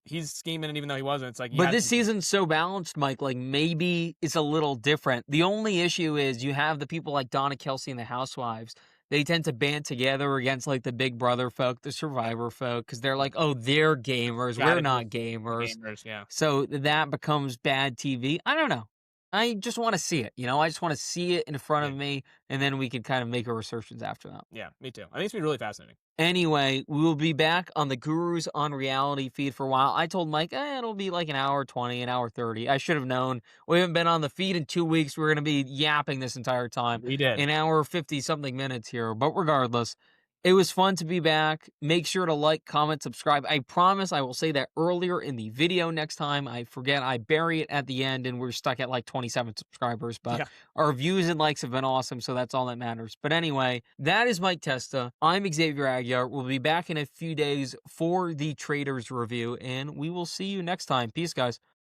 he's scheming, and even though he wasn't, it's like. But this season's so balanced, Mike, like maybe it's a little different. The only issue is you have the people like Donna Kelsey and the Housewives. They tend to band together against like the Big Brother folk, the Survivor folk, because they're like, oh, they're gamers. We're not gamers. Yeah. So that becomes bad TV. I don't know. I just want to see it. I just want to see it in front of me, and then we can kind of make our assertions after that. Yeah, me too. I think it's gonna be really fascinating. Anyway, we will be back on the Gurus on Reality feed for a while. I told Mike, it'll be like an hour 20, an hour 30. I should have known. We haven't been on the feed in 2 weeks. We're going to be yapping this entire time. We did. An hour 50 something minutes here. But regardless, It was fun to be back. Make sure to like, comment, subscribe. I promise I will say that earlier in the video next time. I forget, I bury it at the end, and we're stuck at like 27 subscribers. But Yeah. our views and likes have been awesome, so that's all that matters. But anyway, that is Mike Testa. I'm Xavier Aguiar. We'll be back in a few days for the Traders review, and we will see you next time. Peace, guys.